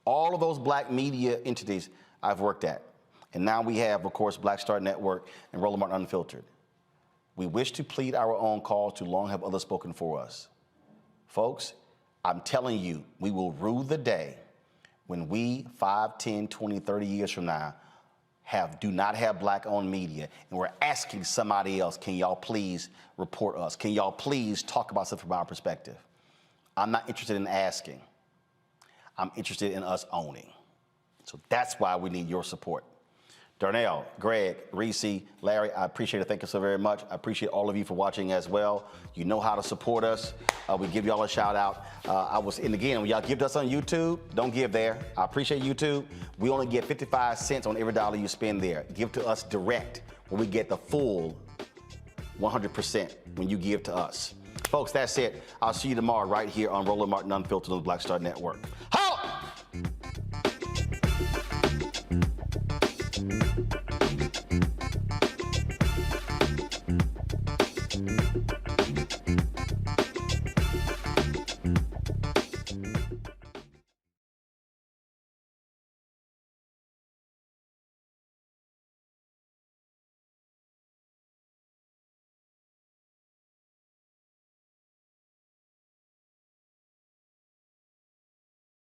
All of those black media entities I've worked at. And now we have, of course, Black Star Network and Roland Martin Unfiltered. We wish to plead our own cause, too long have others spoken for us. Folks, I'm telling you, we will rue the day when we 5, 10, 20, 30 years from now do not have black-owned media, and we're asking somebody else, can y'all please report us? Can y'all please talk about stuff from our perspective? I'm not interested in asking. I'm interested in us owning. So that's why we need your support. Darnell, Greg, Reese, Larry, I appreciate it. Thank you so very much. I appreciate all of you for watching as well. You know how to support us. We give y'all a shout out. And again, when y'all give to us on YouTube, don't give there. I appreciate YouTube. We only get 55 cents on every dollar you spend there. Give to us direct, where we get the full 100% when you give to us. Folks, that's it. I'll see you tomorrow right here on Roland Martin Unfiltered on the Black Star Network. Halt!